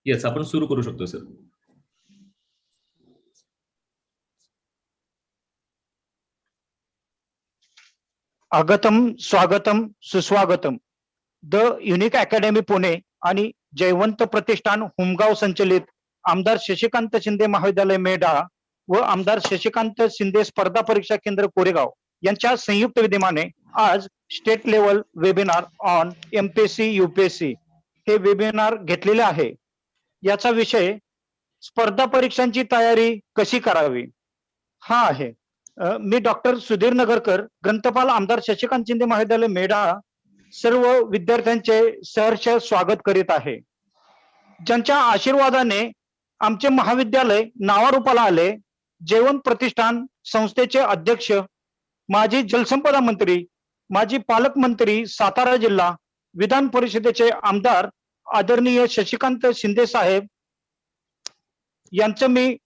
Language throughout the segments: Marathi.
येस, आपण सुरू करू शकतो सर. आगतम स्वागतम सुस्वागतम. द युनिक अकॅडमी पुणे आणि जयवंत प्रतिष्ठान हुमगाव संचलित आमदार शशिकांत शिंदे महाविद्यालय मेढा व आमदार शशिकांत शिंदे स्पर्धा परीक्षा केंद्र कोरेगाव यांच्या संयुक्त विद्यमाने आज state level webinar on MPSC UPSC हे वेबिनार घेतलेले आहे. याचा विषय स्पर्धा परीक्षांची तयारी कशी करावी हा आहे. मी डॉक्टर सुधीर नगरकर, ग्रंथपाल आमदार शशिकांत शिंदे महाविद्यालय मेढा सर्व विद्यार्थ्यांचे सहर्ष स्वागत करीत आहे. ज्यांच्या आशीर्वादाने आमचे महाविद्यालय नावारूपाला आले, जयवंत प्रतिष्ठान संस्थेचे अध्यक्ष, माजी जलसंपदा मंत्री, माजी पालकमंत्री सातारा जिल्हा, विधान परिषदेचे आमदार आदरणीय शशिकांत शिंदे साहेब यांचं मी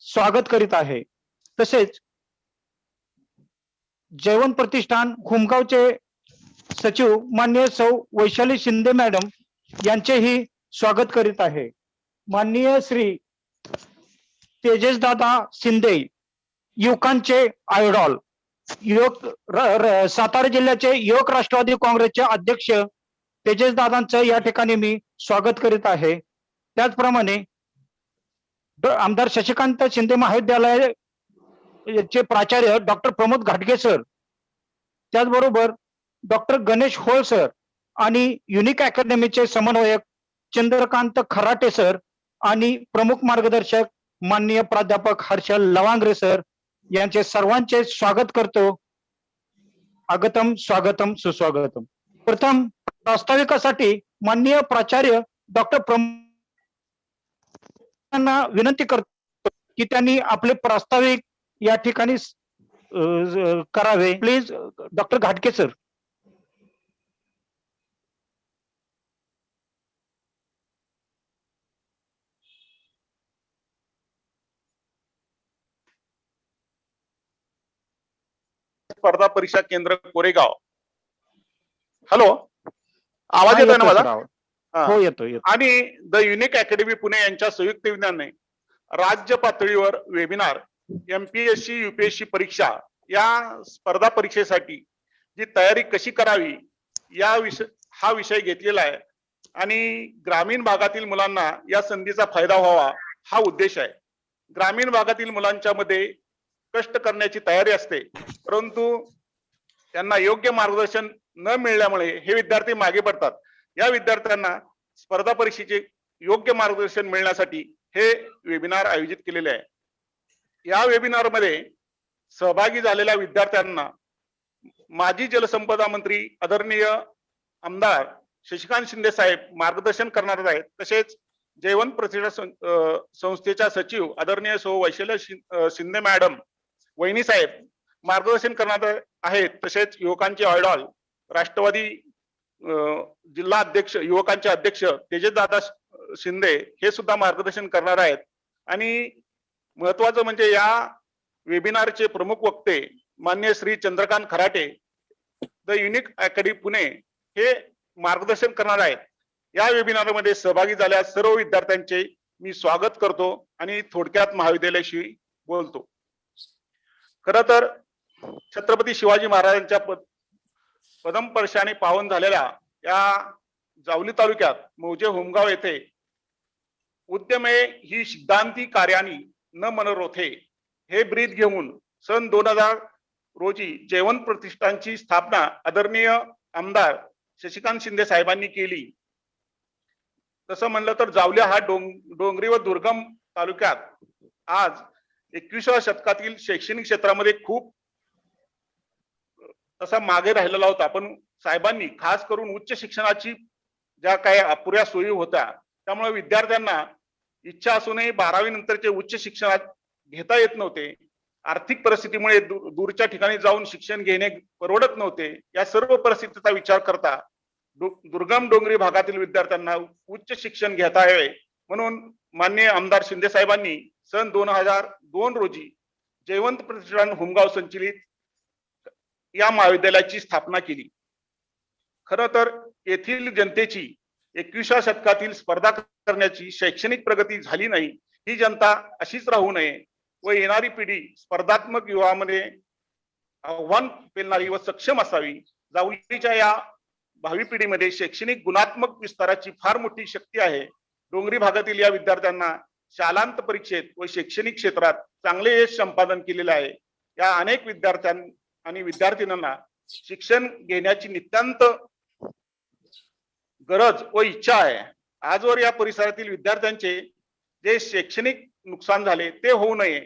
स्वागत करीत आहे. तसेच जयवंत प्रतिष्ठान हुमगावचे सचिव माननीय सौ वैशाली शिंदे मॅडम यांचेही स्वागत करीत आहे. माननीय श्री तेजस दादा शिंदे, युवकांचे आयडॉल, सातारा जिल्ह्याचे युवक राष्ट्रवादी काँग्रेसचे अध्यक्ष तेजस दादांचं या ठिकाणी मी स्वागत करीत आहे. त्याचप्रमाणे आमदार शशिकांत शिंदे महाविद्यालय चे प्राचार्य डॉक्टर प्रमोद घाटगे सर, त्याचबरोबर डॉक्टर गणेश होळ सर आणि युनिक अकॅडमीचे समन्वयक चंद्रकांत खराटे सर आणि प्रमुख मार्गदर्शक माननीय प्राध्यापक हर्षल लवांगरे सर यांचे सर्वांचे स्वागत करतो. आगतम स्वागतम सुस्वागतम. प्रथम प्रास्ताविकासाठी माननीय प्राचार्य डॉक्टर यांना विनंती करतो की त्यांनी आपले प्रास्ताविक या ठिकाणी करावे. Please doctor Ghatke sir. स्पर्धा परीक्षा केंद्र कोरेगाव. हॅलो, आवाज येतोय ना माझा? हो, येतो. आणि द युनिक अकॅडमी पुणे यांच्या संयुक्त विज्ञानाने राज्य पातळीवर वेबिनार एमपीएससी यूपीएससी परीक्षा या स्पर्धा परीक्षेसाठी जी तयारी कशी करावी हा विषय घेतलेला आहे आणि ग्रामीण भागातील मुलांना या संधीचा फायदा व्हावा हा उद्देश आहे. ग्रामीण भागातील मुलांच्या मध्ये कष्ट करण्याची तयारी असते, परंतु त्यांना योग्य मार्गदर्शन न मिळाल्यामुळे हे विद्यार्थी मागे पडतात. या विद्यार्थ्यांना स्पर्धा परीक्षेचे योग्य मार्गदर्शन मिळण्यासाठी हे वेबिनार आयोजित केलेले आहे. या वेबिनार मध्ये सहभागी झालेल्या विद्यार्थ्यांना माजी जलसंपदा मंत्री आदरणीय आमदार शशिकांत शिंदे साहेब मार्गदर्शन करणार आहेत. तसेच जयवंत प्रतिष्ठान संस्थेच्या सचिव आदरणीय सौ वैशाली शिंदे मॅडम वहिनी साहेब मार्गदर्शन करणार आहेत. तसेच युवकांचे आयडॉल राष्ट्रवादी जिल्हा अध्यक्ष युवकांचे अध्यक्ष तेजस दादा शिंदे हे सुद्धा मार्गदर्शन करणार आहेत. आणि महत्वाचं म्हणजे या वेबिनारचे प्रमुख वक्ते मान्य श्री चंद्रकांत खराटे द युनिक अकॅडमी पुणे हे मार्गदर्शन करणार आहेत. या वेबिनार मध्ये सहभागी झालेल्या सर्व विद्यार्थ्यांचे मी स्वागत करतो आणि थोडक्यात महाविद्यालयाशी बोलतो. खर तर छत्रपती शिवाजी महाराजांच्या पदमस्पर्शाने पावन झालेल्या या जावली तालुक्यात मौजे हुमगाव येथे उद्यमे ही सिद्धांती कार्यानी न मनोरथे हे ब्रीद घेऊन सन 2000 रोजी जयवंत प्रतिष्ठानची स्थापना आदरणीय आमदार शशिकांत शिंदे साहेबांनी केली. तसं म्हणलं तर जावली हा डोंगरी व दुर्गम तालुक्यात आज 21व्या शतकातील शैक्षणिक क्षेत्रामध्ये खूप तसा मागे राहिलेला होता. पण साहेबांनी खास करून उच्च शिक्षणाची ज्या काही अपुऱ्या सोयी होत्या त्यामुळे विद्यार्थ्यांना इच्छा असूनही 12वी नंतरचे उच्च शिक्षणात घेता येत नव्हते. आर्थिक परिस्थितीमुळे दूरच्या ठिकाणी जाऊन शिक्षण घेणे परवडत नव्हते. या सर्व परिस्थितीचा विचार करता दुर्गम डोंगरी भागातील विद्यार्थ्यांना उच्च शिक्षण घेता यावे म्हणून माननीय आमदार शिंदे साहेबांनी सन 2002 रोजी जयवंत प्रतिष्ठान हुमगाव संचलित या महाविद्यालयाची स्थापना केली. खरं तर येथील जनतेची 21व्या शतकातील स्पर्धा करण्याची शैक्षणिक प्रगती झाली नाही, ही जनता अशीच राहू नये व येणारी पिढी स्पर्धात्मक युगामध्ये आव्हान पेलणारी व सक्षम असावी. जावळीच्या या भावी पिढीमध्ये शैक्षणिक गुणात्मक विस्ताराची फार मोठी शक्ती आहे. डोंगरी भागातील या विद्यार्थ्यांना शालांत परीक्षेत व शैक्षणिक क्षेत्रात चांगले यश संपादन केलेले आहे. या अनेक विद्यार्थ्यां आणि विद्यार्थिनींना शिक्षण घेण्याची नितांत गरज व इच्छा आहे. आजवर या परिसरातील विद्यार्थ्यांचे जे शैक्षणिक नुकसान झाले ते होऊ नये,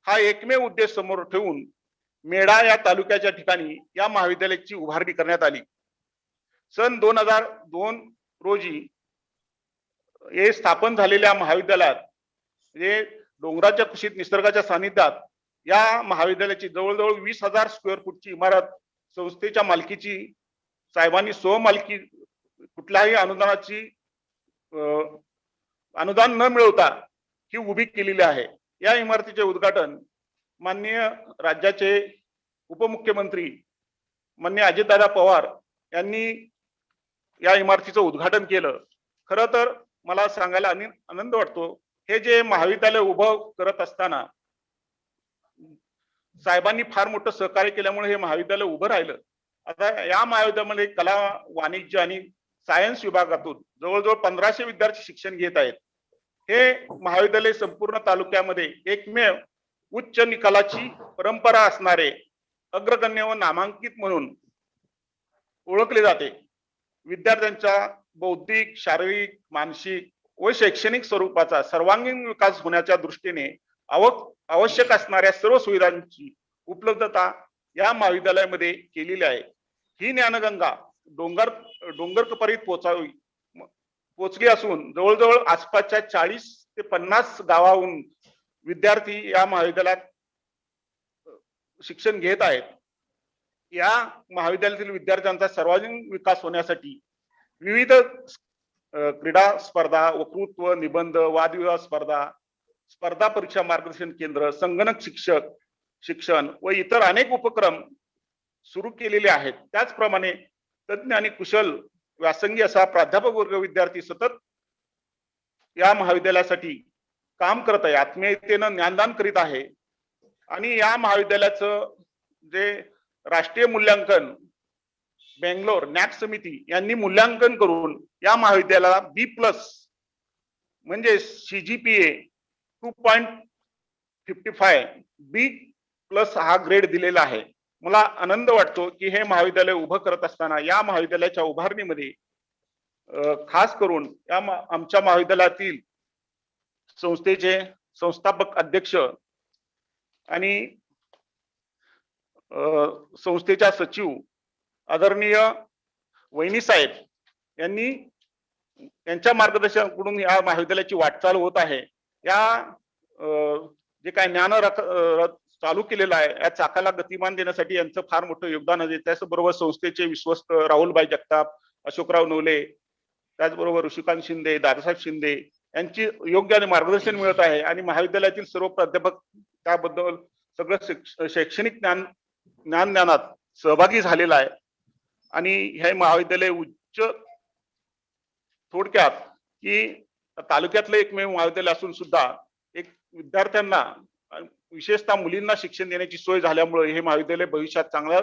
हा एकमेव उद्देश समोर ठेवून मेढा या तालुक्याच्या ठिकाणी या महाविद्यालयाची उभारणी करण्यात आली. सन 2002 रोजी हे स्थापन झालेल्या महाविद्यालयात म्हणजे डोंगराच्या कुशीत निसर्गाच्या सानिध्यात या महाविद्यालयाची जवळजवळ 20,000 स्क्वेअर फूटची इमारत संस्थेच्या मालकीची साहेबांनी स्वमालकी कुठल्याही अनुदान न मिळवता ही उभी केलेली आहे. या इमारतीचे उद्घाटन माननीय राज्याचे उपमुख्यमंत्री माननीय अजितदादा पवार यांनी या इमारतीचं उद्घाटन केलं. खरं तर मला सांगायला आनंद वाटतो, हे जे महाविद्यालय उभं करत असताना साहेबांनी फार मोठं सहकार्य केल्यामुळे हे महाविद्यालय उभं राहिलं. आता या महाविद्यालयामध्ये कला, वाणिज्य आणि सायन्स विभागातून जवळजवळ 1500 विद्यार्थी शिक्षण घेत आहेत. हे महाविद्यालय संपूर्ण तालुक्यामध्ये एकमेव उच्च निकालाची परंपरा असणारे अग्रगण्य व नामांकित म्हणून ओळखले जाते. विद्यार्थ्यांचा बौद्धिक, शारीरिक, मानसिक व शैक्षणिक स्वरूपाचा सर्वांगीण विकास होण्याच्या दृष्टीने आवश्यक असणाऱ्या सर्व सुविधांची उपलब्धता या महाविद्यालयामध्ये केलेली आहे. ही ज्ञानगंगा डोंगर कपारीत पोहोचली असून जवळजवळ आसपासच्या 40 ते 50 गावाहून विद्यार्थी या महाविद्यालयात शिक्षण घेत आहेत. या महाविद्यालयातील विद्यार्थ्यांचा सर्वांगीण विकास होण्यासाठी विविध क्रीडा स्पर्धा, वक्तृत्व, निबंध, वादविवाद स्पर्धा, स्पर्धा परीक्षा मार्गदर्शन केंद्र, संगणक शिक्षण व इतर अनेक उपक्रम सुरू केलेले आहेत. त्याचप्रमाणे तज्ञ आणि कुशल व्यासंगी असा प्राध्यापक वर्ग विद्यार्थी सतत या महाविद्यालयासाठी काम करत आहे, आत्मीयतेनं ज्ञानदान करीत आहे. आणि या महाविद्यालयाचं जे राष्ट्रीय मूल्यांकन बेंगलोर नॅक समिती यांनी मूल्यांकन करून या महाविद्यालयाला B+ म्हणजे CGPA 2.55 B+ हा ग्रेड दिलेला आहे. मला आनंद वाटतो की हे महाविद्यालय उभं करत असताना या महाविद्यालयाच्या उभारणीमध्ये खास करून आमच्या महाविद्यालयातील संस्थेचे संस्थापक अध्यक्ष आणि संस्थेच्या सचिव आदरणीय वहिनी साहेब यांच्या मार्गदर्शनाकडून या महाविद्यालयाची वाटचाल होत आहे. या जे काय ज्ञान रथ चालू केलेला आहे या चाकाला गतिमान देण्यासाठी यांचं फार मोठं योगदान आहे. त्याचबरोबर संस्थेचे विश्वस्त राहुलभाई जगताप, अशोकराव नवले, त्याचबरोबर ऋषिकांत शिंदे, दादासाहेब शिंदे यांची योग्य आणि मार्गदर्शन मिळत आहे. आणि महाविद्यालयातील सर्व प्राध्यापक त्याबद्दल सगळं शैक्षणिक ज्ञानात सहभागी झालेला आहे. आणि हे महाविद्यालय थोडक्यात की तालुक्यातलं एकमेव महाविद्यालय असून सुद्धा एक विद्यार्थ्यांना विशेषतः मुलींना शिक्षण देण्याची सोय झाल्यामुळे हे महाविद्यालय भविष्यात चांगल्या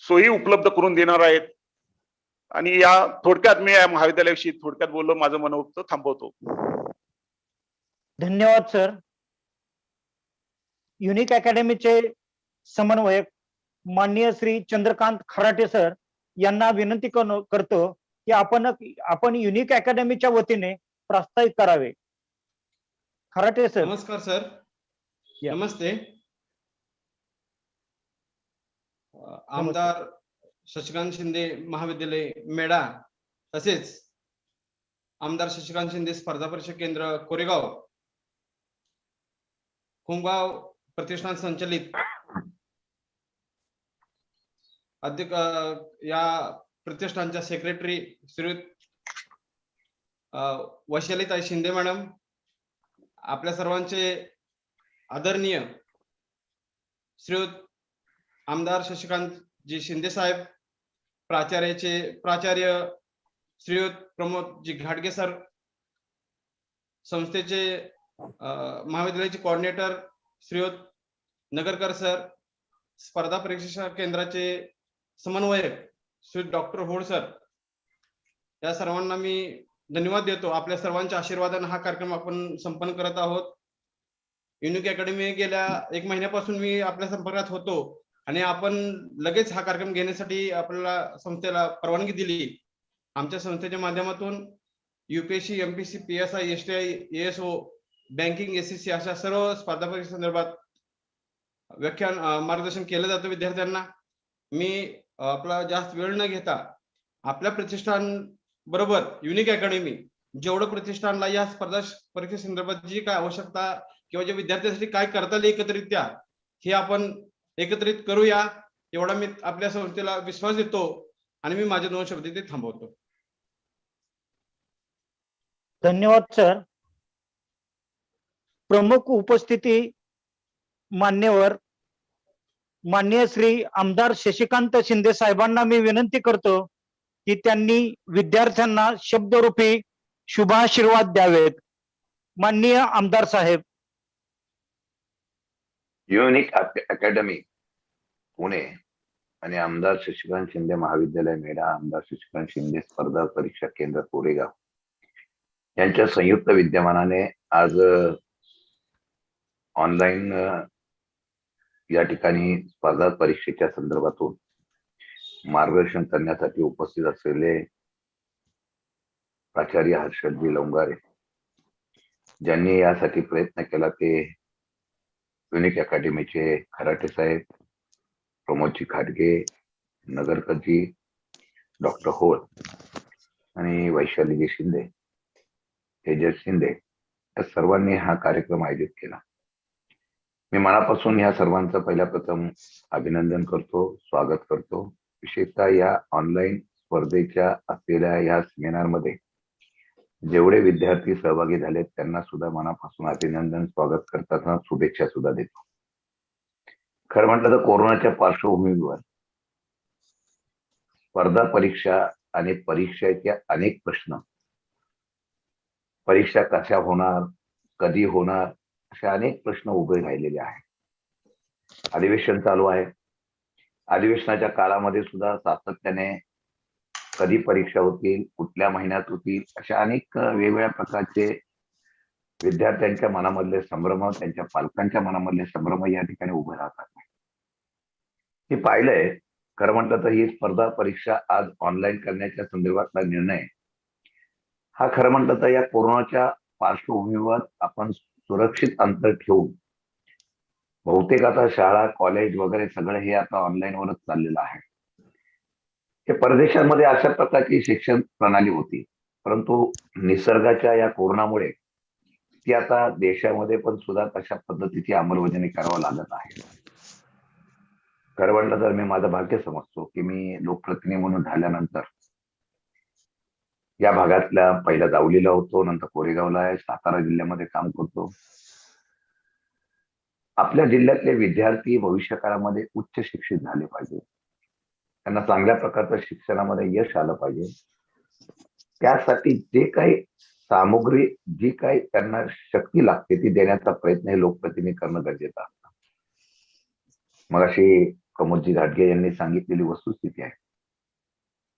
सोयी उपलब्ध करून देणार आहेत. आणि या थोडक्यात मी या महाविद्यालयाविषयी थोडक्यात बोललो, माझं मनोगत थांबवतो. धन्यवाद सर. युनिक अकॅडमीचे समन्वयक माननीय श्री चंद्रकांत खराटे सर यांना विनंती करतो की आपण युनिक अकॅडमीच्या वतीने प्रास्ताविक करावे. खराटे सर. नमस्कार सर. नमस्ते. आमदार शशिकांत शिंदे महाविद्यालय मेढा तसेच आमदार शशिकांत शिंदे स्पर्धा परीक्षा केंद्र कोरेगाव हुमगाव प्रतिष्ठान संचलित अध्यक्ष या प्रतिष्ठानच्या सेक्रेटरी श्रीयुत वैशालीताई शिंदे मॅडम, आपल्या सर्वांचे आदरणीय श्रीयुत आमदार शशिकांत जी शिंदे साहेब, प्राचार्य श्रीयुत प्रमोदजी घाटगे सर, संस्थेचे महाविद्यालयाचे कोऑर्डिनेटर श्रीयुत नगरकर सर, स्पर्धा परीक्षा केंद्राचे समन्वयक श्री डॉक्टर होळ सर, या सर्वांना मी धन्यवाद देतो. आपल्या सर्वांच्या आशीर्वादाने हा कार्यक्रम आपण संपन्न करत आहोत. युनिक अकॅडमी गेल्या 1 महिन्यापासून मी आपल्या संपर्कात होतो आणि आपण लगेच हा कार्यक्रम घेण्यासाठी आपल्याला संस्थेला परवानगी दिली. आमच्या संस्थेच्या माध्यमातून UPSC, MPSC, PSI, STI, ASO, banking, SSC अशा सर्व स्पर्धा परीक्षा संदर्भात व्याख्यान मार्गदर्शन केलं जातं विद्यार्थ्यांना. मी आपला जास्त वेळ न घेता आपल्या प्रतिष्ठान बरोबर युनिक अकॅडमी जेवढं प्रतिष्ठानला या स्पर्धा परीक्षा संदर्भात जी काय आवश्यकता किंवा जे विद्यार्थ्यांसाठी काय करता येईल एकत्रित्या हे आपण एकत्रित करूया, एवढा मी आपल्या संस्थेला विश्वास देतो आणि मी माझे 2 शब्द इथे थांबवतो. धन्यवाद सर. प्रमुख उपस्थिती मान्यवर माननीय श्री आमदार शशिकांत शिंदे साहेबांना मी विनंती करतो की त्यांनी विद्यार्थ्यांना शब्दरूपी शुभाशीर्वाद द्यावेत. माननीय आमदार साहेब. युनिक अकॅडमी पुणे आणि आमदार शशिकांत शिंदे महाविद्यालय मेढा, आमदार शशिकांत शिंदे स्पर्धा परीक्षा केंद्र कोरेगाव यांच्या संयुक्त विद्यमानाने आज ऑनलाईन या ठिकाणी स्पर्धा परीक्षेच्या संदर्भातून मार्गदर्शन करण्यासाठी उपस्थित असलेले प्राचार्य हर्षदजी लवंगारे, ज्यांनी यासाठी प्रयत्न केला ते युनिक अकॅडमीचे खराटे साहेब, प्रमोदजी घाटगे, नगरकरजी, डॉक्टर होळ आणि वैशालीजी शिंदे, तेजस शिंदे या सर्वांनी हा कार्यक्रम आयोजित केला. मी मनापासून या सर्वांचं पहिल्या प्रथम अभिनंदन करतो, स्वागत करतो. विशेषतः या ऑनलाईन स्पर्धेच्या असलेल्या या सेमिनारमध्ये जेवढे विद्यार्थी सहभागी झालेत त्यांना सुद्धा मनापासून अभिनंदन, स्वागत करताना शुभेच्छा सुद्धा देतो. खरं म्हटलं तर कोरोनाच्या पार्श्वभूमीवर स्पर्धा परीक्षा आणि परीक्षेचे अनेक प्रश्न, परीक्षा कशा होणार, कधी होणार, असे अनेक प्रश्न उभे राहिलेले आहेत. अधिवेशन चालू आहे. अधिवेशनाच्या काळामध्ये सुद्धा सातत्याने कधी परीक्षा होतील, कुठल्या महिन्यात होतील, अशा अनेक वेगवेगळ्या प्रकारचे विद्यार्थ्यांच्या मनामधले संभ्रम, त्यांच्या पालकांच्या मनामधले संभ्रम या ठिकाणी उभे राहतात. हे पाहिलंय. खरं म्हटलं तर ही स्पर्धा परीक्षा आज ऑनलाईन करण्याच्या संदर्भातला निर्णय हा खरं म्हटलं तर या कोरोनाच्या पार्श्वभूमीवर आपण सुरक्षित अंतर ठेवून बहुतेक आता शाळा, कॉलेज वगैरे सगळं हे आता ऑनलाईन वरच चाललेलं आहे. हे परदेशांमध्ये अशा प्रकारची शिक्षण प्रणाली होती, परंतु निसर्गाच्या या कोरोनामुळे ती आता देशामध्ये पण सुद्धा तशा पद्धतीची अंमलबजावणी करावं लागत आहे. खरं म्हटलं तर मी माझं भाग्य समजतो की मी लोकप्रतिनिधी म्हणून झाल्यानंतर या भागातल्या पहिल्या जावलीला होतो, नंतर कोरेगावला आहे, सातारा जिल्ह्यामध्ये काम करतो. आपल्या जिल्ह्यातले विद्यार्थी भविष्य काळामध्ये उच्च शिक्षित झाले पाहिजे, त्यांना चांगल्या प्रकारचं शिक्षणामध्ये यश आलं पाहिजे. त्यासाठी जे काही सामुग्री, जी काही त्यांना शक्ती लागते ती देण्याचा प्रयत्न हे लोकप्रतिनिधी करणं गरजेचं असतं. मग अशी प्रमोदजी घाटगे यांनी सांगितलेली वस्तुस्थिती आहे.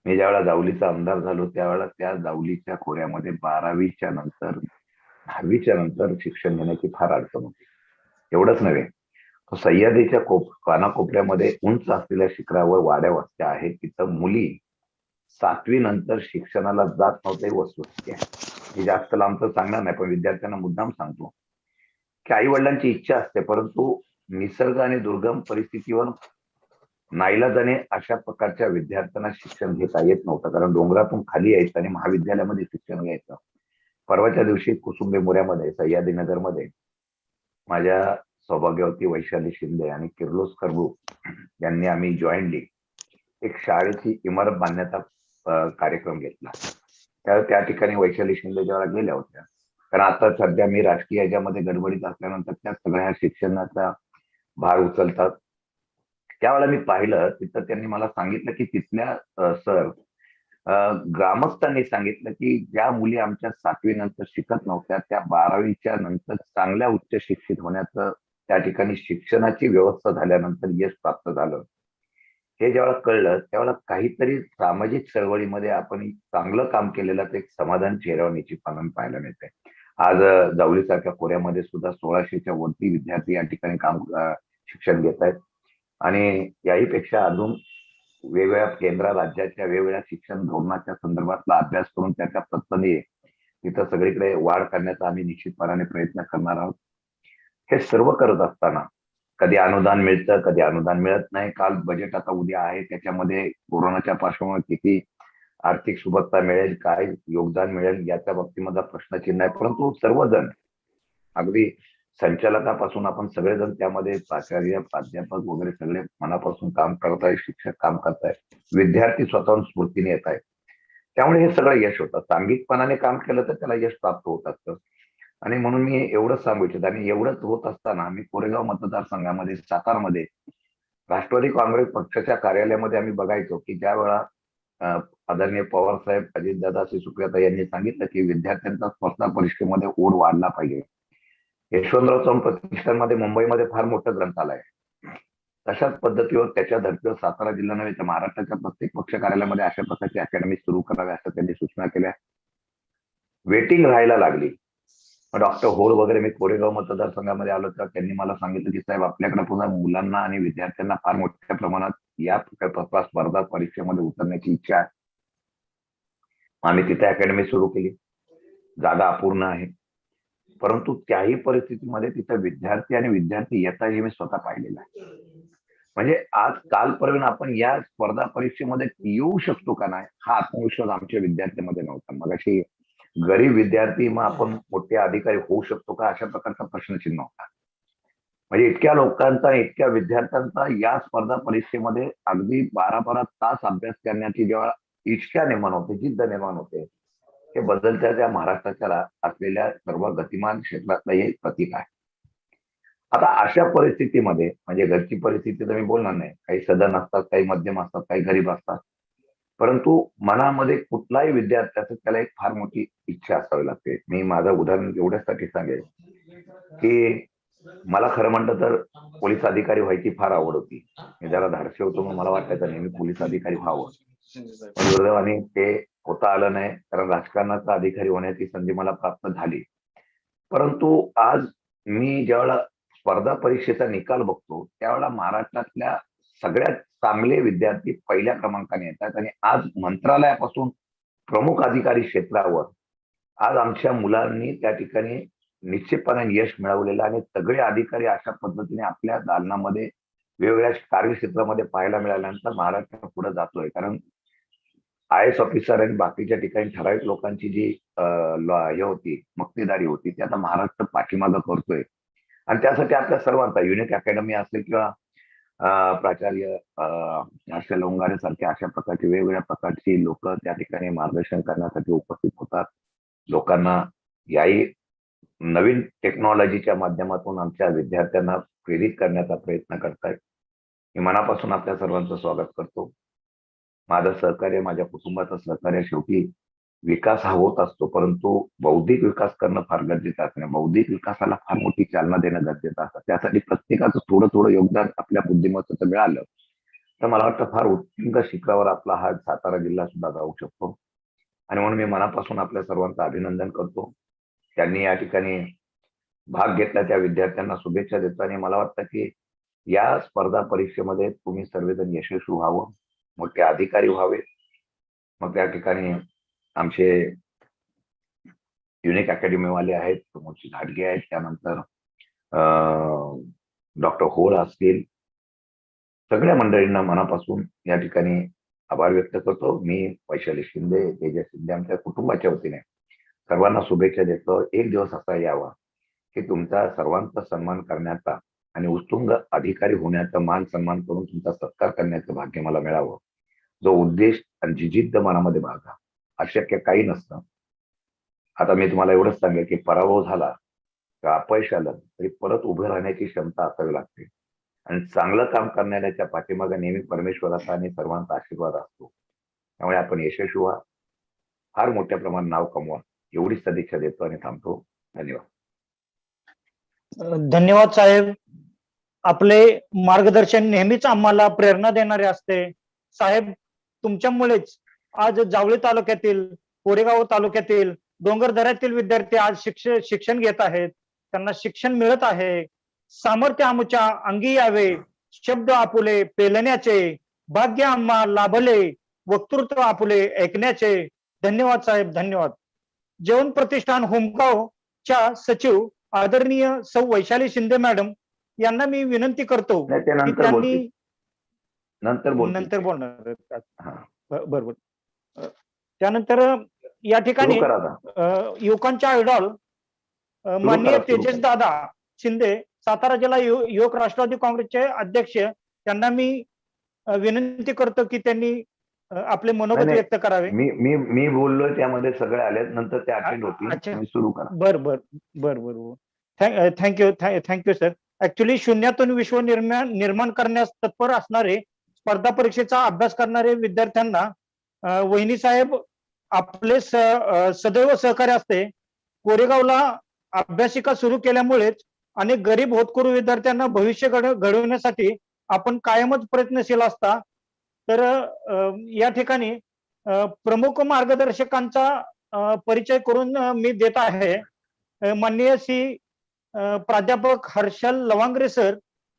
मी ज्यावेळेला जावलीचा आमदार झालो त्यावेळेला त्या जावलीच्या खोऱ्यामध्ये 12वीच्या नंतर 10वीच्या नंतर शिक्षण घेण्याची फार अडचण होती. एवढंच नव्हे, तो सह्याद्रीच्या कानाकोपऱ्यामध्ये उंच असलेल्या शिखरावर वाड्या वस्त्या आहेत, तिथं मुली 7वी नंतर शिक्षणाला जात नव्हत्या ही वस्तुस्थिती आहे. मी जास्त लांबचं सांगणार नाही, पण विद्यार्थ्यांना मुद्दाम सांगतो की आई वडिलांची इच्छा असते, परंतु निसर्ग आणि दुर्गम परिस्थितीवर नाईलाजाने अशा प्रकारच्या विद्यार्थ्यांना शिक्षण घेता येत नव्हतं, कारण डोंगरातून खाली यायचं आणि महाविद्यालयामध्ये शिक्षण घ्यायचं. परवाच्या दिवशी कुसुंबे मोऱ्यामध्ये, सह्याद्रीनगरमध्ये माझ्या सौभाग्यवती वैशाली शिंदे आणि किर्लोस्कर ग्रुप यांनी आम्ही जॉईंटली एक शाळेची इमारत बांधण्याचा कार्यक्रम घेतला. त्या ठिकाणी वैशाली शिंदे जेव्हा गेल्या होत्या, कारण आता सध्या मी राजकीय याच्यामध्ये गडबडीत असल्यानंतर त्या सगळ्या शिक्षणाचा भार उचलतात. त्यावेळेला मी पाहिलं तिथं त्यांनी मला सांगितलं की तिथल्या सर ग्रामस्थांनी सांगितलं की ज्या मुली आमच्या 7वी नंतर शिकत नव्हत्या त्या 12वीच्या नंतर चांगल्या उच्च शिक्षित होण्याचं त्या ठिकाणी शिक्षणाची व्यवस्था झाल्यानंतर यश प्राप्त झालं. हे जेव्हा कळलं त्यावेळेला काहीतरी सामाजिक चळवळीमध्ये आपण चांगलं काम केलेलं एक समाधान चेहऱ्यावर निश्चितपणाने पाहायला मिळतंय. आज जावळीसारख्या खोऱ्यामध्ये सुद्धा 1600च्या वरती विद्यार्थी या ठिकाणी शिक्षण घेत आहेत आणि याहीपेक्षा अजून वेगवेगळ्या केंद्र राज्याच्या वेगवेगळ्या शिक्षण धोरणाच्या संदर्भातला अभ्यास करून त्याच्या पद्धतीने तिथं सगळीकडे वाढ करण्याचा आम्ही निश्चितपणाने प्रयत्न करणार आहोत. हे सर्व करत असताना कधी अनुदान मिळतं, कधी अनुदान मिळत नाही. काल बजेट आता उद्या आहे, त्याच्यामध्ये कोरोनाच्या पार्श्वभूमीवर किती आर्थिक सुबत्ता मिळेल, काय योगदान मिळेल याच्या बाबतीमध्ये प्रश्नचिन्ह आहे. परंतु सर्वजण अगदी संचालकापासून आपण सगळेजण त्यामध्ये प्राचार्य, प्राध्यापक वगैरे सगळे मनापासून काम करत आहे, शिक्षक काम करत आहे, विद्यार्थी स्वतःहून स्फूर्तीने येत आहेत. त्यामुळे हे सगळं यश होतं. सांघिकपणाने काम केलं तर त्याला यश प्राप्त होत असतं. आणि म्हणून मी एवढंच सांगू इच्छितो. आणि एवढंच होत असताना आम्ही कोरेगाव मतदारसंघामध्ये सातारमध्ये राष्ट्रवादी काँग्रेस पक्षाच्या कार्यालयामध्ये आम्ही बघायचो की ज्या वेळा आदरणीय पवार साहेब, अजितदादा, सुप्रियाता यांनी सांगितलं की विद्यार्थ्यांचा स्पर्धा परीक्षेमध्ये ओढ वाढला पाहिजे. यशवंतराव चव्हाण प्रतिष्ठानमध्ये मुंबईमध्ये फार मोठं ग्रंथालय आहे. तशाच पद्धतीवर त्याच्या धर्तीवर सातारा जिल्हा नव्हे तर महाराष्ट्राच्या प्रत्येक पक्ष कार्यालयामध्ये अशा प्रकारची अकॅडमी सुरू करावी असं त्यांनी सूचना केल्या. वेटिंग राहायला लागली. डॉक्टर होळ वगैरे मी कोरेगाव मतदारसंघामध्ये आलो तर त्यांनी मला सांगितलं की साहेब आपल्याकडे पुन्हा मुलांना आणि विद्यार्थ्यांना फार मोठ्या प्रमाणात या स्पर्धा परीक्षेमध्ये उतरण्याची इच्छा आहे. आम्ही तिथे अकॅडमी सुरू केली. जागा अपूर्ण आहे, परंतु त्याही परिस्थितीमध्ये तिथे विद्यार्थी आणि विद्यार्थी येता हे मी स्वतः पाहिलेलं आहे. म्हणजे आज कालपर्यंत आपण या स्पर्धा परीक्षेमध्ये येऊ शकतो का नाही हा आत्मविश्वास आमच्या विद्यार्थ्यांमध्ये नव्हता. मग अशी गरीब विद्यार्थी मग आपण मोठे अधिकारी होऊ शकतो का अशा प्रकारचा प्रश्नचिन्ह होता. म्हणजे इतक्या लोकांचा, इतक्या विद्यार्थ्यांचा या स्पर्धा परीक्षेमध्ये अगदी 12-12 तास अभ्यास करण्याची जेव्हा इच्छा निर्माण होते, जिद्द निर्माण होते, हे बदलत्या त्या महाराष्ट्राच्या असलेल्या सर्व गतिमान क्षेत्रातलं हे प्रतीक आहे. आता अशा परिस्थितीमध्ये म्हणजे घरची परिस्थिती तर मी बोलणार नाही, काही सदन असतात, काही मध्यम असतात, काही गरीब असतात, परंतु मनामध्ये कुठलाही विद्यार्थ्याचं त्याला एक फार मोठी इच्छा असावी लागते. मी माझं उदाहरण एवढ्यासाठी सांगेल की मला खरं म्हणतं तर पोलीस अधिकारी व्हायची फार आवड होती. मी जरा धाडसी होतो म्हणून मला वाटायचं नेहमी पोलीस अधिकारी व्हावं. पण दुर्दैवाने ते होता आलं नाही, कारण राजकारणाचा अधिकारी होण्याची संधी मला प्राप्त झाली. परंतु आज मी ज्यावेळेला स्पर्धा परीक्षेचा निकाल बघतो त्यावेळेला महाराष्ट्रातल्या सगळ्यात चांगले विद्यार्थी पहिल्या क्रमांकाने येतात आणि आज मंत्रालयापासून प्रमुख अधिकारी क्षेत्रावर आज आमच्या मुलांनी त्या ठिकाणी निश्चितपणे यश मिळवलेलं आणि सगळे अधिकारी अशा पद्धतीने आपल्या दालनामध्ये वेगवेगळ्या कार्यक्षेत्रामध्ये पाहायला मिळाल्यानंतर महाराष्ट्र पुढे जातोय. कारण IAS ऑफिसर आणि बाकीच्या ठिकाणी ठराविक लोकांची जी हे होती मक्तेदारी होती ती आता महाराष्ट्र पाठीमागं करतोय. आणि त्यासाठी आपल्या सर्वांचा युनिक अकॅडमी असेल किंवा प्राचार्य आशा लोंगारे सारखे अशा प्रकारची वेगवेगळ्या प्रकारची लोक त्या ठिकाणी मार्गदर्शन करण्यासाठी उपस्थित होतात. लोकांना याही नवीन टेक्नॉलॉजीच्या माध्यमातून आमच्या विद्यार्थ्यांना प्रेरित करण्याचा प्रयत्न करतायत. मी मनापासून आपल्या सर्वांचं स्वागत करतो. माझं सहकार्य, माझ्या कुटुंबाचं सहकार्य, शेवटी विकास हा होत असतो, परंतु बौद्धिक विकास करणं फार गरजेचं असतं. बौद्धिक विकासाला फार मोठी चालना देणं गरजेचं असतं. त्यासाठी प्रत्येकाचं थोडं थोडं योगदान आपल्या बुद्धिमत्तेचं मिळालं तर मला वाटतं फार उत्तुंग शिखरावर आपला हा सातारा जिल्हा सुद्धा जाऊ शकतो. आणि म्हणून मी मनापासून आपल्या सर्वांचं अभिनंदन करतो. त्यांनी या ठिकाणी भाग घेतला त्या विद्यार्थ्यांना शुभेच्छा देतो आणि मला वाटतं की या स्पर्धा परीक्षेमध्ये तुम्ही सर्वजण यशस्वी व्हावं, मोठे अधिकारी व्हावे. मग त्या ठिकाणी आमचे युनिक अकॅडमीवाले आहेत, प्रमोदजी घाटगे आहेत, त्यानंतर डॉक्टर होळ असतील, सगळ्या मंडळींना मनापासून या ठिकाणी आभार व्यक्त करतो. मी वैशाली शिंदे, तेजस शिंदे आमच्या कुटुंबाच्या वतीने सर्वांना शुभेच्छा देतो. एक दिवस असा यावा की तुमचा सर्वांचा सन्मान करण्याचा आणि उत्तुंग अधिकारी होण्याचा, मान सन्मान करून तुमचा सत्कार करण्याचं भाग्य मला मिळावं. जो उद्देश आणि जी जिद्द मनामध्ये बाळगा, अशक्य काही नसतं. आता मी तुम्हाला एवढंच सांगेल की पराभव झाला का अपयश आलं तरी परत उभे राहण्याची क्षमता असावी लागते. आणि चांगलं काम करणाऱ्याच्या पाठीमागे नेहमी परमेश्वराचा आणि सर्वांचा आशीर्वाद असतो. त्यामुळे आपण यशस्वी व्हा, फार मोठ्या प्रमाणात नाव कमवा, एवढीच सदिच्छा देतो आणि थांबतो. धन्यवाद. धन्यवाद साहेब. आपले मार्गदर्शन नेहमीच आम्हाला प्रेरणा देणारे असते. साहेब, तुमच्यामुळेच आज जावळी तालुक्यातील, कोरेगाव तालुक्यातील डोंगरदऱ्यातील विद्यार्थी आज शिक्षण घेत आहेत. त्यांना शिक्षण मिळत आहे. सामर्थ्य आमच्या अंगी यावे, शब्द आपुले पेलण्याचे, भाग्य आम्हा लाभले, वक्तृत्व आपुले ऐकण्याचे. धन्यवाद साहेब, धन्यवाद. जेवण प्रतिष्ठान होमगावच्या सचिव आदरणीय सौ वैशाली शिंदे मॅडम यांना मी विनंती करतो नाही, ते की नंतर त्यांनी बोलतील. नंतर बोलणार आहेत. हा, बरोबर. त्यानंतर या ठिकाणी सुरू करा आता. युवकांच्या आयडॉल माननीय सुरू करा. तेजस दादा शिंदे, सातारा जिल्हा युवक राष्ट्रवादी काँग्रेसचे अध्यक्ष, त्यांना मी विनंती करतो की त्यांनी आपले मनोगत नाही, व्यक्त करावे. मी बोललोय त्यामध्ये सगळे आलेत, नंतर ते अटेंड अच्छा. होतील. तुम्ही सुरू करा. बर. Thank you sir. ऍक्च्युली शून्यातून विश्व निर्माण करण्यास तत्पर असणारे, स्पर्धा परीक्षेचा अभ्यास करणारे विद्यार्थ्यांना वहिनी साहेब आपले सदैव सहकार्य असते. कोरेगावला अभ्यासिका सुरू केल्यामुळेच अनेक गरीब होतकरू विद्यार्थ्यांना भविष्य घडवण्यासाठी आपण कायमच प्रयत्नशील असता. तर या ठिकाणी प्रमुख मार्गदर्शकांचा परिचय करून मी देत आहे. माननीय श्री प्राध्यापक हर्षल लवांगरे सर,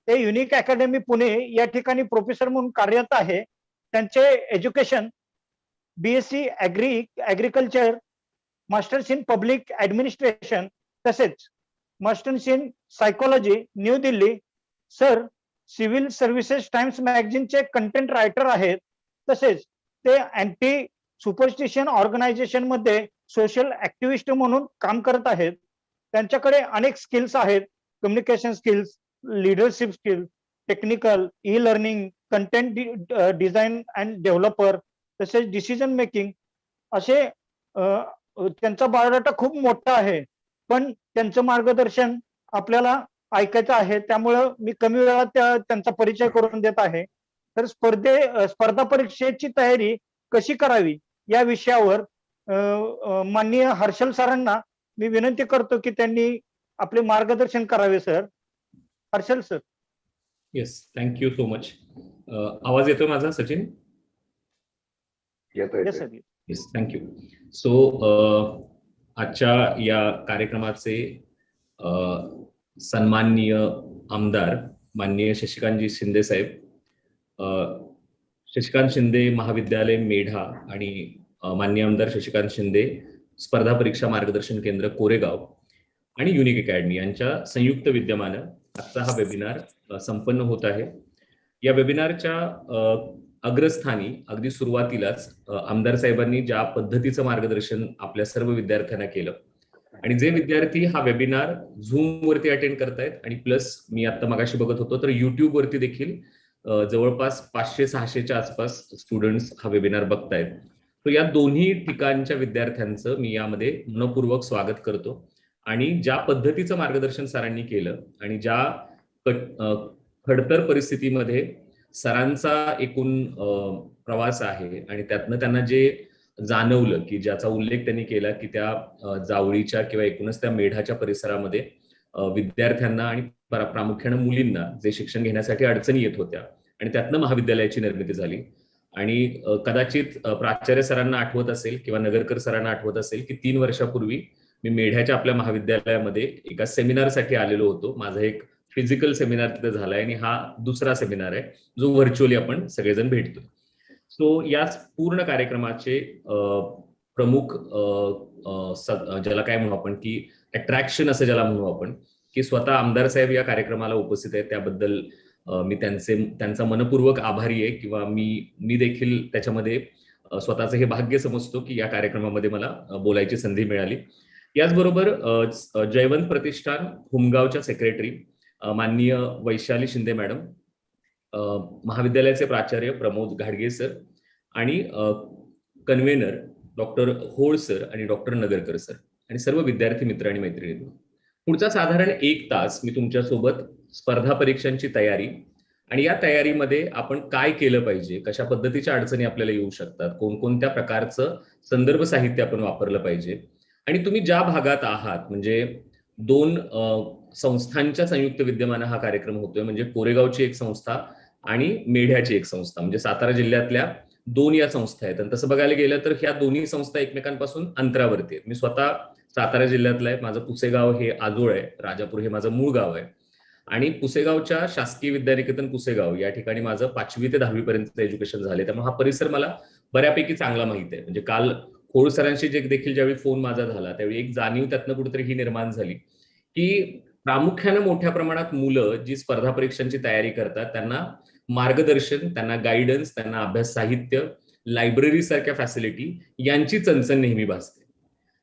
ते युनिक अकॅडमी पुणे या ठिकाणी प्रोफेसर म्हणून कार्यरत आहे. त्यांचे education BSc agriculture, masters in public administration, तसेच masters in psychology, New Delhi. Sir civil services Times मॅगझिनचे कंटेंट रायटर आहेत. तसेच ते अँटी सुपरस्टिशन ऑर्गनायझेशन मध्ये सोशल ऍक्टिव्हिस्ट म्हणून काम करत आहेत. त्यांच्याकडे अनेक स्किल्स आहेत. Communication skills, leadership skills, technical, e learning, content design and developer, तसेच डिसिजन मेकिंग, असे त्यांचा बायोडाटा खूप मोठा आहे. पण त्यांचं मार्गदर्शन आपल्याला ऐकायचं आहे, त्यामुळं मी कमी वेळात त्यांचा परिचय करून देत आहे. तर स्पर्धा परीक्षेची तयारी कशी करावी या विषयावर माननीय हर्षल सरांना मी विनंती करतो की त्यांनी आपले मार्गदर्शन करावे. Sir, Harshal sir. Yes, thank you so much. आवाज येतो माझा सचिन? येतोय. Yes sir. Yes, thank you. So आजच्या या कार्यक्रमाचे सन्माननीय आमदार माननीय शशिकांतजी शिंदे साहेब, शशिकांत शिंदे महाविद्यालय मेढा आणि माननीय आमदार शशिकांत शिंदे स्पर्धा परीक्षा मार्गदर्शन केंद्र कोरेगाव आणि युनिक अकॅडमी यांच्या संयुक्त विद्यमानं आजचा हा वेबिनार संपन्न होत आहे. या वेबिनारच्या अग्रस्थानी अगदी सुरुवातीलाच आमदार साहेबांनी ज्या पद्धतीचं मार्गदर्शन आपल्या सर्व विद्यार्थ्यांना केलं आणि जे विद्यार्थी हा वेबिनार झूम वरती अटेंड करतायत आणि प्लस मी आता मगाशी बघत होतो तर युट्यूब वरती देखील जवळपास 500-600च्या आसपास स्टुडंट्स हा वेबिनार बघतायत. तर या दोन्ही ठिकाणच्या विद्यार्थ्यांचं मी यामध्ये मनपूर्वक स्वागत करतो. आणि ज्या पद्धतीचं मार्गदर्शन सरांनी केलं आणि ज्या खडतर परिस्थितीमध्ये सरांचा एकूण प्रवास आहे आणि त्यातनं त्यांना जे जाणवलं की ज्याचा उल्लेख त्यांनी केला की त्या जावळीच्या किंवा एकूणच त्या मेढाच्या परिसरामध्ये विद्यार्थ्यांना आणि प्रामुख्याने मुलींना जे शिक्षण घेण्यासाठी अडचणी येत होत्या आणि त्यातनं महाविद्यालयाची निर्मिती झाली. आणि कदाचित प्राचार्य सरांना आठवत असेल किंवा नगरकर सरांना आठवत असेल की 3 वर्षापूर्वी मी मेढ्याच्या आपल्या महाविद्यालयामध्ये एका सेमिनारसाठी आलेलो होतो. माझा एक फिजिकल सेमिनार तिथे झालाय आणि हा दुसरा सेमिनार आहे जो व्हर्च्युअली आपण सगळेजण भेटतोय. सो या पूर्ण कार्यक्रमाचे प्रमुख ज्याला काय म्हणू आपण की अट्रॅक्शन असं ज्याला म्हणू आपण की स्वतः आमदार साहेब या कार्यक्रमाला उपस्थित आहेत, त्याबद्दल मी त्यांचा मनपूर्वक आभारी आहे किंवा मी देखील त्याच्यामध्ये स्वतःचं हे भाग्य समजतो की या कार्यक्रमामध्ये मला बोलायची संधी मिळाली. याचबरोबर जयवंत प्रतिष्ठान हुमगावच्या सेक्रेटरी माननीय वैशाली शिंदे मॅडम, महाविद्यालयाचे प्राचार्य प्रमोद घाडगे सर आणि कन्व्हेनर डॉक्टर होळ सर आणि डॉक्टर नगरकर सर आणि सर्व विद्यार्थी मित्र आणि मैत्रिणी, पुढचा साधारण 1 तास मी तुमच्यासोबत स्पर्धा परीक्षांची तयारी आणि या तयारीमध्ये आपण काय केलं पाहिजे, कशा पद्धतीच्या अडचणी आपल्याला येऊ शकतात, कोणकोणत्या प्रकारचं संदर्भ साहित्य आपण वापरलं पाहिजे, आणि तुम्ही ज्या भागात आहात, म्हणजे 2 संस्थांच्या संयुक्त विद्यमानं हा कार्यक्रम होतोय, म्हणजे कोरेगावची एक संस्था आणि मेढ्याची एक संस्था, म्हणजे सातारा जिल्ह्यातल्या 2 या संस्था आहेत. आणि तसं बघायला गेलं तर ह्या दोन्ही संस्था एकमेकांपासून अंतरावरती आहेत. मी स्वतः सातारा जिल्ह्यातला आहे. माझं पुसेगाव हे आजोळ आहे, राजापूर हे माझं मूळ गाव आहे. आणि पुसेगावच्या शासकीय विद्यानिकेतन पुसेगाव या ठिकाणी माझं 5वी ते 10वी पर्यंत एज्युकेशन झाले. त्यामुळे हा परिसर मला बऱ्यापैकी चांगला माहित आहे. म्हणजे काल खोळ सरांशी देखील ज्यावेळी फोन माझा झाला त्यावेळी एक जाणीव त्यातनं कुठेतरी ही निर्माण झाली की प्रामुख्यानं मोठ्या प्रमाणात मुलं जी स्पर्धा परीक्षांची तयारी करतात त्यांना मार्गदर्शन, त्यांना गाईडन्स, त्यांना अभ्यास साहित्य, लायब्ररी सारख्या फॅसिलिटी यांची चणचण नेहमी भासते.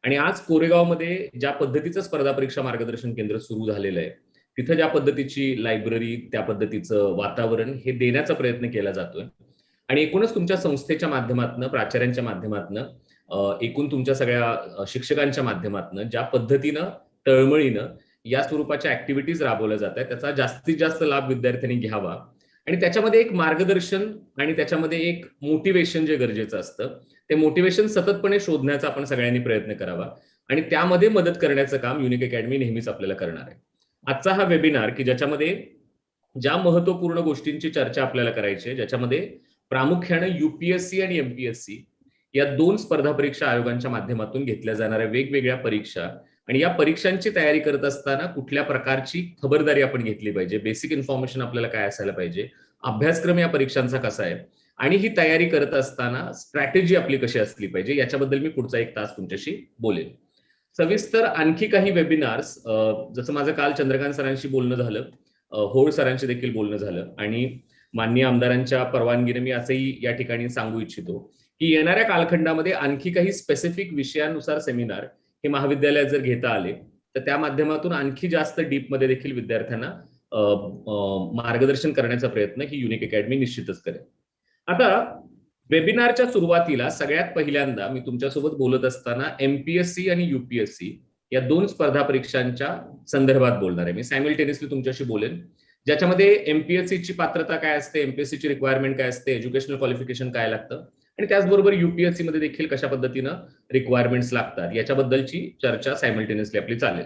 आणि आज कोरेगावमध्ये ज्या पद्धतीचं स्पर्धा परीक्षा मार्गदर्शन केंद्र सुरू झालेलं आहे, तिथं ज्या पद्धतीची लायब्ररी, त्या पद्धतीचं वातावरण हे देण्याचा प्रयत्न केला जातोय. आणि एकूणच तुमच्या संस्थेच्या माध्यमातून, प्राचार्यांच्या माध्यमातून, एकूण तुमच्या सगळ्या शिक्षकांच्या माध्यमातून ज्या पद्धतीनं तळमळीनं या स्वरूपाच्या ऍक्टिव्हिटीज राबवल्या जात आहेत त्याचा जास्तीत जास्त लाभ विद्यार्थ्यांनी घ्यावा. आणि त्याच्यामध्ये एक मार्गदर्शन आणि त्याच्यामध्ये एक मोटिवेशन जे गरजेचं असतं ते मोटिवेशन सततपणे शोधण्याचा आपण सगळ्यांनी प्रयत्न करावा. आणि त्यामध्ये मदत करण्याचं काम युनिक अकॅडमी नेहमीच आपल्याला करणार आहे. आजचा हा वेबिनार की ज्याच्यामध्ये ज्या महत्वपूर्ण गोष्टींची चर्चा आपल्याला करायची आहे, ज्याच्यामध्ये प्रामुख्याने युपीएससी आणि एमपीएससी या 2 स्पर्धा परीक्षा आयोगांच्या माध्यमातून घेतल्या जाणाऱ्या वेगवेगळ्या परीक्षा आणि या परीक्षांची तयारी करत असताना कुठल्या प्रकारची खबरदारी आपण घेतली पाहिजे, बेसिक इन्फॉर्मेशन आपल्याला काय असायला पाहिजे, अभ्यासक्रम या परीक्षांचा कसा आहे आणि ही तयारी करत असताना स्ट्रॅटेजी आपली कशी असली पाहिजे याच्याबद्दल मी पुढचा 1 तास तुमच्याशी बोलेन. सविस्तर आणखी काही वेबिनार्स, जसं माझं काल चंद्रकांत सरांशी बोलणं झालं, होळ सरांशी देखील बोलणं झालं आणि माननीय आमदारांच्या परवानगीने मी असंही या ठिकाणी सांगू इच्छितो की येणाऱ्या कालखंडामध्ये आणखी काही स्पेसिफिक विषयांनुसार सेमिनार हे महाविद्यालयात जर घेता आले तर त्या माध्यमातून आणखी जास्त डीपमध्ये देखील विद्यार्थ्यांना मार्गदर्शन करण्याचा प्रयत्न ही युनिक अकॅडमी निश्चितच करेल. आता वेबिनारच्या सुरुवातीला सगळ्यात पहिल्यांदा मी तुमच्यासोबत बोलत असताना एमपीएससी आणि युपीएससी या 2 स्पर्धा परीक्षांच्या संदर्भात बोलणार आहे. मी सायमल्टेनियसली तुमच्याशी बोलेन, ज्याच्यामध्ये एमपीएससी ची पात्रता काय असते, एमपीएससी ची रिक्वायरमेंट काय असते, एज्युकेशनल क्वालिफिकेशन काय लागतं आणि त्याचबरोबर युपीएससी मध्ये देखील कशा पद्धतीनं रिक्वायरमेंट्स लागतात याच्याबद्दलची चर्चा सायमल्टेनियसली आपली चालेल.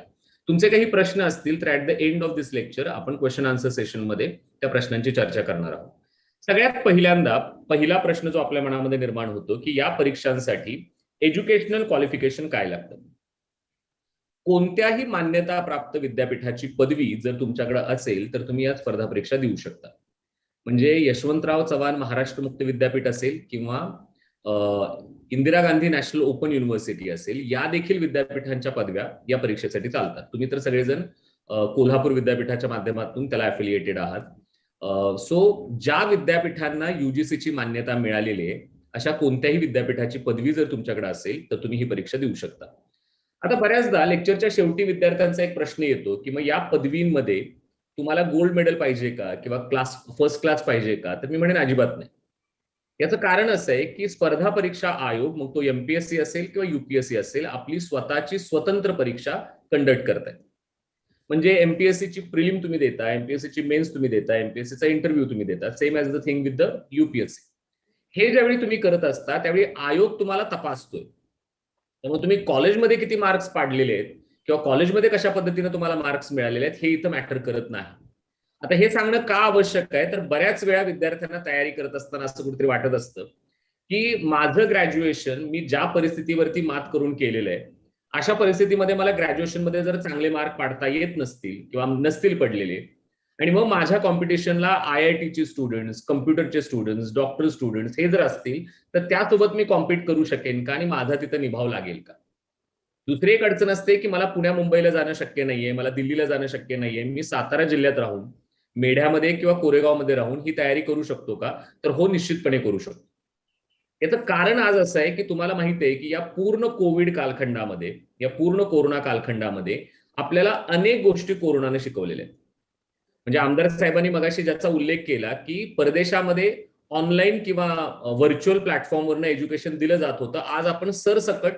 तुमचे काही प्रश्न असतील तर at the end of this lecture आपण क्वेश्चन आन्सर सेशन मध्ये त्या प्रश्नांची चर्चा करणार आहोत. सगळ्यात पहिल्यांदा पहिला प्रश्न जो आपल्या मनामध्ये निर्माण होतो की या परीक्षांसाठी एज्युकेशनल क्वालिफिकेशन काय लागतं. कोणत्याही मान्यता प्राप्त विद्यापीठाची पदवी जर तुमच्याकडे असेल तर तुम्ही या स्पर्धा परीक्षा देऊ शकता. म्हणजे यशवंतराव चव्हाण महाराष्ट्र मुक्त विद्यापीठ असेल किंवा Indira Gandhi national open university असेल, या देखील विद्यापीठांच्या पदव्या या परीक्षेसाठी चालतात. तुम्ही तर सगळेजण कोल्हापूर विद्यापीठाच्या माध्यमातून त्याला अफिलिएटेड आहात. सो ज्या विद्यापीठांना युजीसीची मान्यता मिळालेली आहे अशा कोणत्याही विद्यापीठाची पदवी जर तुमच्याकडे असेल तर तुम्ही ही परीक्षा देऊ शकता. आता बऱ्याचदा लेक्चरच्या शेवटी विद्यार्थ्यांचा एक प्रश्न येतो की मग या पदवींमध्ये तुम्हाला गोल्ड मेडल पाहिजे का किंवा फर्स्ट क्लास पाहिजे का, तर मी म्हणेन अजिबात नाही. याचं कारण असं आहे की स्पर्धा परीक्षा आयोग, मग तो एमपीएससी असेल किंवा युपीएससी असेल, आपली स्वतःची स्वतंत्र परीक्षा कंडक्ट करतायत. म्हणजे एमपीएससी ची प्रिलिम तुम्ही देता, एमपीएससी ची मेन्स तुम्ही देता, एमपीएससी चा इंटरव्ह्यू तुम्ही देता, same as the thing with the UPSC. हे ज्यावेळी तुम्ही करत असता त्यावेळी आयोग तुम्हाला तपासतोय. त्यामुळे तुम्ही कॉलेजमध्ये किती मार्क्स पाडलेले आहेत किंवा कॉलेजमध्ये कशा पद्धतीने तुम्हाला मार्क्स मिळालेले आहेत हे इथं मॅटर करत नाही. आता हे सांगणं का आवश्यक आहे, तर बऱ्याच वेळा विद्यार्थ्यांना तयारी करत असताना असं कुठेतरी वाटत असतं की माझं ग्रॅज्युएशन मी ज्या परिस्थितीवरती मात करून केलेलं आहे अशा परिस्थितीमध्ये मला ग्रॅज्युएशन मध्ये जर चांगले मार्क पाडता येत नसतील किंवा नसतील पडलेले आणि मग माझ्या कॉम्पिटिशनला आयआयटीचे स्टुडंट्स, कम्प्युटरचे स्टुडंट्स, डॉक्टर स्टुडंट्स हे जर असतील तर त्यासोबत मी कॉम्पिट करू शकेन का आणि माझा तिथं निभाव लागेल का. दुसरी एक अडचण असते की मला पुण्या मुंबईला जाणं शक्य नाहीये, मला दिल्लीला जाणं शक्य नाहीये, मी सातारा जिल्ह्यात राहून मेढ्यामध्ये किंवा कोरेगावमध्ये राहून ही तयारी करू शकतो का, तर हो, निश्चितपणे करू शकतो. याचं कारण आज असं आहे की तुम्हाला माहिती आहे की या पूर्ण कोविड कालखंडामध्ये, या पूर्ण कोरोना कालखंडामध्ये आपल्याला अनेक गोष्टी कोरोनाने शिकवलेल्या आहेत. म्हणजे आमदार साहेबांनी मगाशी ज्याचा उल्लेख केला की परदेशामध्ये ऑनलाईन किंवा व्हर्च्युअल प्लॅटफॉर्मवरनं एज्युकेशन दिलं जात होतं, आज आपण सरसकट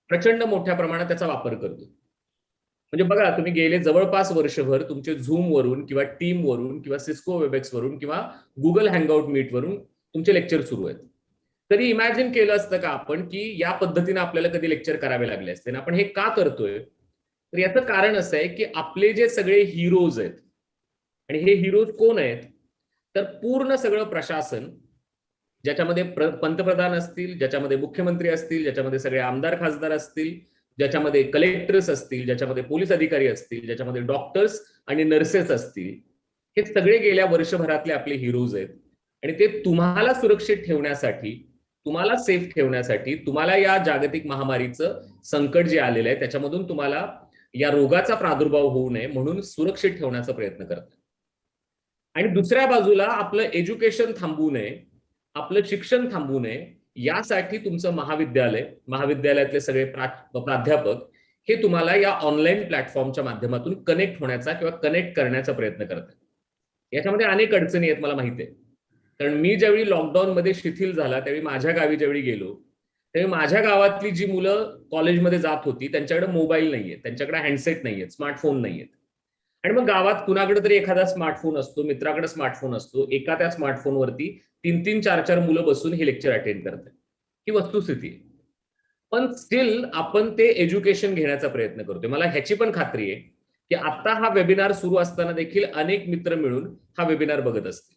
प्रचंड मोठ्या प्रमाणात त्याचा वापर करतो. म्हणजे बघा, तुम्ही गेले जवळपास वर्षभर तुमचे झूम वरून किंवा टीम वरून किंवा सिस्को वेबएक्स वरून किंवा गुगल हँगआउट मीट वरून तुमचे लेक्चर सुरू आहेत. तरी इमॅजिन केलं असतं का आपण की या पद्धतीने आपल्याला कधी लेक्चर करावे लागले असते? आपण हे का करतोय? तर याचं कारण असं आहे की आपले जे सगळे हिरोज आहेत, आणि हे हिरोज कोण आहेत? तर पूर्ण सगळं प्रशासन, ज्याच्यामध्ये पंतप्रधान असतील, ज्याच्यामध्ये मुख्यमंत्री असतील, ज्याच्यामध्ये सगळे आमदार खासदार असतील, ज्याच्यामध्ये कलेक्टर्स असतील, ज्याच्यामध्ये पोलीस अधिकारी असतील, ज्याच्यामध्ये डॉक्टर्स आणि नर्सेस असतील, हे सगळे गेल्या वर्षभरातले आपले हिरोज आहेत. आणि ते तुम्हाला सुरक्षित ठेवण्यासाठी, तुम्हाला सेफ ठेवण्यासाठी, तुम्हाला या जागतिक महामारीचं संकट जे आलेलं आहे त्याच्यामधून तुम्हाला या रोगाचा प्रादुर्भाव होऊ नये म्हणून सुरक्षित ठेवण्याचा प्रयत्न करतात. आणि दुसऱ्या बाजूला आपलं एज्युकेशन थांबू नये, आपलं शिक्षण थांबू नये, यासाठी तुमचं महाविद्यालयातले सगळे प्राध्यापक हे तुम्हाला या ऑनलाईन प्लॅटफॉर्मच्या माध्यमातून कनेक्ट होण्याचा किंवा कनेक्ट करण्याचा प्रयत्न करतात. याच्यामध्ये अनेक अडचणी आहेत, मला माहिती आहे. कारण मी ज्यावेळी लॉकडाऊन मध्ये शिथिल झाला त्यावेळी माझ्या गावी ज्यावेळी गेलो, त्यावेळी माझ्या गावातली जी मुलं कॉलेजमध्ये जात होती त्यांच्याकडे मोबाईल नाहीये, त्यांच्याकडे हँडसेट नाहीये, स्मार्टफोन नाहीयेत. आणि मग गावात कुणाकडे तरी एखादा स्मार्टफोन असतो, मित्राकडे स्मार्टफोन असतो, एका त्या स्मार्टफोनवरती 3-3, 4-4 मुलं बसून हे लेक्चर अटेंड करतात. ही वस्तुस्थिती आहे. पण स्टील आपण ते एज्युकेशन घेण्याचा प्रयत्न करतोय. मला ह्याची पण खात्री आहे की आता हा वेबिनार सुरू असताना देखील अनेक मित्र मिळून हा वेबिनार बघत असतील.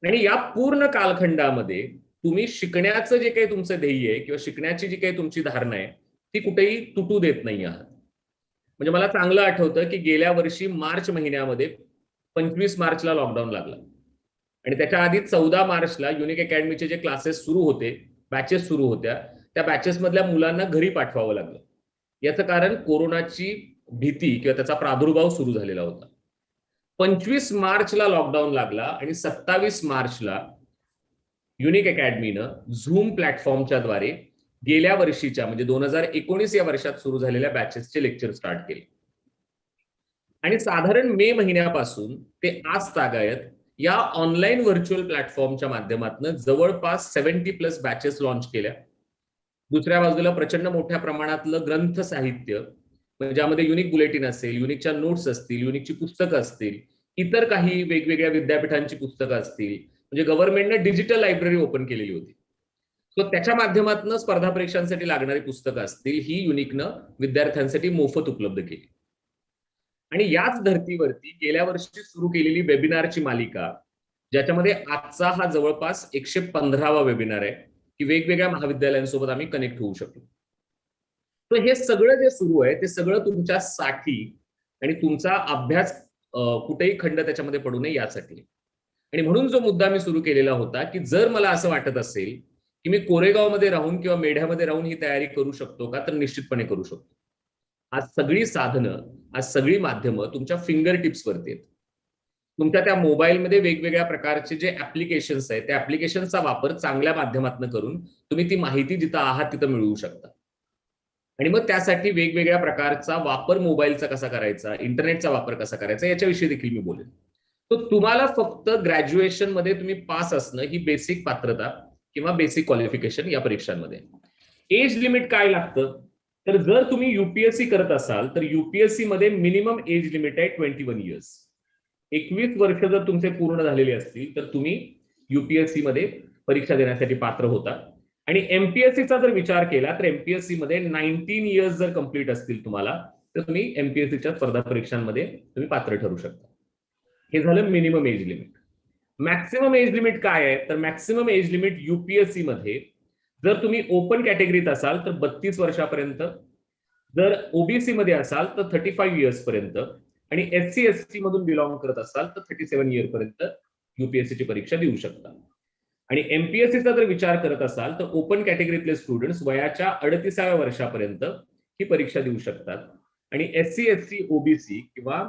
आणि या पूर्ण कालखंडामध्ये तुम्ही शिकण्याचं जे काही तुमचं ध्येय आहे किंवा शिकण्याची जी काही तुमची धारणा आहे ती कुठेही तुटू देत नाही आहात. म्हणजे मला चांगलं आठवतं की गेल्या वर्षी मार्च महिन्यामध्ये 25 मार्चला लॉकडाऊन लागला आणि त्याच्या आधी 14 मार्चला युनिक अकॅडमीचे जे क्लासेस सुरू होते, बॅचेस सुरू होत्या, त्या बॅचेस मधल्या मुलांना घरी पाठवावं लागलं. याचं कारण कोरोनाची भीती किंवा त्याचा प्रादुर्भाव सुरू झालेला होता. 25 मार्चला लॉकडाऊन लागला आणि 27 मार्चला युनिक अकॅडमीनं झूम प्लॅटफॉर्मच्या द्वारे गेल्या वर्षीच्या म्हणजे 2019 या वर्षात सुरू झालेल्या बॅचेसचे लेक्चर स्टार्ट केले. आणि साधारण मे महिन्यापासून ते आज तागायत या ऑनलाईन व्हर्च्युअल प्लॅटफॉर्मच्या माध्यमातून जवळपास 70+ बॅचेस लॉन्च केल्या. दुसऱ्या बाजूला प्रचंड मोठ्या प्रमाणातलं ग्रंथ साहित्य, ज्यामध्ये युनिक बुलेटिन असेल, युनिकच्या नोट्स असतील, युनिकची पुस्तकं असतील, इतर काही वेगवेगळ्या विद्यापीठांची पुस्तकं असतील, म्हणजे गव्हर्नमेंटने डिजिटल लायब्ररी ओपन केलेली होती. सो त्याच्या माध्यमातून स्पर्धा परीक्षांसाठी लागणारी पुस्तकं असतील ही युनिकनं विद्यार्थ्यांसाठी मोफत उपलब्ध केली. आणि याच धर्तीवरती गेल्या वर्षी सुरू केलेली वेबिनारची मालिका, ज्याच्यामध्ये आजचा हा जवळपास 115वा वेबिनार आहे की वेगवेगळ्या महाविद्यालयांसोबत आम्ही कनेक्ट होऊ शकतो. तर हे सगळं जे सुरू आहे ते सगळं तुमच्यासाठी आणि तुमचा अभ्यास कुठेही खंड त्याच्यामध्ये पडू नये यासाठी. आणि म्हणून जो मुद्दा मी सुरू केलेला होता की जर मला असं वाटत असेल की मी कोरेगावमध्ये राहून किंवा मेढ्यामध्ये राहून ही तयारी करू शकतो का, तर निश्चितपणे करू शकतो. आज सगळी साधनं, आज सगळी माध्यमं तुमच्या फिंगर टिप्स वरती आहेत. तुमच्या त्या मोबाईलमध्ये वेगवेगळ्या प्रकारचे जे ऍप्लिकेशन्स आहेत त्या ऍप्लिकेशनचा वापर चांगल्या माध्यमातून करून तुम्ही ती माहिती जिथं आहात तिथं मिळवू शकता. आणि मग त्यासाठी वेगवेगळ्या प्रकारचा वापर मोबाईलचा कसा करायचा, इंटरनेटचा वापर कसा करायचा याच्याविषयी देखील मी बोलेन. तर तुम्हाला फक्त ग्रॅज्युएशन मध्ये तुम्ही पास असणं ही बेसिक पात्रता किंवा बेसिक क्वालिफिकेशन या परीक्षांमध्ये. एज लिमिट काय लागतं, तर जर तुम्ही युपीएससी करत असाल तर युपीएससी मध्ये मिनिमम एज लिमिट आहे 21 इयर्स. 21 वर्ष जर तुमचे पूर्ण झालेले असतील तर तुम्ही युपीएससी मध्ये परीक्षा देण्यासाठी पात्र होता. आणि एमपीएससीचा जर विचार केला तर एमपीएससी मध्ये 19 इयर्स जर कंप्लीट असतील तुम्हाला तर तुम्ही एमपीएससीच्या स्पर्धा परीक्षांमध्ये तुम्ही पात्र ठरू शकता. हे झालं minimum age limit. Maximum age limit काय आहे, तर मॅक्सिमम एज लिमिट युपीएससी मध्ये जर तुम्ही ओपन कॅटेगरीत असाल तर 32 वर्षापर्यंत, जर ओबीसी मध्ये असाल तर 35 इयर्स पर्यंत, आणि एससी एसटी मधून बिलॉंग करत असाल तर 37 इयर पर्यंत युपीएससीची परीक्षा देऊ शकता. आणि एमपीएससीचा जर विचार करत असाल तर ओपन कॅटेगरीतले स्टुडंट्स वयाच्या 38व्या वर्षापर्यंत ही परीक्षा देऊ शकतात. आणि एससी एसटी ओबीसी किंवा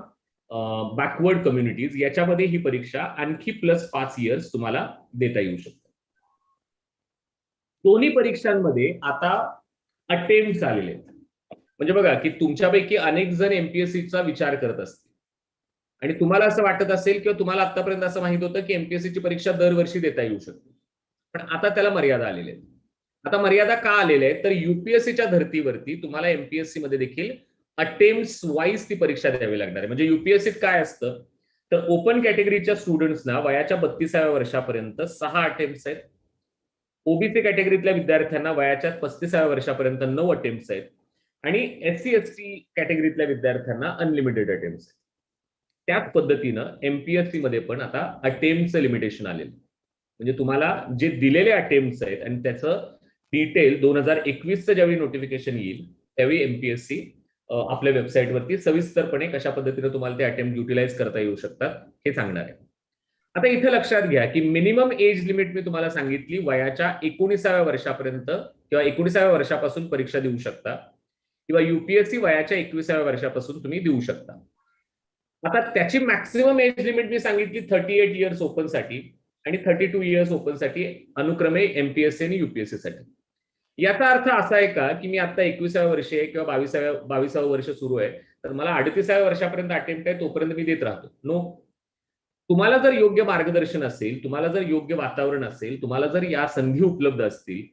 बॅकवर्ड कम्युनिटीज याच्यामध्ये ही परीक्षा आणखी +5 इयर्स तुम्हाला देता येऊ शकते. दोन्ही परीक्षांमध्ये आता अटेम्प्ट आलेले आहेत. म्हणजे बघा की तुमच्यापैकी अनेक जण एमपीएससीचा विचार करत असतील आणि तुम्हाला असं वाटत असेल किंवा तुम्हाला आतापर्यंत असं माहित होतं की एमपीएससीची परीक्षा दरवर्षी देता येऊ शकते, पण आता त्याला मर्यादा आलेल्या आहेत. आता मर्यादा का आलेल्या आहेत, तर युपीएससीच्या धर्तीवरती तुम्हाला एमपीएससी मध्ये देखील अटेम्प्ट्स वाईज ती परीक्षा द्यावी लागणार आहे. म्हणजे युपीएससीत काय असतं, तर ओपन कॅटेगरीच्या स्टुडंट्सना वयाच्या 32व्या वर्षापर्यंत 6 अटेम्प्ट्स आहेत. ओबीसी कॅटेगरीतल्या विद्यार्थ्यांना वयाच्या 35व्या वर्षापर्यंत 9 अटेम्प्ट्स आहेत आणि एससी एसटी कॅटेगरीतल्या विद्यार्थ्यांना अनलिमिटेड अटेम्प्ट्स आहेत. त्याच पद्धतीनं एमपीएससी मध्ये पण आता अटेम्प्टचं लिमिटेशन आलेलं. म्हणजे तुम्हाला जे दिलेले अटेम्प्ट्स आहेत आणि त्याचं डिटेल 2021चं ज्यावेळी नोटिफिकेशन येईल त्यावेळी एमपीएससी आपल्या वेबसाईटवरती सविस्तरपणे कशा पद्धतीने तुम्हाला ते अटेम्प्ट युटिलाइज करता येऊ शकतात हे सांगणार आहे. आता इथे लक्षात घ्या की मिनिमम एज लिमिट मी तुम्हाला सांगितली वयाच्या 19व्या वर्षापर्यंत किंवा 19व्या वर्षापासून परीक्षा देऊ शकता किंवा युपीएससी वयाच्या 21व्या वर्षापासून तुम्ही देऊ शकता. आता त्याची मॅक्सिमम एज लिमिट मी सांगितली 38 इयर्स ओपन साठी आणि 32 इयर्स ओपन साठी अनुक्रमे एमपीएससी आणि युपीएससी साठी. याचा अर्थ असा आहे का की मी आता 21व्या वर्षी आहे किंवा 22व्या वर्ष सुरू आहे तर मला 38व्या वर्षापर्यंत अटेम्प्ट आहे तोपर्यंत मी देत राहतो? नो. तुम्हाला जर योग्य मार्गदर्शन असेल, तुम्हाला जर योग्य वातावरण असेल, तुम्हाला जर या संधी उपलब्ध असतील,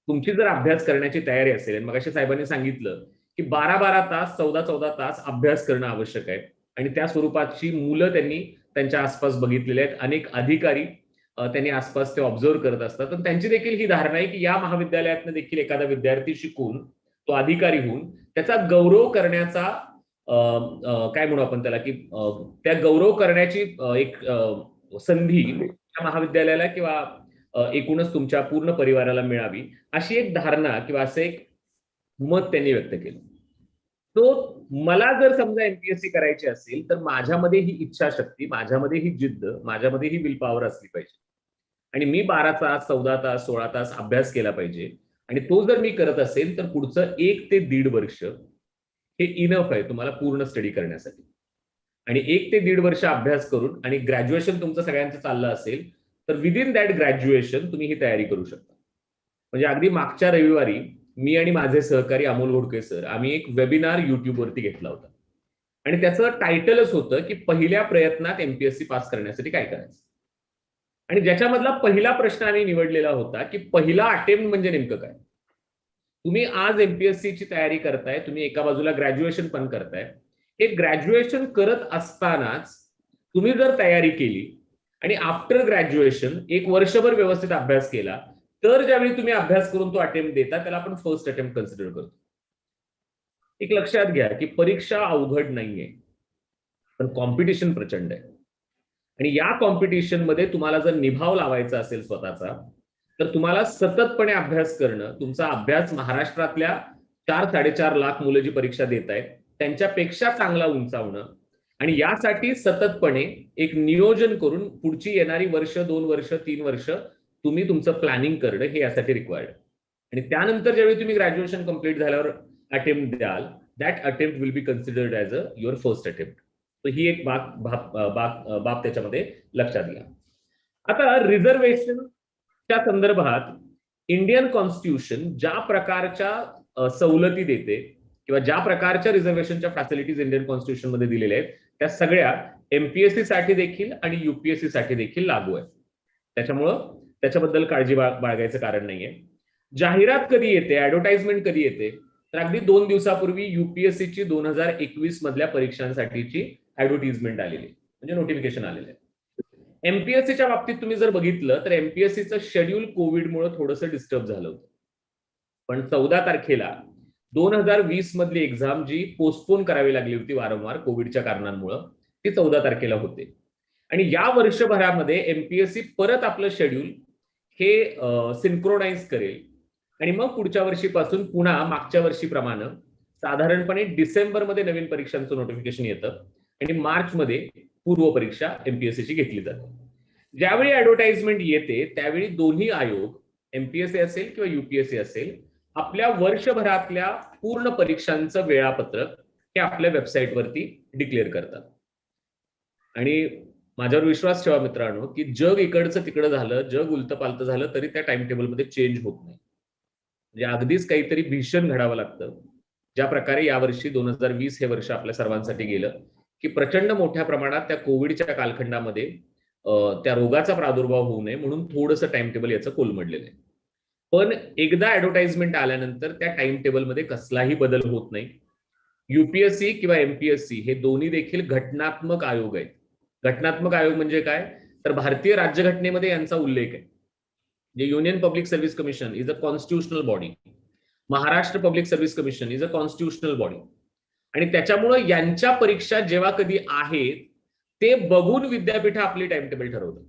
तुमची जर अभ्यास करण्याची तयारी असेल, आणि मगाशी साहेबांनी सांगितलं की 12-12 तास 14-14 तास अभ्यास करणं आवश्यक आहे आणि त्या स्वरूपाची मुलं त्यांनी त्यांच्या आसपास बघितलेले आहेत. अनेक अधिकारी त्यांनी आसपास ते ऑब्झर्व्ह करत असतात. तर त्यांची देखील ही धारणा आहे की या महाविद्यालयातनं देखील एखादा विद्यार्थी शिकून तो अधिकारी होऊन त्याचा गौरव करण्याचा काय म्हणू आपण त्याला की त्या गौरव करण्याची एक संधी त्या महाविद्यालयाला किंवा एकूणच तुमच्या पूर्ण परिवाराला मिळावी अशी एक धारणा किंवा असं एक मत त्यांनी व्यक्त केलं. तो मला जर समजा एमपीएससी करायची असेल तर माझ्यामध्ये ही इच्छाशक्ती, माझ्यामध्ये ही जिद्द, माझ्यामध्ये ही विल पॉवर असली पाहिजे आणि मी 12 तास 14 तास 16 तास अभ्यास केला पाहिजे आणि तो जर मी करत असेल तर पुढचं 1 ते 1.5 वर्ष हे इनफ आहे तुम्हाला पूर्ण स्टडी करण्यासाठी. आणि 1 ते 1.5 वर्ष अभ्यास करून आणि ग्रॅज्युएशन तुमचं सगळ्यांचं चाललं असेल तर विदिन दॅट ग्रॅज्युएशन तुम्ही ही तयारी करू शकता. म्हणजे अगदी मागच्या रविवारी मी आणि माझे सहकारी अमोल घोडके सर आम्ही एक वेबिनार युट्यूबवरती घेतला होता आणि त्याचं टायटलच होतं की पहिल्या प्रयत्नात एमपीएससी पास करण्यासाठी काय करायचं. आणि ज्याच्यामधला पहिला प्रश्न आम्ही निवडलेला होता की पहिला अटेम्प्ट म्हणजे नेमकं काय. तुम्ही आज एमपीएससी ची तयारी करताय, तुम्ही एका बाजूला ग्रॅज्युएशन पण करताय. हे ग्रॅज्युएशन करत असतानाच तुम्ही जर तयारी केली आणि आफ्टर ग्रॅज्युएशन 1 वर्षभर व्यवस्थित अभ्यास केला तर ज्यावेळी तुम्ही अभ्यास करून तो अटेम्प्ट देता त्याला आपण फर्स्ट अटेम्प्ट कन्सिडर करतो. एक लक्षात घ्या की परीक्षा अवघड नाहीये पण कॉम्पिटिशन प्रचंड आहे आणि या कॉम्पिटिशन मध्ये तुम्हाला जर निभाव लावायचा असेल स्वतःचा तर तुम्हाला सततपणे अभ्यास करणं, तुमचा अभ्यास महाराष्ट्रातल्या 4-4.5 लाख मुलं जी परीक्षा देत आहेत त्यांच्यापेक्षा चांगला उंचावणं आणि यासाठी सततपणे एक नियोजन करून पुढची येणारी वर्ष 2 वर्ष 3 वर्ष तुम्ही तुमचं प्लॅनिंग करणं हे यासाठी रिक्वायर्ड. आणि त्यानंतर ज्यावेळी तुम्ही ग्रॅज्युएशन कंप्लीट झाल्यावर अटेम्प्ट द्याल that attempt will be considered as your first attempt. तर ही एक बाब त्याच्यामध्ये लक्षात घ्या. आता रिझर्वेशनच्या संदर्भात इंडियन कॉन्स्टिट्यूशन ज्या प्रकारच्या सवलती देते किंवा ज्या प्रकारच्या रिझर्वेशनच्या फॅसिलिटीज इंडियन कॉन्स्टिट्यूशन मध्ये दिलेल्या आहेत त्या सगळ्या एमपीएससी साठी देखील आणि युपीएससी साठी देखील लागू आहे. त्याच्यामुळं त्याच्याबद्दल काळजी बाळगायचं कारण नाहीये. जाहिरात कधी येते, ऍडव्हर्टाइजमेंट कधी येते तर अगदी 2 दिवसापूर्वी युपीएससीची 2021 मधल्या परीक्षांसाठीची ऍडव्हर्टाइजमेंट आलेली म्हणजे नोटिफिकेशन आलेलं आहे. एमपीएससीच्या बाबतीत तुम्ही जर बघितलं तर एमपीएससीचं शेड्यूल कोविडमुळे थोडंसं डिस्टर्ब झालं होतं. पण 14 तारखेला 2020 मधली एक्झाम जी पोस्टपोन करावी लागली होती वारंवार कोविडच्या कारणांमुळे ती 14 तारखेला होते. आणि या वर्षभरामध्ये एमपीएससी परत आपलं शेड्यूल हे सिंक्रोनाइज करेल आणि मग पुढच्या वर्षीपासून पुन्हा मागच्या वर्षीप्रमाणे साधारणपणे डिसेंबरमध्ये नवीन परीक्षांचं नोटिफिकेशन येतं आणि मार्चमध्ये पूर्व परीक्षा एमपीएससीची घेतली जाते. ज्यावेळी ऍडव्हर्टाइजमेंट येते त्यावेळी दोन्ही आयोग एमपीएससी असेल किंवा युपीएससी असेल आपल्या वर्षभरातल्या पूर्ण परीक्षांचं वेळापत्रक हे आपल्या वेबसाईटवरती डिक्लेअर करतात. आणि माझ्यावर विश्वास ठेवा मित्रांनो की जग इकडचं तिकडं झालं, जग उलटपालट झालं तरी त्या टाइम टेबलमध्ये चेंज होत नाही. म्हणजे अगदीच काहीतरी भीषण घडावं लागतं. ज्या प्रकारे यावर्षी 2020 हे वर्ष आपल्या सर्वांसाठी गेलं की प्रचंड मोठ्या प्रमाणात त्या कोविडच्या कालखंडामध्ये त्या रोगाचा प्रादुर्भाव होऊ नये म्हणून थोडंसं टाइम टेबल याचं कोलमडलेलं आहे. पण एकदा ऍडव्हर्टाइजमेंट आल्यानंतर त्या टाइम टेबलमध्ये कसलाही बदल होत नाही. युपीएससी किंवा एमपीएससी हे दोन्ही देखील घटनात्मक आयोग आहेत. घटनात्मक आयोग म्हणजे काय, तर भारतीय राज्यघटनेमध्ये यांचा उल्लेख आहे. जे union public service commission is a constitutional body, Maharashtra public service commission is a constitutional body, आणि त्याच्यामुळे यांच्या परीक्षा जेव्हा कधी आहेत ते बघून विद्यापीठ आपली टाइम टेबल ठरवतात.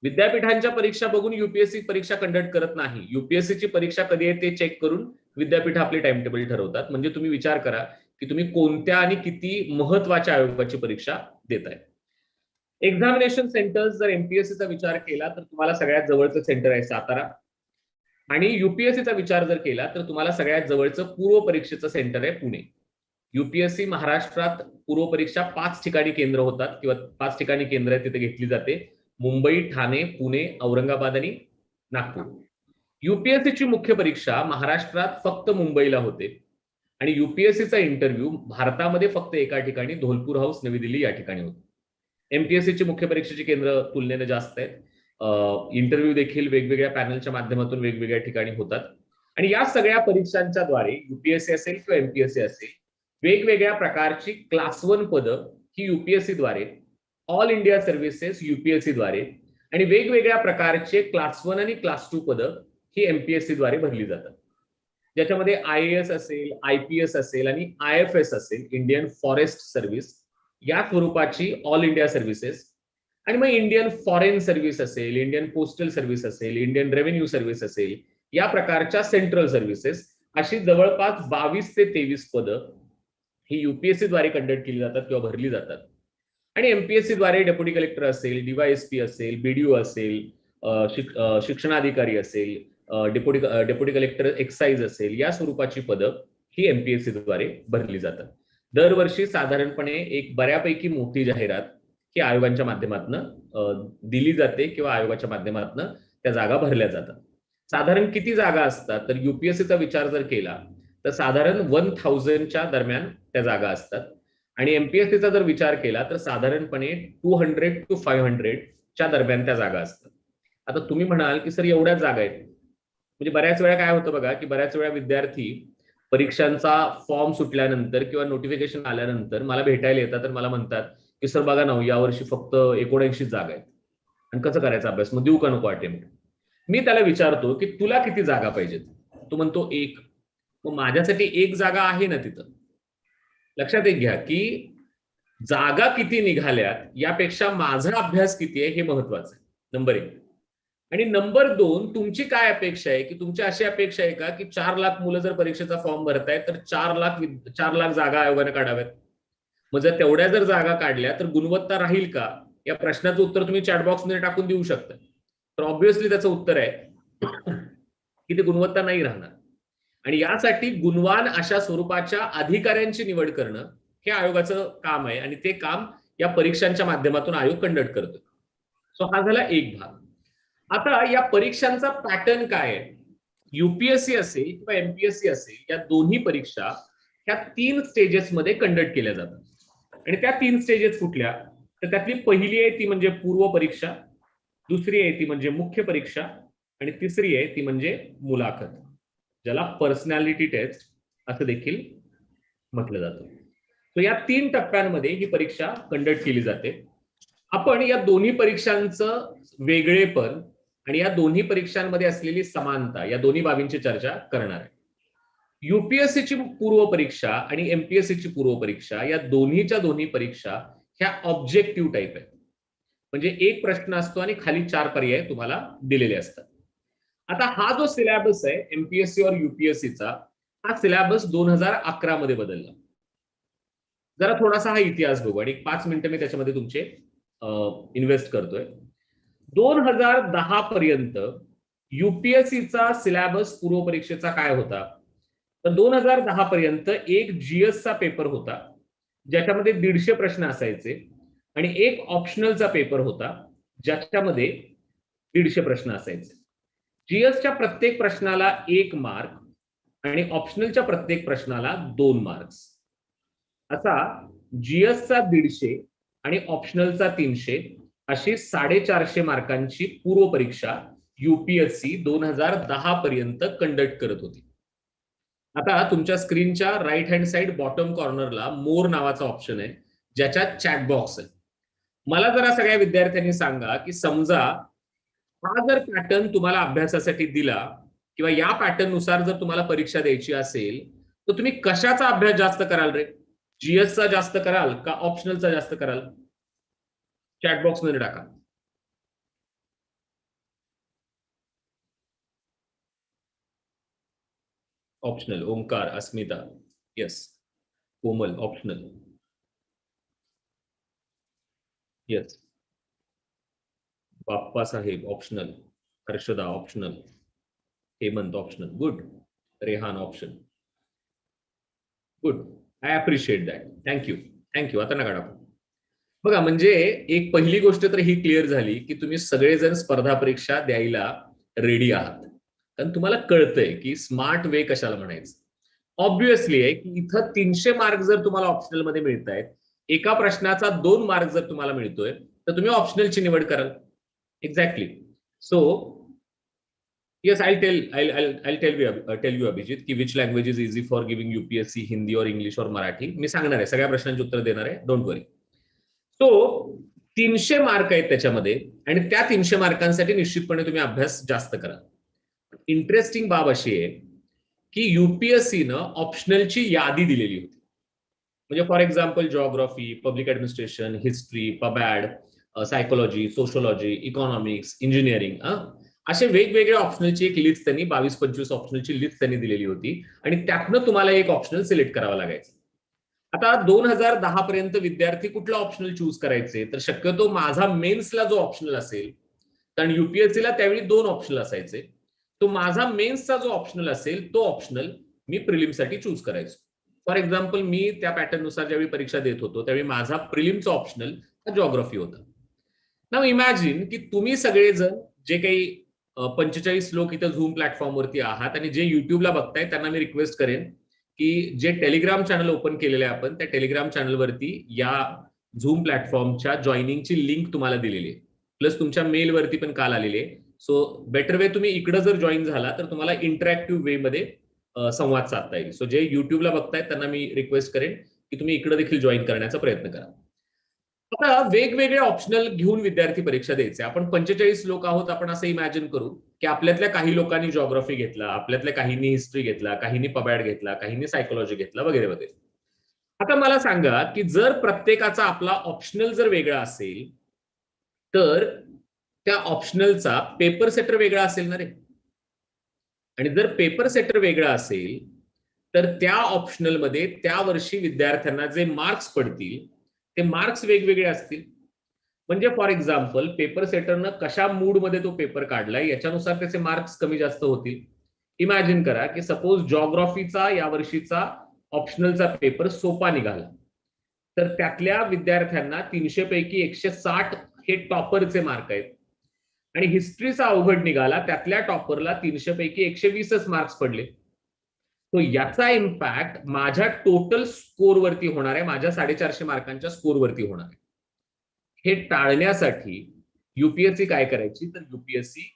विद्यापीठांच्या परीक्षा बघून युपीएससी परीक्षा कंडक्ट करत नाही. युपीएससीची परीक्षा कधी आहे ते चेक करून विद्यापीठ आपली टाइम टेबल ठरवतात. म्हणजे तुम्ही विचार करा की तुम्ही कोणत्या आणि किती महत्वाच्या आयोगाची परीक्षा देताय. एक्झामिनेशन सेंटर्स जर एमपीएससीचा विचार केला तर तुम्हाला सगळ्यात जवळचं सेंटर आहे सातारा, आणि युपीएससीचा विचार जर केला तर तुम्हाला सगळ्यात जवळचं पूर्व परीक्षेचं सेंटर आहे पुणे. युपीएससी महाराष्ट्रात पूर्व परीक्षा 5 ठिकाणी केंद्र होतात किंवा 5 ठिकाणी केंद्र आहे तिथे घेतली जाते. मुंबई, ठाणे, पुणे, औरंगाबाद आणि नागपूर. युपीएससीची मुख्य परीक्षा महाराष्ट्रात फक्त मुंबईला होते, आणि युपीएससीचा इंटरव्ह्यू भारतामध्ये फक्त एका ठिकाणी धोलपूर हाऊस नवी दिल्ली या ठिकाणी होतो. एमपीएससीची मुख्य परीक्षेची केंद्र तुलनेने जास्त आहेत. इंटरव्ह्यू देखील वेगवेगळ्या पॅनलच्या माध्यमातून वेगवेगळ्या ठिकाणी होतात, आणि या सगळ्या परीक्षांच्या द्वारे युपीएससी असेल किंवा एमपीएससी असेल वेगवेगळ्या प्रकारची क्लास 1 पदं ही युपीएससी द्वारे, ऑल इंडिया सर्व्हिसेस युपीएससी द्वारे, आणि वेगवेगळ्या प्रकारचे क्लास 1 आणि क्लास 2 पदं ही एमपीएससी द्वारे भरली जातात. ज्याच्यामध्ये आयएएस असेल, आयपीएस असेल आणि आयएफएस असेल, इंडियन फॉरेस्ट सर्व्हिस या स्वरूपाची ऑल इंडिया सर्व्हिसेस, आणि मग इंडियन फॉरेन सर्व्हिस असेल, इंडियन पोस्टल सर्व्हिस असेल, इंडियन रेव्हेन्यू सर्व्हिस असेल, या प्रकारच्या सेंट्रल सर्व्हिसेस, अशी जवळपास 22 ते 23 पदं ही युपीएससी द्वारे कंडक्ट केली जातात किंवा भरली जातात. आणि एमपीएससी द्वारे डेप्युटी कलेक्टर असेल, डीवायएसपी असेल, बीडीओ असेल, शिक्षणाधिकारी असेल, डेप्युटी कलेक्टर एक्साइज असेल, या स्वरूपाची पदं ही एमपीएससी द्वारे भरली जातात. दरवर्षी साधारणपणे एक बऱ्यापैकी मोठी जाहिरात ही आयोगांच्या माध्यमातून दिली जाते किंवा आयोगाच्या माध्यमातून त्या जागा भरल्या जातात. साधारण किती जागा असतात, तर युपीएससीचा विचार जर केला तर साधारण 1000च्या दरम्यान त्या जागा असतात, आणि एमपीएससीचा जर विचार केला तर साधारणपणे 200 to 500च्या दरम्यान त्या जागा असतात. आता तुम्ही म्हणाल की सर एवढ्याच जागा आहेत, म्हणजे बऱ्याच वेळा काय होतं बघा की बऱ्याच वेळा विद्यार्थी परीक्षांचा फॉर्म सुटल्यानंतर किंवा नोटिफिकेशन आल्यानंतर मला भेटायला येतात, तर मला म्हणतात की सर बघा ना, यावर्षी फक्त 79 जागा आहेत आणि कसं करायचा अभ्यास, मग देऊ का नको अटेम्प्ट. मी त्याला विचारतो की तुला किती जागा पाहिजेत, तो म्हणतो 1. मग माझ्यासाठी 1 जागा आहे ना तिथं. लक्षात एक घ्या की जागा किती निघाल्यात यापेक्षा माझा अभ्यास किती आहे हे महत्वाचं आहे, नंबर 1. आणि नंबर 2, तुमची काय अपेक्षा आहे, की तुमची अशी अपेक्षा आहे का की 4 लाख मुलं जर परीक्षेचा फॉर्म भरतायत तर 4 लाख जागा आयोगाने काढाव्यात. मग जर तेवढ्या जर जागा काढल्या तर गुणवत्ता राहील का, या प्रश्नाचं उत्तर तुम्ही चॅटबॉक्समध्ये टाकून देऊ शकता. तर ऑब्व्हियसली त्याचं उत्तर आहे की ते गुणवत्ता नाही राहणार, आणि यासाठी गुणवान अशा स्वरूपाच्या अधिकाऱ्यांची निवड करणं हे आयोगाचं काम आहे, आणि ते काम या परीक्षांच्या माध्यमातून आयोग कंडक्ट करतो. सो हा झाला एक भाग. आता या परीक्षांचा पॅटर्न काय आहे. युपीएससी असेल किंवा एमपीएससी असेल, या दोन्ही परीक्षा ह्या 3 स्टेजेसमध्ये कंडक्ट केल्या जातात. आणि त्या 3 स्टेजेस कुठल्या, तर त्यातली पहिली आहे ती म्हणजे पूर्व परीक्षा, दुसरी आहे ती म्हणजे मुख्य परीक्षा, आणि तिसरी आहे ती म्हणजे मुलाखत, ज्याला पर्सनॅलिटी टेस्ट असं देखील म्हटलं जातं. तर या 3 टप्प्यांमध्ये ही परीक्षा कंडक्ट केली जाते. आपण या दोन्ही परीक्षांचं वेगळेपण आणि या दोन्ही परीक्षांमध्ये असलेली समानता या दोन्ही बाबींची चर्चा करणार आहे. युपीएससीची पूर्व परीक्षा आणि एमपीएससीची पूर्व परीक्षा या दोन्ही परीक्षा ह्या ऑब्जेक्टिव्ह टाईप आहेत. म्हणजे एक प्रश्न असतो आणि खाली 4 पर्याय तुम्हाला दिलेले असतात. आता हा जो सिलेबस आहे एमपीएससी और युपीएससीचा, हा सिलेबस 2011 मध्ये बदलला. जरा थोडासा हा इतिहास बघू आणि 5 मिनिटं मी त्याच्यामध्ये तुमचे इन्व्हेस्ट करतोय. 2010 पर्यंत युपीएससीचा सिलेबस पूर्व परीक्षेचा काय होता, तर 2010 पर्यंत एक जीएसचा पेपर होता ज्याच्यामध्ये 150 प्रश्न असायचे, आणि एक ऑप्शनलचा पेपर होता ज्याच्यामध्ये 150 प्रश्न असायचे. जीएसच्या प्रत्येक प्रश्नाला 1 मार्क आणि ऑप्शनलच्या प्रत्येक प्रश्नाला 2 मार्क्स. असा जीएसचा 150 आणि ऑप्शनलचा 300 अशी 450 मार्कांची पूर्व परीक्षा युपीएससी 2010 पर्यंत कंडक्ट करत होती. आता तुमच्या स्क्रीनच्या राईट हँड साइड बॉटम कॉर्नरला मोर नावाचा ऑप्शन आहे, ज्याच्यात चॅट बॉक्स आहे. मला जरा सगळ्या विद्यार्थ्यांनी सांगा की समजा हा जर पॅटर्न तुम्हाला अभ्यासासाठी दिला किंवा या पॅटर्न नुसार जर तुम्हाला परीक्षा द्यायची असेल तर तुम्ही कशाचा अभ्यास जास्त कराल रे? जीएसचा जास्त कराल का ऑप्शनलचा जास्त कराल? चॅट बॉक्स मध्ये टाका. Optional. Omkar, Asmita, yes. Komal, optional. Yes. Bappa Saheb, optional. Harshada, optional. Hemant, optional. Good. Rehan, option. Good. I appreciate that. Thank you. Thank you. आता नका टाकू. बघा, म्हणजे एक पहिली गोष्ट तर ही क्लिअर झाली की तुम्ही सगळेजण स्पर्धा परीक्षा द्यायला रेडी आहात, कारण तुम्हाला कळतंय की स्मार्ट वे कशाला म्हणायचं. ऑब्व्हियसली आहे की इथं 300 मार्क जर तुम्हाला ऑप्शनल मध्ये मिळत आहेत, एका प्रश्नाचा 2 मार्क जर तुम्हाला मिळतोय तर तुम्ही ऑप्शनलची निवड कराल. Exactly. So yes, I'll tell you Abhijit की which language is easy for giving UPSC, Hindi और इंग्लिश और मराठी. मी सांगणार आहे, सगळ्या प्रश्नांची उत्तर देणार आहे, डोंट वरी. सो 300 मार्क आहेत त्याच्यामध्ये आणि त्या 300 मार्कांसाठी निश्चितपणे तुम्ही अभ्यास जास्त करा. इंटरेस्टिंग बाब अशी आहे की युपीएससीनं ऑप्शनलची यादी दिलेली होती. म्हणजे for example geography, public administration, history, PubAd, psychology, sociology, economics, engineering, असे वेगवेगळे ऑप्शनलची एक लिस्ट त्यांनी 22-25 ऑप्शनलची लिस्ट त्यांनी दिलेली होती आणि त्यातनं तुम्हाला एक ऑप्शनल सिलेक्ट करावं लागायचं. आता 2010 पर्यंत विद्यार्थी कुठला ऑप्शनल चूज करायचे, तर शक्यतो माझा मेन्सला जो ऑप्शनल असेल, कारण युपीएससीला त्यावेळी 2 ऑप्शनल असायचे, तो माझा मेन्सचा जो ऑप्शनल असेल तो ऑप्शनल मी प्रिलिमसाठी चूज करायचो. फॉर एक्झाम्पल, मी त्या पॅटर्ननुसार ज्यावेळी परीक्षा देत होतो त्यावेळी माझा प्रिलिमचा ऑप्शनल हा जिओग्राफी होता. नाव इमॅजिन की तुम्ही सगळेजण जे काही 45 लोक इथं झूम प्लॅटफॉर्मवरती आहात आणि जे युट्यूबला बघताय त्यांना मी रिक्वेस्ट करेन की जे टेलिग्राम चॅनल ओपन केलेले आहे आपण, त्या टेलिग्राम चॅनलवरती या झूम प्लॅटफॉर्मच्या जॉईनिंगची लिंक तुम्हाला दिलेली आहे, प्लस तुमच्या मेलवरती पण काल आलेली आहे. सो बेटर वे, तुम्ही इकडे जर जॉईन झाला तर तुम्हाला इंटरॅक्टिव्ह वे मध्ये संवाद साधता येईल. सो जे युट्यूबला बघतायत त्यांना मी रिक्वेस्ट करेन की तुम्ही इकडे देखील जॉईन करण्याचा प्रयत्न करा. आता वेगवेगळे ऑप्शनल घेऊन विद्यार्थी परीक्षा द्यायचे. आपण 45 लोक आहोत. आपण असं इमॅजिन करू की आपल्यातल्या काही लोकांनी जिओग्राफी घेतला, आपल्यातल्या काहींनी हिस्ट्री घेतला, काहींनी पबॅड घेतला, काहींनी सायकोलॉजी घेतला, वगैरे वगैरे. आता मला सांगा की जर प्रत्येकाचा आपला ऑप्शनल जर वेगळा असेल तर त्या ऑप्शनलचा पेपर सेटर वेगळा असेल ना रे. आणि जर पेपर सेटर वेगळा असेल तर त्या ऑप्शनल मध्ये त्या वर्षी विद्यार्थ्यांना जे मार्क्स पडतील ते मार्क्स वेगवेगळे असतील. म्हणजे फॉर एक्झाम्पल, पेपर सेटरनं कशा मूड मध्ये तो पेपर काढलाय याच्यानुसार त्याचे मार्क्स कमी जास्त होतील. इमॅजिन करा की सपोज जिओग्राफीचा या वर्षीचा ऑप्शनलचा पेपर सोपा निघाला तर त्यातल्या विद्यार्थ्यांना 300 पैकी 160 हे टॉपरचे मार्क आहेत आणि हिस्ट्रीचा अवघड निघाला, त्यातल्या टॉपरला 300 पैकी 120च मार्क्स पडले. तो याचा इम्पॅक्ट माझ्या टोटल स्कोरवरती होणार आहे, माझ्या 450 मार्कांच्या स्कोरवरती होणार आहे. हे टाळण्यासाठी युपीएससी काय करायची, तर युपीएससी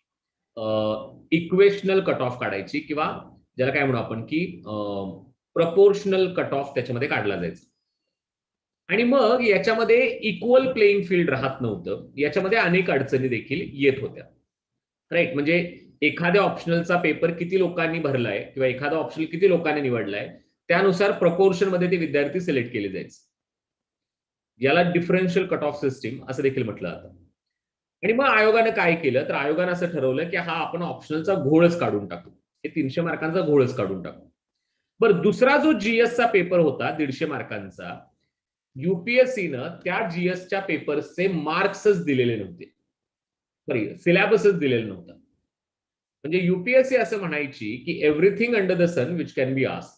इक्वेशनल कट ऑफ काढायची किंवा ज्याला काय म्हणू आपण की प्रपोर्शनल कट ऑफ त्याच्यामध्ये काढला जायचा. आणि मग याच्यामध्ये इक्वल प्लेइंग फील्ड राहत नव्हतं, याच्यामध्ये अनेक अडचणी देखील येत होत्या. राईट. म्हणजे एखाद्या ऑप्शनलचा पेपर किती लोकांनी भरलाय किंवा एखादा ऑप्शनल किती लोकांनी निवडलाय त्यानुसार प्रपोर्शन मध्ये ते विद्यार्थी सिलेक्ट केले जायचे. याला डिफरन्शियल कट ऑफ सिस्टीम असं देखील म्हटलं जातं. आणि मग आयोगाने काय केलं, तर आयोगाने असं ठरवलं की हा आपण ऑप्शनलचा घोळच काढून टाकू, हे 300 मार्कांचा घोळच काढून टाकू. बरं, दुसरा जो जीएसचा पेपर होता 150 मार्कांचा, युपीएससीनं त्या जीएसच्या पेपर्सचे मार्क्सच दिलेले नव्हते, सॉरी सिलेबसच दिलेलं नव्हतं. म्हणजे युपीएससी असं म्हणायची की everything under the sun which can be asked,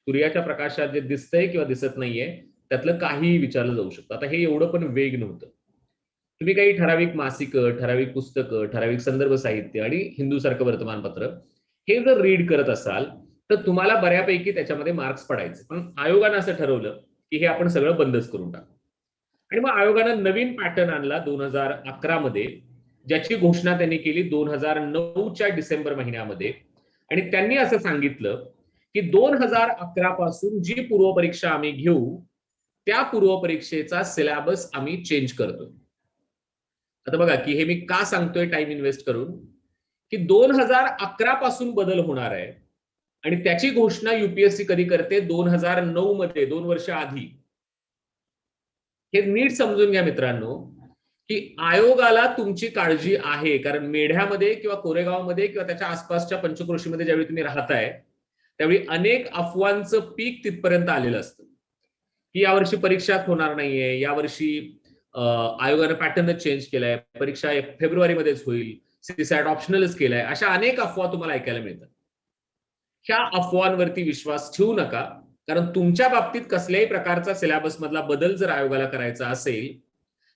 सूर्याच्या प्रकाशात जे दिसतंय किंवा दिसत नाहीये त्यातलं काहीही विचारलं जाऊ शकतं. आता हे एवढं पण वेग नव्हतं. तुम्ही काही ठराविक मासिकं, ठराविक पुस्तकं, ठराविक संदर्भ साहित्य आणि हिंदू सारखं वर्तमानपत्र हे जर रीड करत असाल तर तुम्हाला बऱ्यापैकी त्याच्यामध्ये मार्क्स पडायचे. पण आयोगानं असं ठरवलं की हे आपण सगळं बंदच करून टाकू. आणि मग आयोगानं नवीन पॅटर्न आणला 2011 मध्ये, ज्याची घोषणा त्यांनी केली 2009च्या डिसेंबर महिन्यामध्ये. आणि त्यांनी असं सांगितलं की 2011 पासून जी पूर्वपरीक्षा आम्ही घेऊ त्या पूर्वपरीक्षेचा सिलेबस आम्ही चेंज करतोय. आता बघा की हे मी का सांगतोय टाइम इन्व्हेस्ट करून, की 2011 पासून बदल होणार आहे आणि त्याची घोषणा युपीएससी कधी करते 2009 मध्ये, 2 वर्ष आधी. हे नीट समजून घ्या मित्रांनो की आयोगाला तुमची काळजी आहे, कारण मेढ्यामध्ये किंवा कोरेगावमध्ये किंवा त्याच्या आसपासच्या पंचक्रोशीमध्ये ज्यावेळी तुम्ही राहताय त्यावेळी अनेक अफवांचं पीक तिथपर्यंत आलेलं असतं की यावर्षी परीक्षाच होणार नाहीये, यावर्षी आयोगानं पॅटर्नच चेंज केलाय, परीक्षा फेब्रुवारीमध्येच होईल, सीसॅट ऑप्शनलच केलाय, अशा अनेक अफवा तुम्हाला ऐकायला मिळतात. ह्या अफवांवरती विश्वास ठेवू नका, कारण तुमच्या बाबतीत कसल्याही प्रकारचा सिलेबस मधला बदल जर आयोगाला करायचा असेल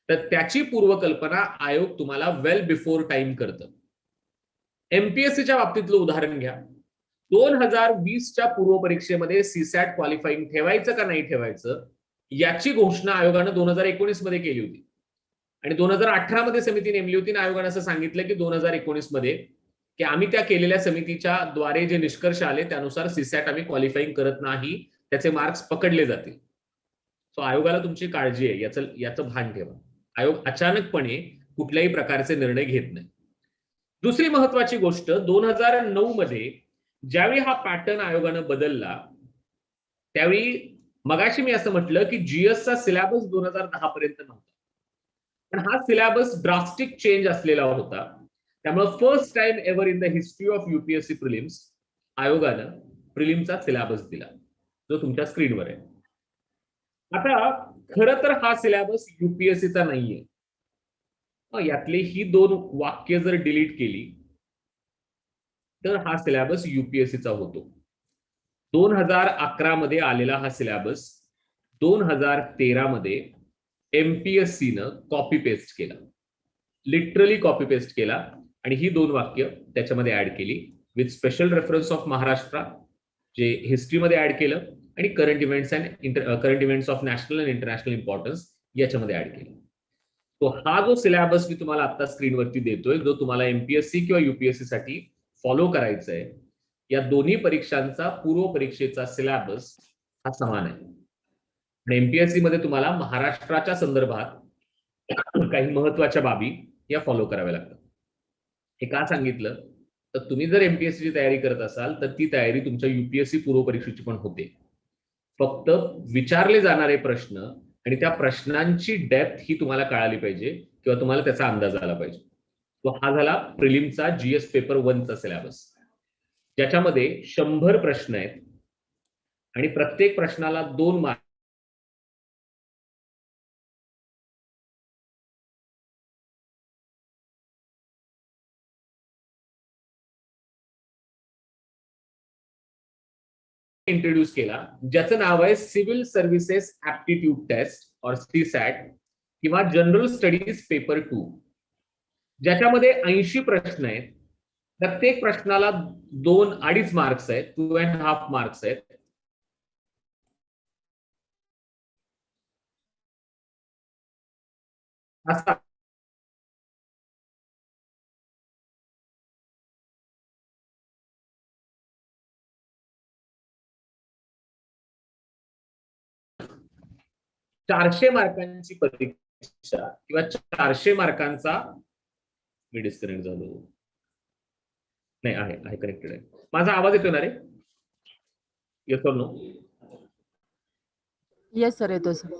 तर त्याची पूर्वकल्पना आयोग तुम्हाला वेल बिफोर टाइम करतं. एमपीएससीच्या बाबतीतलं उदाहरण घ्या. 2020च्या पूर्वपरीक्षेमध्ये सीसॅट क्वालिफाईंग ठेवायचं का नाही ठेवायचं याची घोषणा आयोगानं 2019 मध्ये केली होती आणि 2018 मध्ये समिती नेमली होती आणि आयोगानं असं सांगितलं की 2019 मध्ये की आम्ही त्या केलेल्या समितीच्या द्वारे जे निष्कर्ष आले त्यानुसार सीसॅट आम्ही क्वालिफाईंग करत नाही, त्याचे मार्क्स पकडले जातील. सो आयोगाला तुमची काळजी आहे याचं भान ठेवा. आयोग अचानकपणे कुठल्याही प्रकारचे निर्णय घेत नाही. दुसरी महत्वाची गोष्ट, 2009 मध्ये ज्यावेळी हा पॅटर्न आयोगानं बदलला त्यावेळी मगाशी मी असं म्हटलं की जीएसचा सिलेबस 2010 पर्यंत नव्हता, पण हा सिलेबस ड्रास्टिक चेंज असलेला होता. त्यामुळे first time ever in the history of UPSC prelims आयोगानं प्रिलिमचा सिलेबस दिला जो तुमच्या स्क्रीनवर आहे. आता खरं तर हा सिलेबस युपीएससीचा नाहीये. यातली ही 2 वाक्य जर डिलीट केली तर हा सिलेबस युपीएससीचा होतो. 2011 मध्ये आलेला हा सिलेबस 2013 मध्ये एमपीएससीनं कॉपी पेस्ट केला, लिटरली कॉपी पेस्ट केला आणि ही 2 वाक्य त्याच्यामध्ये ऍड केली with special reference of Maharashtra जे हिस्ट्रीमध्ये ऍड केलं आणि current events of national and international importance याच्यामध्ये ऍड केलं. तो हा जो सिलेबस मी तुम्हाला आता स्क्रीनवरती देतोय जो तुम्हाला एमपीएससी किंवा युपीएससी साठी फॉलो करायचा आहे, या दोन्ही परीक्षांचा पूर्व परीक्षेचा सिलेबस हा समान आहे. आणि एमपीएससी मध्ये तुम्हाला महाराष्ट्राच्या संदर्भात काही महत्वाच्या बाबी या फॉलो कराव्या लागतात. हे का सांगितलं तर तुम्ही जर एमपीएससी ची तयारी करत असाल तर ती तयारी तुमच्या युपीएससी पूर्व परीक्षेची पण होते. फक्त विचारले जाणारे प्रश्न आणि त्या प्रश्नांची डेप्थ ही तुम्हाला कळाली पाहिजे किंवा तुम्हाला त्याचा अंदाज आला पाहिजे. तो हा झाला प्रिलिमचा जीएस पेपर 1 चा सिलेबस, ज्याच्यामध्ये 100 प्रश्न आहेत आणि प्रत्येक प्रश्नाला 2 मार्क. इंट्रोड्यूस केला ज्याचं नाव आहे सिव्हिल सर्व्हिसेस ऍप्टिट्यूड टेस्ट और सीसॅट किंवा जनरल स्टडीज पेपर 2, ज्याच्यामध्ये 80 प्रश्न आहेत. प्रत्येक प्रश्नाला 2.5 मार्क्स आहेत, 2.5 मार्क्स आहेत. असा 400 मार्कांची परीक्षा किंवा 400 मार्कांचा. मी डिस्कनेक्ट झालो नाही, आहे कनेक्टेड आहे. माझा आवाज येतोय ना रे? येस और नो? येस सर, येतो सर.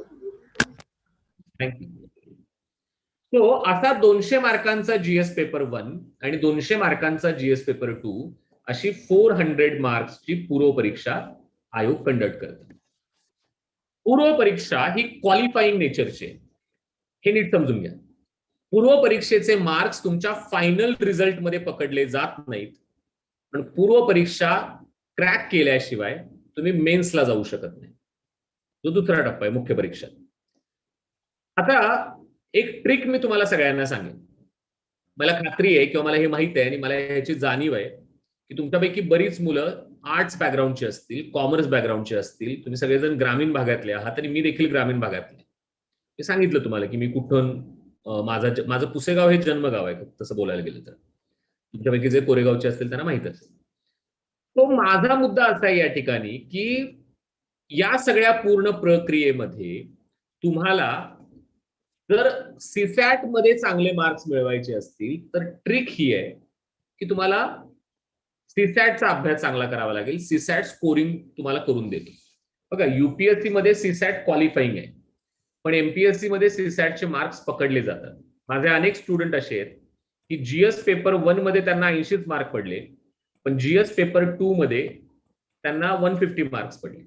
थँक्यू. सो असा 200 मार्कांचा जीएस पेपर 1 आणि 200 मार्कांचा जीएस पेपर 2 अशी 400 मार्क्सची पूर्व परीक्षा आयोग कंडक्ट करतो. पूर्व परीक्षा ही क्वालिफाईंग नेचरची आहे, हे नीट समजून घ्या. पूर्व परीक्षेचे मार्क्स तुमच्या फायनल रिझल्ट मध्ये पकडले जात नाहीत, पण पूर्व परीक्षा क्रॅक केल्याशिवाय तुम्ही मेन्सला जाऊ शकत नाही, जो दुसरा टप्पा आहे मुख्य परीक्षा. आता एक ट्रिक मी तुम्हाला सगळ्यांना सांगेन. मला खात्री आहे किंवा मला हे माहित आहे आणि मला ह्याची जाणीव आहे की तुमच्यापैकी बरीच मुलं आर्ट्स बॅकग्राऊंडची असतील, कॉमर्स बॅकग्राऊंडची असतील. तुम्ही सगळेजण ग्रामीण भागातले आहात आणि मी देखील ग्रामीण भागातले. मी सांगितलं तुम्हाला की मी कुठून, माझं पुसेगाव हे जन्मगाव आहे तसं बोलायला गेलं तर. तुमच्यापैकी जे कोरेगावचे असतील त्यांना माहित असेल. तो माझा मुद्दा असा आहे या ठिकाणी की या सगळ्या पूर्ण प्रक्रियेमध्ये तुम्हाला जर सीसॅट मध्ये चांगले मार्क्स मिळवायचे असतील तर ट्रिक ही आहे की तुम्हाला सीसॅटचा अभ्यास चांगला करावा लागेल. सीसॅट स्कोरिंग तुम्हाला करून देतो. बघा, युपीएससी मध्ये सीसॅट क्वालिफाईंग आहे, पण एमपीएससी मध्ये सीसॅटचे मार्क्स पकडले जातात. माझे अनेक स्टुडंट असे आहेत की जीएस पेपर 1 मध्ये त्यांना 80 मार्क पडले, पण जीएस पेपर 2 मध्ये त्यांना 150 मार्क्स पडले.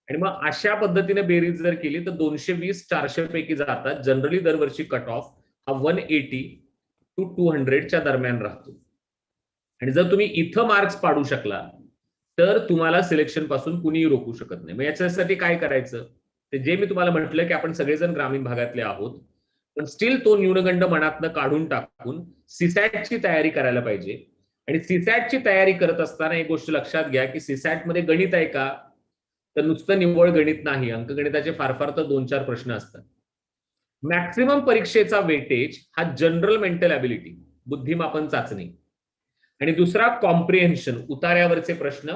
आणि मग अशा पद्धतीने बेरीज जर केली तर 220 400 पैकी जातात. जनरली दरवर्षी कट ऑफ हा 180 to 200 दरम्यान राहतो. आणि जर तुम्ही इथं मार्क्स पाडू शकला तर तुम्हाला सिलेक्शन पासून कुणीही रोखू शकत नाही. मग याच्यासाठी काय करायचं, ते जे मी तुम्हाला म्हटलं की आपण सगळेजण ग्रामीण भागातले आहोत, पण स्टील तो न्यूनगंड मनातनं काढून टाकून सीसॅटची तयारी करायला पाहिजे. आणि सीसॅटची तयारी करत असताना एक गोष्ट लक्षात घ्या की सीसॅट मध्ये गणित आहे का, तर नुसतं निव्वळ गणित नाही. अंकगणिताचे फार फार तर 2-4 प्रश्न असतात. मॅक्सिमम परीक्षेचा वेटेज हा जनरल मेंटल ॲबिलिटी, बुद्धिमापन चाचणी, आणि दुसरा कॉम्प्रिहेन्शन, उतार्यावरचे प्रश्न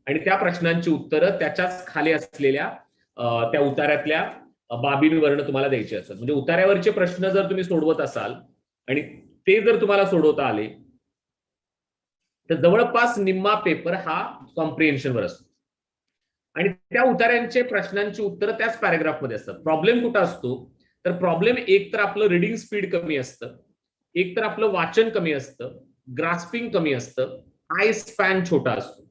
आणि त्या प्रश्नांची उत्तरं त्याच्याच खाली असलेल्या त्या उतार्यातल्या बाबींवरनं तुम्हाला द्यायचे असतात. म्हणजे उतार्यावरचे प्रश्न जर तुम्ही सोडवत असाल आणि ते जर तुम्हाला सोडवता आले तर जवळपास निम्मा पेपर हा कॉम्प्रिहेन्शनवर असतो. आणि त्या उतार्यांचे प्रश्नांची उत्तरं त्याच पॅराग्राफमध्ये असतात. प्रॉब्लेम कुठं असतो, तर प्रॉब्लेम एक तर आपलं रिडिंग स्पीड कमी असतं, एक तर आपलं वाचन कमी असतं, ग्रास्पिंग कमी असतं, आय स्पॅन छोटा असतो.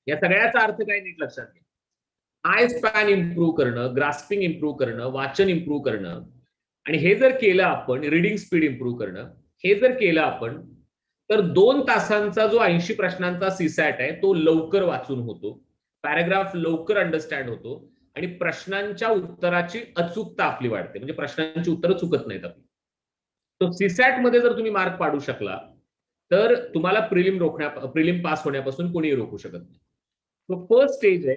या सगळ्याचा अर्थ काय नीट लक्षात घ्या. आय स्पॅन इम्प्रूव्ह करणं, ग्रास्पिंग इम्प्रूव्ह करणं, वाचन इम्प्रूव्ह करणं, आणि हे जर केलं आपण, रिडिंग स्पीड इम्प्रूव्ह करणं, हे जर केलं आपण, तर 2 तासांचा जो 80 प्रश्नांचा सीसॅट आहे तो लवकर वाचून होतो, पॅराग्राफ लवकर अंडरस्टँड होतो आणि प्रश्नांच्या उत्तराची अचूकता आपली वाढते. म्हणजे प्रश्नांची उत्तरं चुकत नाहीत आपली. तो सीसॅट मध्ये जर तुम्ही मार्क पाडू शकला तर तुम्हाला प्रिलिम पास होण्यापासून कोणीही रोखू शकत नाही. तो फर्स्ट स्टेज आहे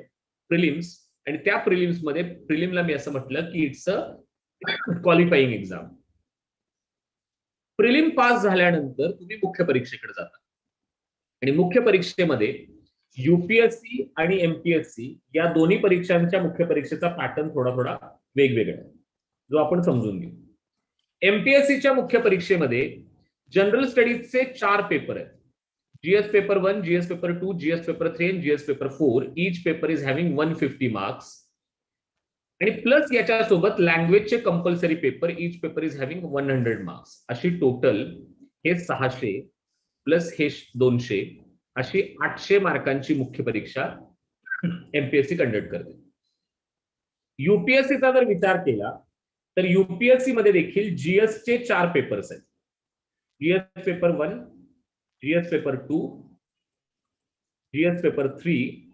प्रिलिम्स, आणि त्या प्रिलिम्स मध्ये, प्रिलिमला मी असं म्हटलं की it's a qualifying exam. Prelim pass झाल्यानंतर तुम्ही मुख्य परीक्षेकडे जाता, आणि मुख्य परीक्षेमध्ये युपीएससी आणि एमपीएससी या दोन्ही परीक्षांच्या मुख्य परीक्षेचा पॅटर्न थोडा वेगवेगळा आहे, जो आपण समजून घेऊ. एमपीएससीच्या मुख्य परीक्षेमध्ये जनरल स्टडीजचे 4 पेपर आहेत. GS paper 1, GS paper 2, GS paper 3 आणि GS paper 4. Each paper is having 150 marks. आणि प्लस याच्यासोबत लँग्वेजचे compulsory paper, each paper is having 100 marks. अशी टोटल हे 600 प्लस हे 200, अशी 800 मार्कांची मुख्य परीक्षा एमपीएससी कंडक्ट करते. युपीएससीचा जर विचार केला तर युपीएससी मध्ये देखील जीएस चे 4 पेपर्स आहेत. GS paper 1, GS paper 2, GS paper 3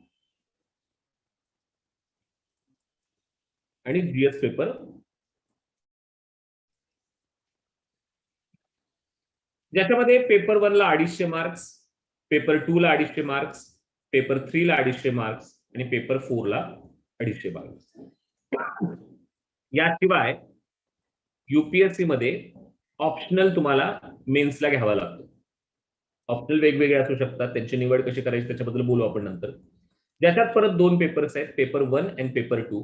आणि जीएस पेपर, ज्याच्यामध्ये पेपर 1 ला 250 मार्क्स, पेपर 2 ला 250 मार्क्स, पेपर 3 ला 250 मार्क्स आणि पेपर 4 ला 250 मार्क्स. याशिवाय युपीएससी मध्ये ऑप्शनल तुम्हाला मेन्सला घ्यावा लागतो. ऑप्शनल वेगवेगळे असू शकतात, त्यांची निवड कशी करायची त्याच्याबद्दल बोलू आपण नंतर. ज्याच्यात परत 2 पेपर्स आहेत, पेपर 1 आणि पेपर 2.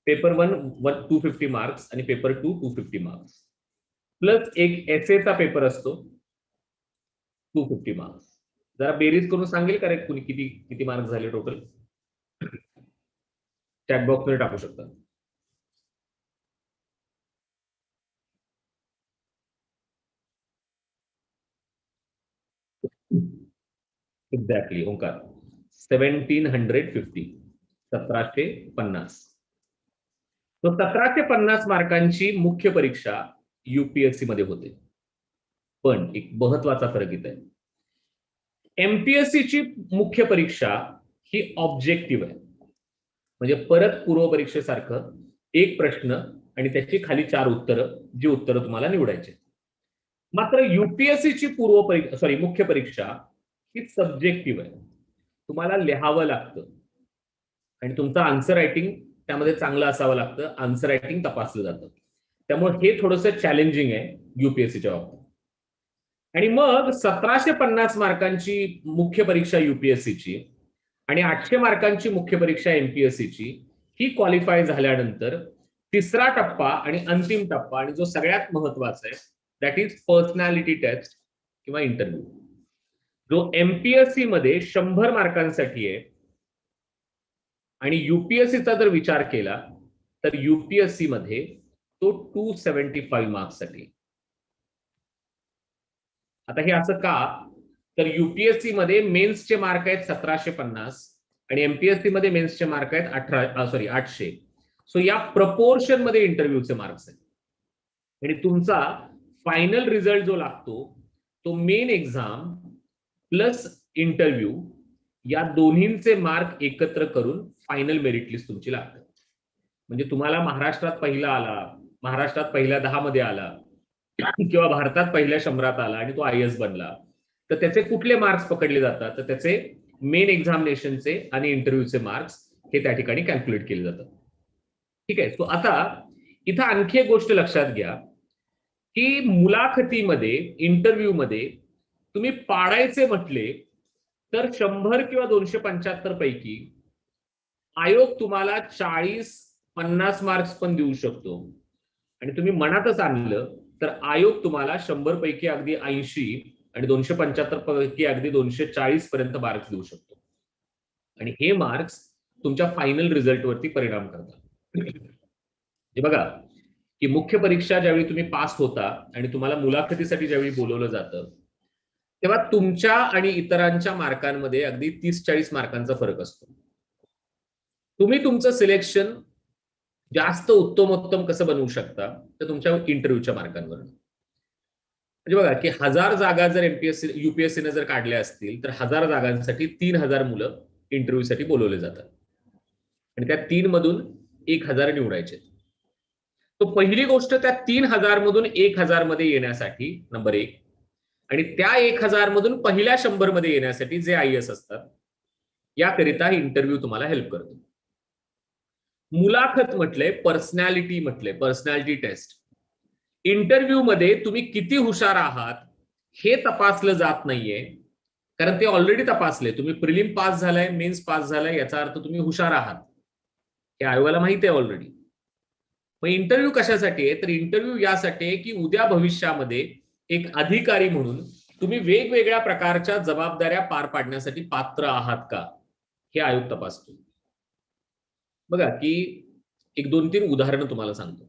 पेपर 1 250 मार्क्स आणि पेपर 2 250 मार्क्स, प्लस एक एसएचा पेपर असतो 250 मार्क्स. जरा बेरीज करून सांगेल का रे कुणी किती किती मार्क्स झाले टोटल? चॅट बॉक्स मध्ये टाकू शकता. एक्झॅक्टली ओंकार, 1750, 1750. तो 1750 मार्कांची मुख्य परीक्षा युपीएससी मध्ये होते. पण एक महत्वाचा फरक इथे आहे. एमपीएससी ची मुख्य परीक्षा ही ऑब्जेक्टिव्ह आहे, म्हणजे परत पूर्व परीक्षेसारखं एक प्रश्न आणि त्याची खाली 4 उत्तरं, जी उत्तरं तुम्हाला निवडायचे. मात्र युपीएससी ची मुख्य परीक्षा ही सब्जेक्टिव्ह आहे. तुम्हाला लिहावं लागतं आणि तुमचं आन्सर रायटिंग त्यामध्ये चांगलं असावं लागतं. आन्सर रायटिंग तपासलं जातं. त्यामुळे हे थोडंसं चॅलेंजिंग आहे युपीएससीच्या बाबतीत. आणि मग 1750 मार्कांची मुख्य परीक्षा युपीएससीची आणि 800 मार्कांची मुख्य परीक्षा एमपीएससीची ही क्वालिफाय झाल्यानंतर तिसरा टप्पा आणि अंतिम टप्पा आणि जो सगळ्यात महत्वाचा आहे दॅट इज पर्सनॅलिटी टेस्ट किंवा इंटरव्ह्यू, जो एमपीएससी मध्ये 100 मार्कांसाठी आहे आणि युपीएससीचा जर विचार केला तर युपीएससी मध्ये तो 275 मार्क्ससाठी. आता हे असं का, तर युपीएससी मध्ये मेन्सचे मार्क आहेत 1750 आणि एमपीएससी मध्ये मेन्सचे मार्क आहेत 800. सो या प्रपोर्शन मध्ये इंटरव्ह्यूचे मार्क्स आहेत आणि तुमचा फायनल रिझल्ट जो लागतो तो मेन एक्झाम प्लस इंटरव्ह्यू या दोन्हींचे मार्क एकत्र करून फायनल मेरिट लिस्ट तुमची लागते. म्हणजे तुम्हाला महाराष्ट्रात पहिला आला, महाराष्ट्रात पहिल्या 10 मध्ये आला किंवा भारतात पहिल्या 100 आला आणि तो आयएस बनला, तर त्याचे कुठले मार्क्स पकडले जातात, तर त्याचे मेन एक्झामिनेशनचे आणि इंटरव्ह्यूचे मार्क्स हे त्या ठिकाणी कॅल्क्युलेट केले जातात. ठीक आहे. सो आता इथं आणखी एक गोष्ट लक्षात घ्या की मुलाखतीमध्ये इंटरव्ह्यू मध्ये तुम्ही पाडायचे म्हटले तर 100 किंवा 275 पैकी आयोग तुम्हाला 40-50 मार्क्स पण देऊ शकतो आणि तुम्ही मनातच आणलं तर आयोग तुम्हाला 100 पैकी अगदी 80 आणि 275 पैकी अगदी 240 पर्यंत मार्क्स देऊ शकतो आणि हे मार्क्स तुमच्या फायनल रिझल्ट वरती परिणाम करतात. हे बघा की मुख्य परीक्षा ज्यावेळी तुम्ही पास होता आणि तुम्हाला मुलाखतीसाठी ज्यावेळी बोलवलं जातं तेव्हा तुमच्या आणि इतरांच्या मार्कांमध्ये अगदी 30-40 मार्कांचा फरक असतो. तुम्ही तुमचं सिलेक्शन जास्त उत्तमोत्तम कसं बनवू शकता तर तुमच्या इंटरव्ह्यूच्या मार्कांवर. म्हणजे बघा की 1000 जागा जर एमपीएससी युपीएससीने जर काढल्या असतील तर 1000 जागांसाठी 3000 मुलं इंटरव्ह्यूसाठी बोलवले जातात आणि त्या 3 मधून 1000 निवडायचे. तो पहिली गोष्ट त्या 3000 मधून 1000 मध्ये येण्यासाठी नंबर 1 आणि त्या 1000 मधून पहिल्या 100 मध्ये येण्यासाठी जे आयएस असतात याकरिता इंटरव्ह्यू तुम्हाला हेल्प करतो. मुलाखत म्हटले, पर्सनॅलिटी म्हटले, पर्सनॅलिटी टेस्ट. इंटरव्ह्यू मध्ये तुम्ही किती हुशार आहात हे तपासलं जात नाहीये, कारण ते ऑलरेडी तपासले. तुम्ही प्रिलिम पास झालाय, मेन्स पास झालाय, याचा अर्थ तुम्ही हुशार आहात हे आयोगाला माहिती आहे ऑलरेडी. मग इंटरव्ह्यू कशासाठी आहे, तर इंटरव्ह्यू यासाठी आहे की उद्या भविष्यामध्ये एक अधिकारी म्हणून तुम्ही वेगवेगळ्या प्रकारच्या जबाबदाऱ्या पार पाडण्यासाठी पात्र आहात का हे आयोग तपासतो. बघा की एक 2-3 उदाहरणं तुम्हाला सांगतो.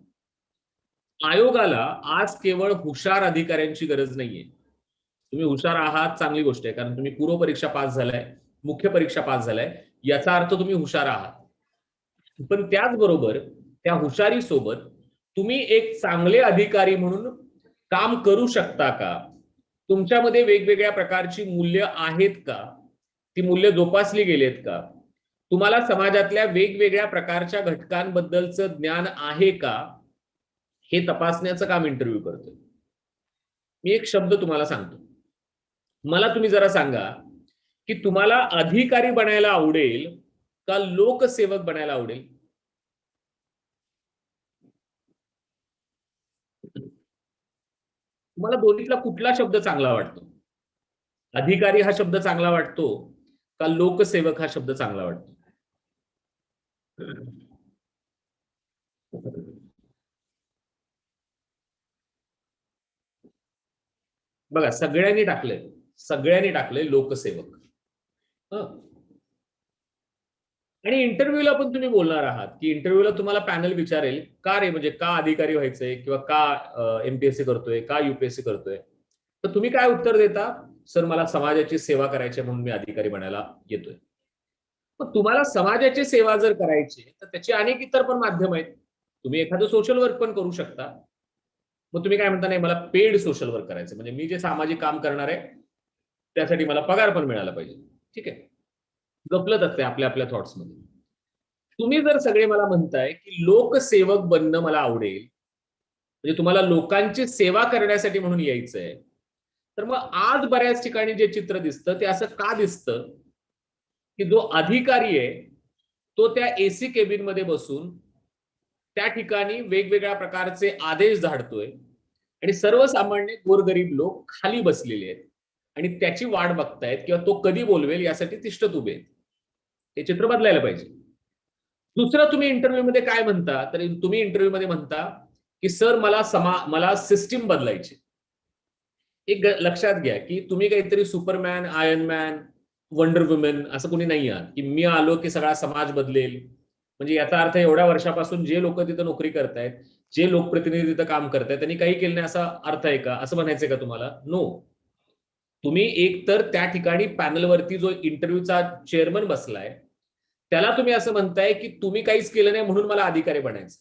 आयोगाला आज केवळ हुशार अधिकाऱ्यांची गरज नाहीये. तुम्ही हुशार आहात चांगली गोष्ट आहे, कारण तुम्ही पूर्व परीक्षा पास झालाय, मुख्य परीक्षा पास झालाय, याचा अर्थ तुम्ही हुशार आहात. पण त्याचबरोबर त्या हुशारी सोबत तुम्ही एक चांगले अधिकारी म्हणून काम करू शकता का, तुमच्यामध्ये वेगवेगळ्या प्रकारची मूल्य आहेत का, ती मूल्य जोपासली गेलेत का, तुम्हाला समाजातल्या वेगवेगळ्या प्रकारच्या घटकांबद्दलचं ज्ञान आहे का, हे तपासण्याचं काम इंटरव्ह्यू करतोय. मी एक शब्द तुम्हाला सांगतो, मला तुम्ही जरा सांगा की तुम्हाला अधिकारी बनायला आवडेल का लोकसेवक बनायला आवडेल? तुम्हाला दोन्हीतला कुठला शब्द चांगला वाटतो? अधिकारी हा शब्द चांगला वाटतो का लोकसेवक हा शब्द चांगला वाटतो? बघा सगळ्यांनी टाकलंय लोकसेवक. आणि इंटरव्ह्यूला पण तुम्ही बोलणार आहात की इंटरव्ह्यूला तुम्हाला पॅनल विचारेल का रे, म्हणजे का अधिकारी व्हायचंय किंवा का एमपीएससी करतोय, का युपीएससी करतोय, तर तुम्ही काय उत्तर देता, सर मला समाजाची सेवा करायची म्हणून मी अधिकारी बनायला येतोय. मग तुम्हाला समाजाची सेवा जर करायची तर त्याची अनेक इतर पण माध्यम आहेत. तुम्ही एखादं सोशल वर्क पण करू शकता. मग तुम्ही काय म्हणता, नाही मला पेड सोशल वर्क करायचं, म्हणजे मी जे सामाजिक काम करणार आहे त्यासाठी मला पगार पण मिळाला पाहिजे. ठीक आहे, गपलत असते आपल्या आपल्या थॉट्स मध्ये. तुम्ही जर सगळे मला म्हणताय की लोकसेवक बनणं मला आवडेल, म्हणजे तुम्हाला लोकांची सेवा करण्यासाठी म्हणून यायचंय, तर मग आज बऱ्याच ठिकाणी जे चित्र दिसतं ते असं का दिसतं की जो अधिकारी आहे तो त्या एसी केबिन मध्ये बसून त्या ठिकाणी वेगवेगळ्या प्रकारचे आदेश धाडतोय आणि सर्वसामान्य गोरगरीब लोक खाली बसलेले आहेत आणि त्याची वाट बघतायत किंवा तो कधी बोलवेल यासाठी तिष्ठत उभे आहेत. हे चित्र बदलायला पाहिजे. दुसरं, तुम्ही इंटरव्ह्यू मध्ये काय म्हणता, तर तुम्ही इंटरव्ह्यू मध्ये म्हणता की सर मला सिस्टीम बदलायची. एक लक्षात घ्या की तुम्ही काहीतरी Superman, iron man, wonder women असं कोणी नाही आहात की मी आलो की सगळा समाज बदलेल. म्हणजे याचा अर्थ एवढ्या वर्षापासून जे लोक तिथं नोकरी करतायत, जे लोकप्रतिनिधी तिथं काम करतायत, त्यांनी काही केलं नाही असा अर्थ आहे का, असं म्हणायचंय का तुम्हाला? नो. तुम्ही एक तर त्या ठिकाणी पॅनलवरती जो इंटरव्ह्यूचा चेअरमन बसलाय त्याला तुम्ही असं म्हणताय की तुम्ही काहीच केलं नाही म्हणून मला अधिकारी बनायचं.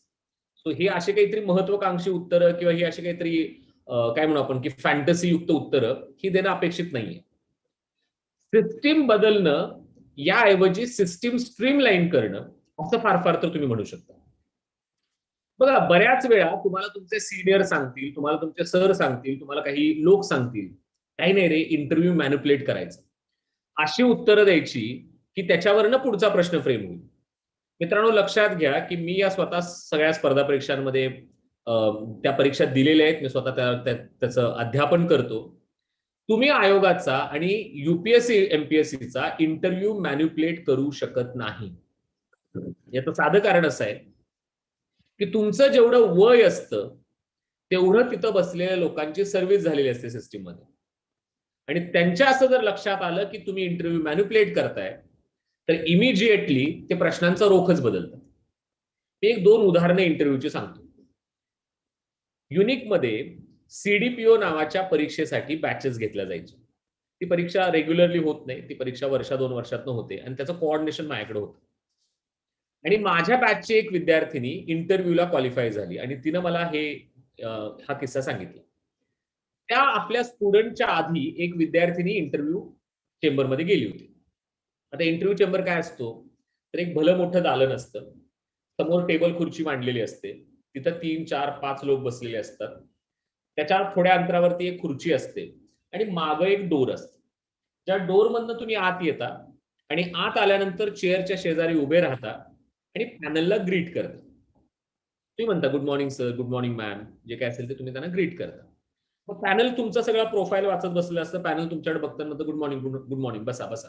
सो ही अशी काहीतरी महत्वाकांक्षी उत्तरं किंवा ही अशी काहीतरी काय म्हणू आपण की फॅन्टसी युक्त उत्तरं ही देणं अपेक्षित नाहीये. सिस्टीम बदलणं याऐवजी सिस्टीम स्ट्रीमलाईन करणं असं फार फार तर तुम्ही म्हणू शकता. बघा, बऱ्याच वेळा तुम्हाला तुमचे सिनियर सांगतील, तुम्हाला तुमचे सर सांगतील, तुम्हाला काही लोक सांगतील, काही नाही रे, इंटरव्ह्यू मॅनिपुलेट करायचं, अशी उत्तरं द्यायची की त्याच्यावरनं पुढचा प्रश्न फ्रेम होईल. मित्रांनो, लक्षात घ्या की मी या स्वतः सगळ्या स्पर्धा परीक्षांमध्ये त्या परीक्षा दिलेल्या आहेत. मी स्वतः त्याचं अध्यापन करतो. तुम्ही आयोगाचा आणि युपीएससी एमपीएससीचा इंटरव्ह्यू मॅनिपुलेट करू शकत नाही. याचं साधं कारण असं आहे की तुमचं जेवढं वय असतं तेवढं तिथं बसलेल्या लोकांची सर्व्हिस झालेली असते सिस्टीम मध्ये. आणि त्यांच्या असं जर लक्षात आलं की तुम्ही इंटरव्ह्यू मॅनिपुलेट करताय तर इमिजिएटली ते प्रश्नांचा रोखच बदलतात. मी एक दोन उदाहरणं इंटरव्ह्यूची सांगतो. युनिक मध्ये सीडीपीओ नावाच्या परीक्षेसाठी बॅचेस घेतल्या जायचे. ती परीक्षा रेग्युलरली होत नाही, ती परीक्षा वर्षा 2 वर्षातनं होते आणि त्याचं कोऑर्डिनेशन माझ्याकडे होतं. आणि माझ्या बॅचची एक विद्यार्थिनी इंटरव्ह्यूला क्वालिफाय झाली आणि तिनं मला हा किस्सा सांगितला. त्या आपल्या स्टुडंटच्या आधी एक विद्यार्थिनी इंटरव्ह्यू चेंबरमध्ये गेली होती. आता इंटरव्ह्यू चेंबर काय असतो, तर एक भलं मोठं दालन असतं, समोर टेबल खुर्ची मांडलेली असते, तिथं 3, 4, 5 लोक बसलेले असतात. त्याच्या थोड्या अंतरावरती एक खुर्ची असते आणि मागं एक डोर असते. ज्या डोर मधनं तुम्ही आत येता आणि आत आल्यानंतर चेअरच्या शेजारी उभे राहता आणि पॅनलला ग्रीट करता. तुम्ही म्हणता good morning sir, good morning ma'am, जे काय असेल ते तुम्ही त्यांना ग्रीट करता. मग पॅनल तुमचा सगळा प्रोफाईल वाचत बसलेलं असतं. पॅनल तुमच्याकडे बघताना गुड मॉर्निंग, गुड मॉर्निंग, बसा बसा.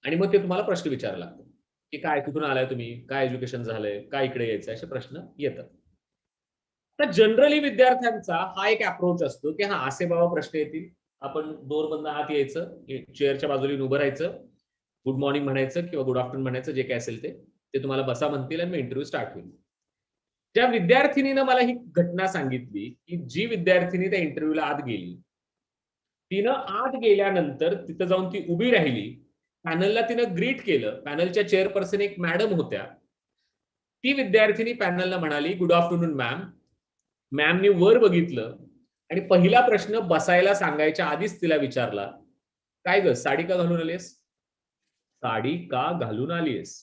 आणि मग ते तुम्हाला प्रश्न विचारायला लागतात की काय, कुठून आलाय तुम्ही, काय एज्युकेशन झालंय, काय इकडे यायचं, असे प्रश्न येतात. तर जनरली विद्यार्थ्यांचा हा एक अप्रोच असतो की हा असे बाबा प्रश्न येतील, आपण डोर मधनं आत यायचं, चेअरच्या बाजूला उभं राहायचं, गुड मॉर्निंग म्हणायचं किंवा गुड आफ्टरनून म्हणायचं, जे काय असेल ते तुम्हाला बसा म्हणतील आणि मग इंटरव्ह्यू स्टार्ट होईल. ज्या विद्यार्थिनीनं मला ही घटना सांगितली की जी विद्यार्थिनी त्या इंटरव्ह्यूला आत गेली, तिनं आत गेल्यानंतर तिथं जाऊन ती उभी राहिली, पॅनलला तिनं ग्रीट केलं. पॅनलच्या चेअरपर्सन एक मॅडम होत्या. ती विद्यार्थिनी पॅनलला म्हणाली गुड आफ्टरनून मॅम. मॅमनी वर बघितलं आणि पहिला प्रश्न बसायला सांगायच्या आधीच तिला विचारला, काय ग, साडी का घालून आलीस? साडी का घालून आलीस?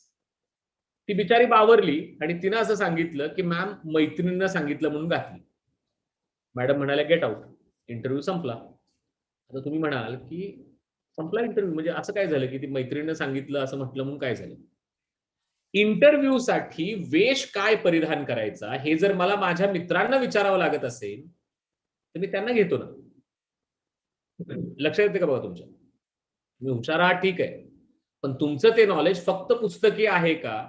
ती बिचारी बावरली आणि तिनं असं सांगितलं की मॅम, मैत्रिणीनं सांगितलं म्हणून घातली. मॅडम म्हणाल्या गेट आउट. इंटरव्ह्यू संपला. आता तुम्ही म्हणाल की संपला इंटरव्ह्यू, म्हणजे असं काय झालं की ती मैत्रिणीनं सांगितलं असं म्हटलं म्हणून काय झालं? इंटरव्ह्यू साठी वेश काय परिधान करायचा हे जर मला माझ्या मित्रांना विचारावं लागत असेल तर मी त्यांना घेतो ना. लक्षात येते का बघा तुमच्या? तुम्ही हुशार आहात ठीक आहे, पण तुमचं ते नॉलेज फक्त पुस्तकी आहे का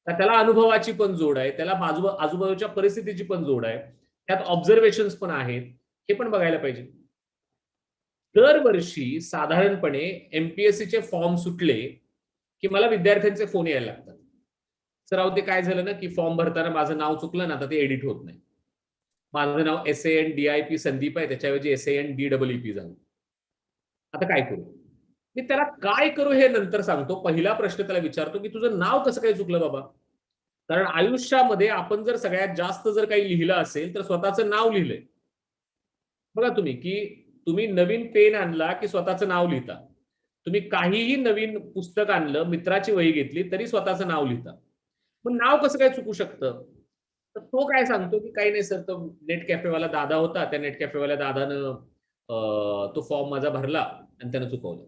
त्याला अनुभवाची पण जोड आहे, त्याला आजूबाजूच्या परिस्थितीची पण जोड आहे, त्यात ऑब्झर्वेशन्स पण आहेत, हे पण बघायला पाहिजे. दरवर्षी साधारणपणे एमपीएससीचे फॉर्म सुटले की मला विद्यार्थ्यांचे फोन यायला लागतात. सर अहो ते काय झालं ना की फॉर्म भरताना माझं नाव चुकलं ना, आता ते एडिट होत नाही. माझं नाव SANDIP संदीप आहे, त्याच्याऐवजी SANDEEP झालं. आता काय करू? मी त्याला काय करू हे नंतर सांगतो. पहिला प्रश्न त्याला विचारतो की तुझं नाव कसं काय चुकलं बाबा? कारण आयुष्यामध्ये आपण जर सगळ्यात जास्त जर काही लिहिलं असेल तर स्वतःचं नाव लिहिलंय. बघा तुम्ही की तुम्ही नवीन पेन आणला की स्वतःचं नाव लिहिता. तुम्ही काहीही नवीन पुस्तक आणलं, मित्राची वही घेतली तरी स्वतःचं नाव लिहिता. मग नाव कसं काय चुकू शकतं? तर तो काय सांगतो की काही नाही सर, तो नेट कॅफेवाला दादा होता, त्या नेट कॅफेवाल्या दादानं तो फॉर्म माझा भरला आणि त्यानं चुकवलं.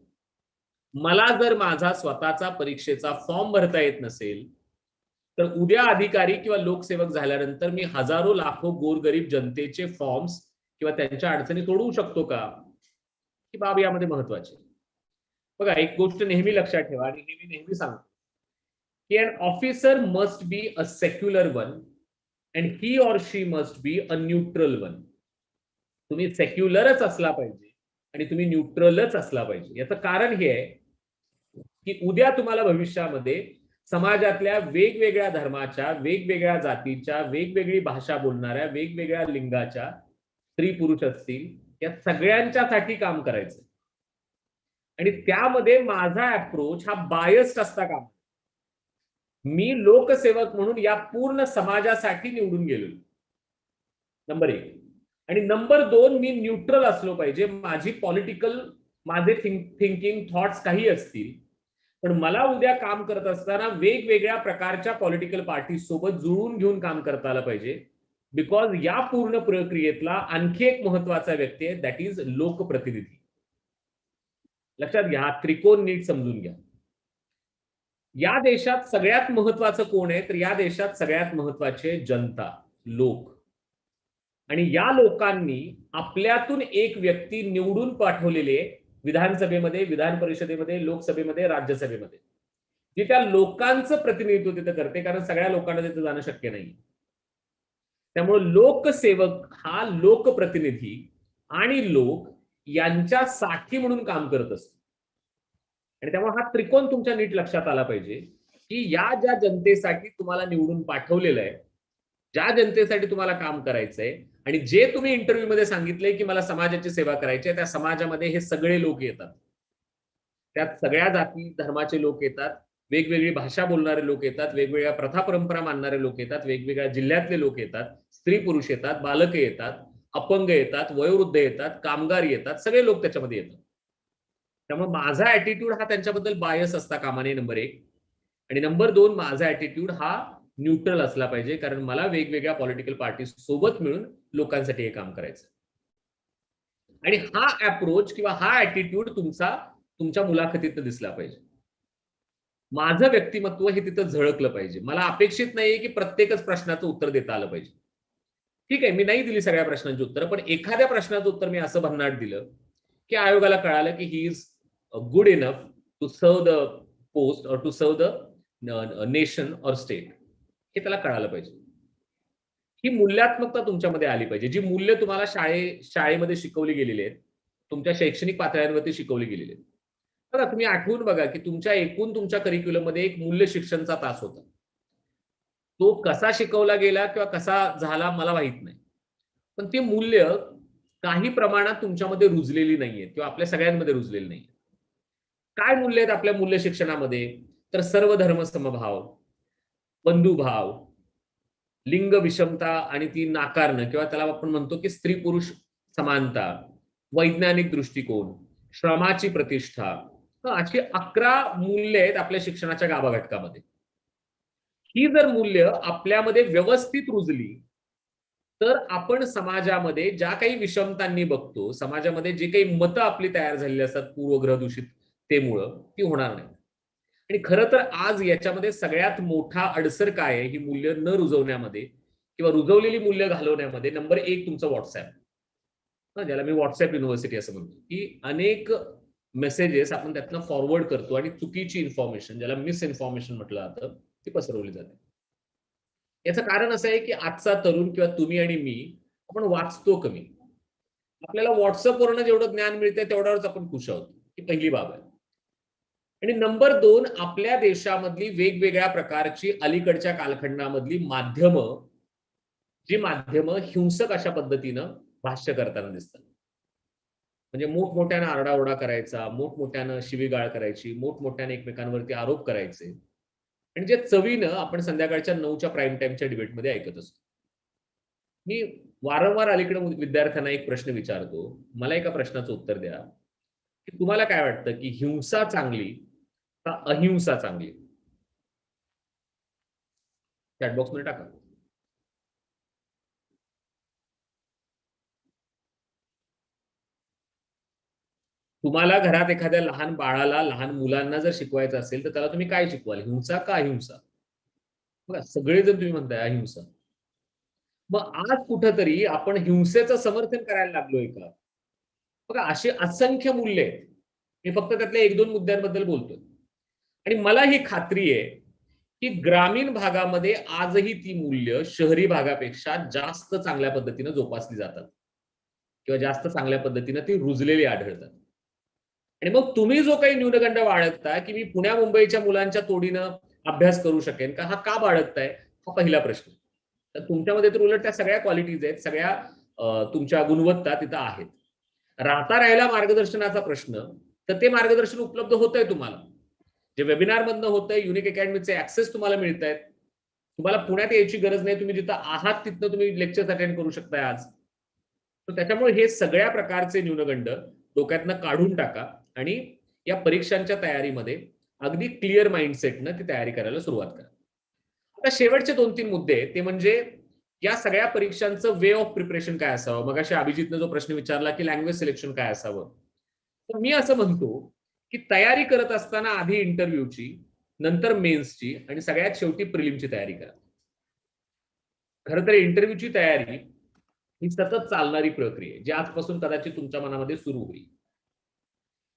मला जर माझा स्वतःचा परीक्षेचा फॉर्म भरता येत नसेल तर उद्या अधिकारी किंवा लोकसेवक झाल्यानंतर मी हजारो लाखो गोरगरीब जनतेचे फॉर्म्स किंवा त्यांच्या अडचणी सोडवू शकतो का, ही बाब यामध्ये महत्वाची आहे. बघा, एक गोष्ट नेहमी लक्षात ठेवा आणि हे मी नेहमी सांगतो की an officer must be a secular one and he or she must be a neutral one. तुम्ही सेक्युलरच असला पाहिजे आणि तुम्ही न्यूट्रलच असला पाहिजे. याचं कारण हे आहे की उद्या तुम्हाला भविष्यामध्ये समाजातल्या वेगवेगळ्या धर्माच्या, वेगवेगळ्या जातीच्या, वेगवेगळी भाषा बोलणाऱ्या, वेगवेगळ्या लिंगाच्या स्त्री पुरुष असतील, या सगळ्यांच्यासाठी काम करायचं आणि त्यामध्ये माझा अप्रोच हा बायस्ड असता कामा नये. मी लोकसेवक म्हणून या पूर्ण समाजासाठी निवडून गेलो, नंबर 1. आणि नंबर 2, मी न्यूट्रल असलो पाहिजे. माझी पॉलिटिकल, माझे थिंकिंग थॉट्स काही असतील, पण मला उद्या काम करत असताना वेगवेगळ्या प्रकारच्या पॉलिटिकल पार्टी सोबत जुळून घेऊन काम करता आलं पाहिजे. बिकॉज या पूर्ण प्रक्रियेतला आणखी एक महत्वाचा व्यक्ती आहे, दॅट इज लोकप्रतिनिधी. लक्षात घ्या, त्रिकोण नीट समजून घ्या. या देशात सगळ्यात महत्वाचं कोण आहे, तर या देशात सगळ्यात महत्वाचे जनता, लोक. आणि या लोकांनी आपल्यातून एक व्यक्ती निवडून पाठवलेले विधानसभेमध्ये, विधान परिषदेमध्ये, लोकसभेमध्ये, राज्यसभेमध्ये, जी त्या लोकांचं प्रतिनिधित्व तिथं करते, कारण सगळ्या लोकांना तिथं जाणं शक्य नाही. त्यामुळे लोकसेवक हा लोकप्रतिनिधी आणि लोक यांच्यासाठी म्हणून काम करत असतो. आणि त्यामुळे हा त्रिकोण तुमच्या नीट लक्षात आला पाहिजे की या ज्या जनतेसाठी तुम्हाला निवडून पाठवलेलं आहे, ज्या जनतेसाठी तुम्हाला काम करायचंय आणि जे तुम्ही इंटरव्ह्यू मध्ये सांगितलंय की मला समाजाची सेवा करायची आहे, त्या समाजामध्ये हे सगळे लोक येतात. त्यात सगळ्या जाती धर्माचे लोक येतात, वेगवेगळी भाषा बोलणारे लोक येतात, वेगवेगळ्या प्रथा परंपरा मानणारे लोक येतात, वेगवेगळ्या जिल्ह्यातले लोक येतात, स्त्री पुरुष येतात, बालक येतात, अपंग येतात, वयोवृद्ध येतात, कामगार येतात, सगळे लोक त्याच्यामध्ये येतात. त्यामुळे माझा ऍटिट्यूड हा त्यांच्याबद्दल बायस असता कामा नये, नंबर 1. आणि नंबर 2, माझा ऍटिट्यूड हा न्यूट्रल असला पाहिजे, कारण मला वेगवेगळ्या पॉलिटिकल पार्टी सोबत मिळून लोकांसाठी हे काम करायचं. आणि हा अप्रोच किंवा हा ऍटिट्यूड तुमच्या मुलाखतीत दिसला पाहिजे. माझं व्यक्तिमत्व हे तिथं झळकलं पाहिजे. मला अपेक्षित नाहीये की प्रत्येकच प्रश्नाचं उत्तर देता आलं पाहिजे. ठीक आहे, मी नाही दिली सगळ्या प्रश्नांची उत्तर, पण एखाद्या प्रश्नाचं उत्तर मी असं भन्नाट दिलं की आयोगाला कळालं की he is good enough to serve the post or to serve the nation or state, हे त्याला कळालं पाहिजे. ही मूल्यात्मकता तुमच्यामध्ये आली पाहिजे. जी मूल्य तुम्हाला शाळेमध्ये शिकवली गेलेली आहेत, तुमच्या शैक्षणिक पातळ्यांवरती शिकवली गेलेली आहेत. बघा, तुम्ही आठवून बघा की तुमच्या करिक्युलम मध्ये एक मूल्य शिक्षणचा तास होता. तो कसा शिकवला गेला किंवा कसा झाला मला माहित नाही, पण ती मूल्य काही प्रमाणात तुमच्यामध्ये रुजलेली नाहीये किंवा आपल्या सगळ्यांमध्ये रुजलेली नाहीये. काय मूल्य आहेत आपल्या मूल्य शिक्षणामध्ये, तर सर्व धर्म समभाव, बंधुभाव, लिंग विषमता आणि ती नाकारणं किंवा त्याला आपण म्हणतो की स्त्री पुरुष समानता, वैज्ञानिक दृष्टिकोन, श्रमाची प्रतिष्ठा, अशी 11 मूल्य आहेत आपल्या शिक्षणाच्या गाभा घटकामध्ये. ही जर मूल्य आपल्यामध्ये व्यवस्थित रुजली तर आपण समाजामध्ये ज्या काही विषमतांनी बघतो, समाजामध्ये जे काही मतं आपली तयार झालेली असतात पूर्वग्रह दूषिततेमुळं, ती होणार नाही. आणि खरं तर आज याच्यामध्ये सगळ्यात मोठा अडसर काय आहे, ही मूल्य न रुजवण्यामध्ये किंवा रुजवलेली मूल्य घालवण्यामध्ये, नंबर 1 तुमचं व्हॉट्सअप, ज्याला मी व्हॉट्सअप युनिव्हर्सिटी असं म्हणतो, की अनेक मेसेजेस आपण त्यातनं फॉरवर्ड करतो आणि चुकीची इन्फॉर्मेशन, ज्याला मिस इन्फॉर्मेशन म्हटलं जातं, ती पसरवली जाते. याचं कारण असं आहे की आजचा तरुण किंवा तुम्ही आणि मी आपण वाचतो कमी. आपल्याला व्हॉट्सअपवरनं जेवढं ज्ञान मिळतंय तेवढ्यावरच आपण खुश आहोत, ही पहिली बाब आहे. आणि नंबर 2, आपल्या देशामधली वेगवेगळ्या प्रकारची अलीकडच्या कालखंडामधली माध्यमं, जी माध्यमं हिंसक अशा पद्धतीनं भाष्य करताना दिसतात. म्हणजे मोठमोठ्यानं आरडाओरडा करायचा, मोठमोठ्यानं शिवीगाळ करायची, मोठमोठ्याने एकमेकांवरती आरोप करायचे, आणि जे चवीनं आपण संध्याकाळच्या 9च्या प्राईम टाइमच्या डिबेटमध्ये ऐकत असतो. मी वारंवार अलीकडे विद्यार्थ्यांना एक प्रश्न विचारतो, मला एका प्रश्नाचं उत्तर द्या की तुम्हाला काय वाटतं की हिंसा चांगली का अहिंसा चांगली? चॅटबॉक्स मध्ये टाका. तुम्हाला घरात एखाद्या लहान बाळाला, लहान मुलांना जर शिकवायचं असेल तर त्याला तुम्ही काय शिकवाल, हिंसा का अहिंसा? बघा, सगळेजण तुम्ही म्हणताय अहिंसा. मग आज कुठंतरी आपण हिंसेचं समर्थन करायला लागलोय का? बघा, अशी असंख्य मूल्य आहेत. मी फक्त त्यातल्या 1-2 मुद्द्यांबद्दल बोलतोय. आणि मला ही खात्री आहे की ग्रामीण भागामध्ये आजही ती मूल्य शहरी भागापेक्षा जास्त चांगल्या पद्धतीने जोपासली जातात किंवा जास्त चांगल्या पद्धतीने ती रुजलेली आढळतात. आणि मग तुम्ही जो काही न्यूनगंड बाळगता की मी पुण्या मुंबईच्या मुलांच्या तोडीनं अभ्यास करू शकेन का, हा का बाळगताय, हा पहिला प्रश्न. तर तुमच्यामध्ये तर उलट त्या सगळ्या क्वालिटीज आहेत, सगळ्या तुमच्या गुणवत्ता तिथं आहेत. राहिला मार्गदर्शनाचा प्रश्न, तर ते मार्गदर्शन उपलब्ध होतंय तुम्हाला. जे वेबिनार मधनं होतंय, युनिक अकॅडमीचे ऍक्सेस तुम्हाला मिळत आहेत. तुम्हाला पुण्यात यायची गरज नाही, तुम्ही जिथं आहात तिथनं तुम्ही लेक्चर्स अटेंड करू शकताय आज. तर त्याच्यामुळे हे सगळ्या प्रकारचे न्यूनगंड डोक्यातनं काढून टाका आणि या परीक्षांच्या तयारीमध्ये अगदी क्लिअर माइंडसेटनं ती तयारी करायला सुरुवात करा. आता शेवटचे 2-3 मुद्दे, ते म्हणजे या सगळ्या परीक्षांचं वे ऑफ प्रिपरेशन काय असावं. मगाशी अभिजितनं जो प्रश्न विचारला की लँग्वेज सिलेक्शन काय असावं, तर मी असं म्हणतो की तयारी करत असताना आधी इंटरव्ह्यूची, नंतर मेन्सची आणि सगळ्यात शेवटी प्रिलिमची तयारी करा. खरं तर इंटरव्ह्यूची तयारी ही सतत चालणारी प्रक्रिया आहे, जी आजपासून कदाचित तुमच्या मनामध्ये सुरू होईल.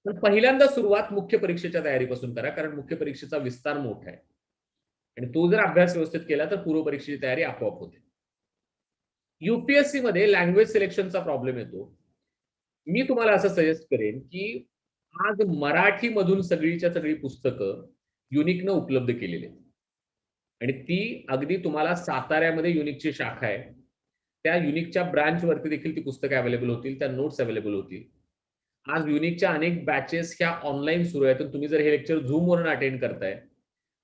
पण पहिल्यांदा सुरुवात मुख्य परीक्षेच्या तयारीपासून करा, कारण मुख्य परीक्षेचा विस्तार मोठा आहे आणि तो जर अभ्यास व्यवस्थित केला तर पूर्व परीक्षेची तयारी आपोआप होते. युपीएससी मध्ये लँग्वेज सिलेक्शनचा प्रॉब्लेम येतो. मी तुम्हाला असं सजेस्ट करेन की आज मराठी मधून सगळीच्या सगळी पुस्तकं युनिकनं उपलब्ध केलेली आहेत आणि ती अगदी तुम्हाला साताऱ्यामध्ये युनिकची शाखा आहे, त्या युनिकच्या ब्रांच वरती देखील ती पुस्तकं अवेलेबल होतील, त्या नोट्स अवेलेबल होतील. आज युनिकच्या अनेक बॅचेस ह्या ऑनलाईन सुरू आहेत. तुम्ही जर हे लेक्चर झूमवरून अटेंड करताय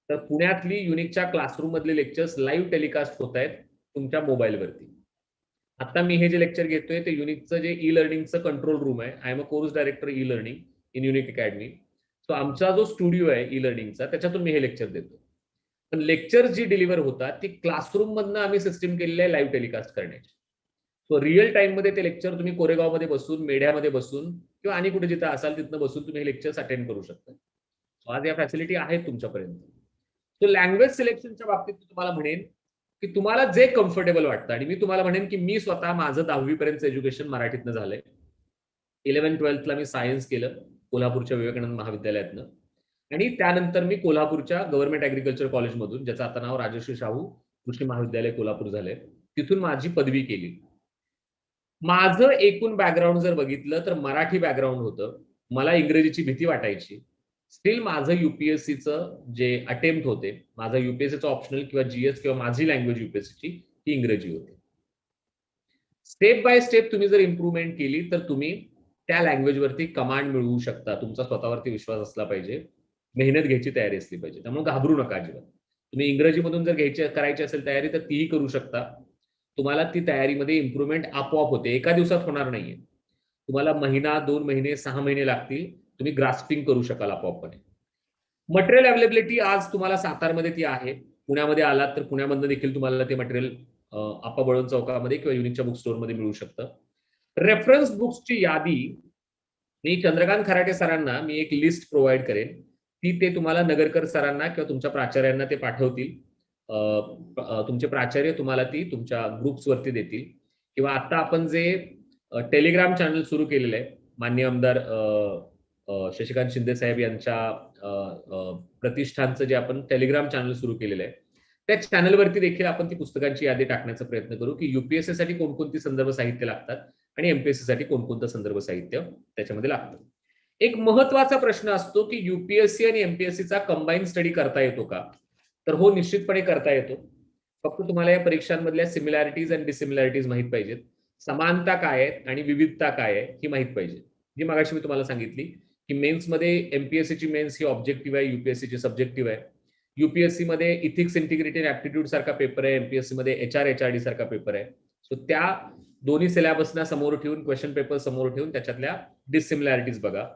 तर पुण्यातली युनिकच्या क्लासरूम मधले लेक्चर्स लाईव्ह टेलिकास्ट होत आहेत तुमच्या मोबाईलवरती. आता मी हे जे लेक्चर घेतोय ते युनिकचं जे ई लर्निंगचं कंट्रोल रूम आहे. I am a course director e learning in unique academy. So आमचा जो स्टुडिओ आहे ई लर्निंगचा, त्याच्यातून मी हे लेक्चर देतो. पण लेक्चर जी डिलिव्हर होतात ती क्लासरूम मधनं आम्ही सिस्टीम केलेली आहे लाईव्ह टेलिकास्ट करण्याची. सो रिअल टाइम मध्ये ते लेक्चर तुम्ही कोरेगावमध्ये बसून, मेढ्यामध्ये बसून किंवा आणि कुठे जिथं असाल तिथनं बसून तुम्ही हे लेक्चर्स अटेंड करू शकता. सो आज या फॅसिलिटी आहेत तुमच्यापर्यंत. सो लँग्वेज सिलेक्शनच्या बाबतीत तुम्हाला म्हणेन की तुम्हाला जे कम्फर्टेबल वाटतं, आणि मी तुम्हाला म्हणेन की मी स्वतः माझं 10वी पर्यंत एज्युकेशन मराठीतनं झालंय. 11-12ला मी सायन्स केलं कोल्हापूरच्या विवेकानंद महाविद्यालयातनं आणि त्यानंतर मी कोल्हापूरच्या गव्हर्नमेंट ऍग्रिकल्चर कॉलेजमधून, ज्याचं आता नाव राजश्री शाहू कृषी महाविद्यालय कोल्हापूर झालंय, तिथून माझी पदवी केली. माझं एकूण बॅकग्राऊंड जर बघितलं तर मराठी बॅकग्राऊंड होतं. मला इंग्रजीची भीती वाटायची. स्टील माझं युपीएससीचं जे अटेम्प्ट होते, माझं युपीएससीचं ऑप्शनल किंवा जीएस किंवा माझी लँग्वेज युपीएससीची ही इंग्रजी होती. स्टेप बाय स्टेप तुम्ही जर इम्प्रूव्हमेंट केली तर तुम्ही त्या लँग्वेजवरती कमांड मिळवू शकता. तुमचा स्वतःवरती विश्वास असला पाहिजे, मेहनत घ्यायची तयारी असली पाहिजे. त्यामुळे घाबरू नका अजिबात. तुम्ही इंग्रजीमधून जर करायची असेल तयारी तर तीही करू शकता. तुम्हाला ती तयारीमध्ये इम्प्रूव्हमेंट आपोआप होते, एका दिवसात होणार नाहीये. तुम्हाला महिना, 2 महिने, 6 महिने लागतील. तुम्ही ग्रास्पिंग करू शकाल आपोआपपणे. मटेरियल अवेलेबिलिटी आज तुम्हाला सातारमध्ये ती आहे. पुण्यामध्ये आलात तर पुण्यामधनं देखील तुम्हाला ते मटेरियल आप्पा बळवंत चौकामध्ये किंवा युनिकच्या बुक स्टोअरमध्ये मिळू शकतं. रेफरन्स बुक्सची यादी मी चंद्रकांत खराटे सरांना मी एक लिस्ट प्रोव्हाइड करेन. ती ते तुम्हाला नगरकर सरांना किंवा तुमच्या प्राचार्यांना ते पाठवतील. तुमचे प्राचार्य तुम्हाला ती तुमच्या ग्रुप्सवरती देतील. किंवा आता आपण जे टेलिग्राम चॅनल सुरू केलेलं आहे, माननीय आमदार शशिकांत शिंदे साहेब यांच्या प्रतिष्ठानचं जे आपण टेलिग्राम चॅनल सुरू केलेलं आहे, त्या चॅनलवरती देखील आपण ती पुस्तकांची यादी टाकण्याचा प्रयत्न करू की युपीएससी साठी कोणकोणती संदर्भ साहित्य लागतात आणि एमपीएससी साठी कोणकोणतं संदर्भ साहित्य त्याच्यामध्ये लागतं. एक महत्वाचा प्रश्न असतो की युपीएससी आणि एमपीएससीचा कंबाईन स्टडी करता येतो का? तर हो, निश्चितपणे करता येतो. फक्त तुम्हाला या परीक्षांमधल्या सिमिलॅरिटीज आणि डिसिमिलॅरिटीज माहित पाहिजेत. समानता काय आहेत आणि विविधता काय आहे ही माहित पाहिजे. जी मगाशी मी तुम्हाला सांगितली की मेन्समध्ये एमपीएससीची मेन्स ही ऑब्जेक्टिव्ह आहे, युपीएससीची सब्जेक्टिव्ह आहे. युपीएससी मध्ये इथिक्स, इंटिग्रिटी आणि ऍप्टिट्यूड सारखा पेपर आहे, एमपीएससी मध्ये एचआरडी सारखा पेपर आहे. सो त्या दोन्ही सिलेबसना समोर ठेवून, क्वेश्चन पेपर समोर ठेवून त्याच्यातल्या डिसिमिलॅरिटीज बघा.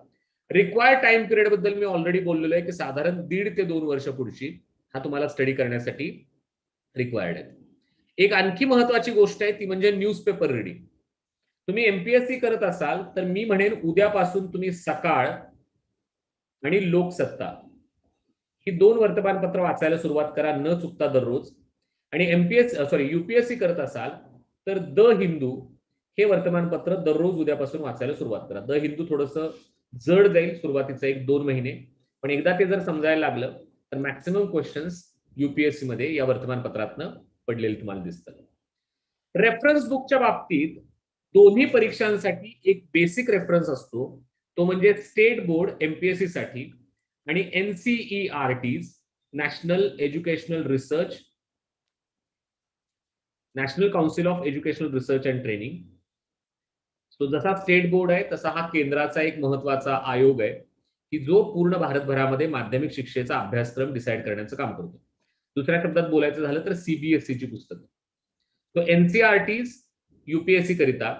रिक्वायर्ड टाइम पिरियड बद्दल मी ऑलरेडी बोललेलो आहे की साधारण 1.5 ते 2 वर्ष पुढची हा तुम्हाला स्टडी करण्यासाठी रिक्वायर्ड आहे. एक आणखी महत्वाची गोष्ट आहे ती म्हणजे न्यूजपेपर रिडिंग. तुम्ही एमपीएससी करत असाल तर मी म्हणेन उद्यापासून तुम्ही सकाळ आणि लोकसत्ता ही 2 वर्तमानपत्र वाचायला सुरुवात करा न चुकता दररोज. आणि युपीएससी करत असाल तर द हिंदू हे वर्तमानपत्र दररोज उद्यापासून वाचायला सुरुवात करा. द हिंदू थोडंसं जड जाईल सुरुवातीचं 1-2 महिने, पण एकदा ते जर समजायला लागलं तर मॅक्सिमम क्वेश्चन्स युपीएससी मध्ये या वर्तमानपत्रातनं पडलेले तुम्हाला दिसतात. रेफरन्स बुकच्या बाबतीत दोन्ही परीक्षांसाठी एक बेसिक रेफरन्स असतो, तो म्हणजे स्टेट बोर्ड एमपीएससी साठी आणि NCERT national educational research, national council of educational research and training. तो जसा स्टेट बोर्ड आहे तसा हा केंद्राचा एक महत्वाचा आयोग आहे की जो पूर्ण भारतभरामध्ये माध्यमिक शिक्षेचा अभ्यासक्रम डिसाईड करण्याचं काम करतो. दुसऱ्या शब्दात बोलायचं झालं तर सीबीएसई ची पुस्तकं. तो एनसीआरटी युपीएससी करिता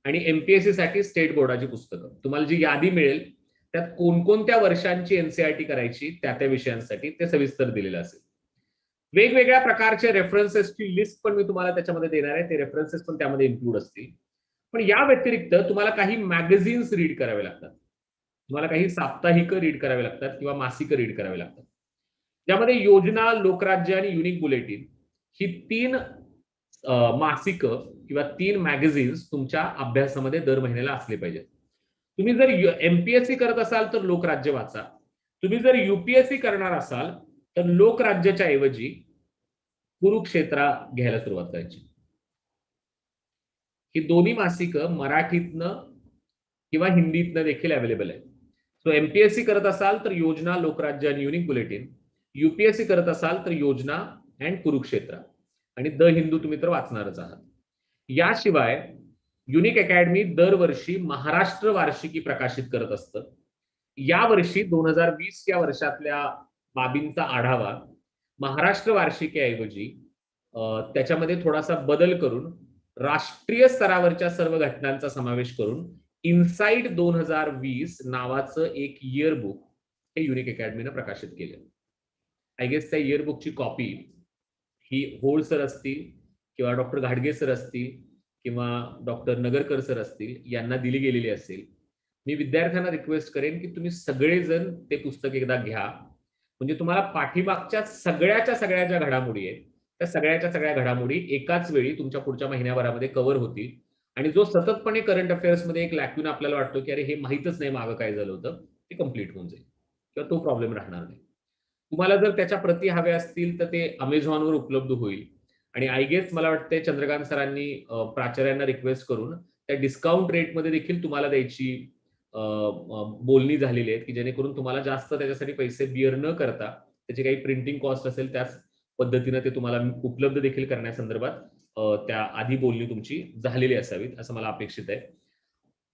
आणि एमपीएससी साठी स्टेट बोर्डाची पुस्तकं. तुम्हाला जी यादी मिळेल त्यात कोणकोणत्या वर्षांची एनसीआरटी करायची त्या त्या विषयांसाठी ते सविस्तर दिलेलं असेल. वेगवेगळ्या प्रकारच्या रेफरन्सेसची लिस्ट पण मी तुम्हाला त्याच्यामध्ये देणार आहे, ते रेफरन्सेस पण त्यामध्ये इन्क्लूड असतील. पण या व्यतिरिक्त तुम्हाला काही मॅगझिन्स रीड करावे लागतात, तुम्हाला काही साप्ताहिक रीड करावे लागतात किंवा मासिक रीड करावे लागतात, ज्यामध्ये योजना, लोकराज्य आणि युनिक बुलेटिन ही 3 मासिक किंवा 3 मॅगझिन्स तुमच्या अभ्यासामध्ये दर महिन्याला असले पाहिजेत. तुम्ही जर एमपीएससी करत असाल तर लोकराज्य वाचा. तुम्ही जर युपीएससी करणार असाल तर लोकराज्याच्या ऐवजी कुरुक्षेत्रा घ्यायला सुरुवात करायची. ही दोन्ही मासिक मराठीतनं किंवा हिंदीतनं देखील अवेलेबल आहे. सो एमपीएससी करत असाल तर योजना, लोकराज्य आणि युनिक बुलेटिन, युपीएससी करत असाल तर योजना अँड कुरुक्षेत्र, आणि द हिंदू तुम्ही तर वाचणारच आहात. याशिवाय युनिक अकॅडमी दरवर्षी महाराष्ट्र वार्षिकी प्रकाशित करत असतं. यावर्षी 2020 या वर्षातल्या बाबींचा आढावा महाराष्ट्र वार्षिकीऐवजी त्याच्यामध्ये थोडासा बदल करून राष्ट्रीय स्तरावरच्या सर्व घटनांचा समावेश करून इनसाइट 2020 नावाचं एक इयरबुक हे युनिक अकॅडमीनं प्रकाशित केलं. आय गेस त्या इयरबुकची कॉपी ही होळ सर असतील किंवा डॉक्टर घाडगे सर असतील किंवा डॉक्टर नगरकर सर असतील यांना दिली गेलेली असेल. मी विद्यार्थ्यांना रिक्वेस्ट करेन की तुम्ही सगळेजण ते पुस्तक एकदा घ्या, म्हणजे तुम्हाला पाठीमागच्या सगळ्या ज्या घडामोडी आहेत त्या सगळ्या घडामोडी एकाच वेळी तुमच्या पुढच्या महिन्याभरामध्ये कव्हर होतील. आणि जो सततपणे करंट अफेअर्स मध्ये एक लॅक्यून आपल्याला वाटतो की अरे हे माहीतच नाही मागं काय झालं होतं, ते कम्प्लीट होऊन जाईल किंवा तो प्रॉब्लेम राहणार नाही. तुम्हाला जर त्याच्या प्रती हव्या असतील तर ते अमेझॉनवर उपलब्ध होईल. आणि आय गेस मला वाटते चंद्रकांत सरांनी प्राचार्यांना रिक्वेस्ट करून त्या डिस्काउंट रेटमध्ये देखील तुम्हाला द्यायची बोलणी झालेली आहेत की जेणेकरून तुम्हाला जास्त त्याच्यासाठी पैसे बिअर न करता त्याची काही प्रिंटिंग कॉस्ट असेल त्याच पद्धतीने ते तुम्हाला उपलब्ध देखील करण्यासंदर्भात त्या आधी बोलणी तुमची झालेली असावीत असं मला अपेक्षित आहे.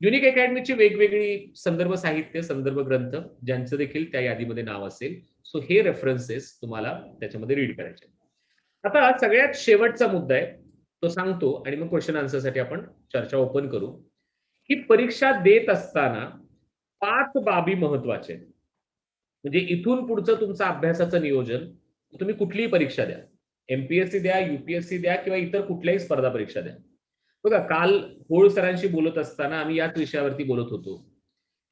युनिक अकॅडमीची वेगवेगळी संदर्भ साहित्य, संदर्भ ग्रंथ ज्यांचं देखील त्या यादीमध्ये नाव असेल. सो हे रेफरन्सेस तुम्हाला त्याच्यामध्ये रीड करायचे. आता सगळ्यात शेवटचा मुद्दा आहे तो सांगतो आणि मग क्वेश्चन आन्सरसाठी आपण चर्चा ओपन करू. ही परीक्षा देत असताना 5 बाबी महत्वाच्या आहेत. म्हणजे इथून पुढचं तुमचं अभ्यासाचं नियोजन, तुम्ही कुठलीही परीक्षा द्या, एमपीएससी द्या, युपीएससी द्या किंवा इतर कुठल्याही स्पर्धा परीक्षा द्या. बघा, काल होळ सरांशी बोलत असताना आम्ही याच विषयावरती बोलत होतो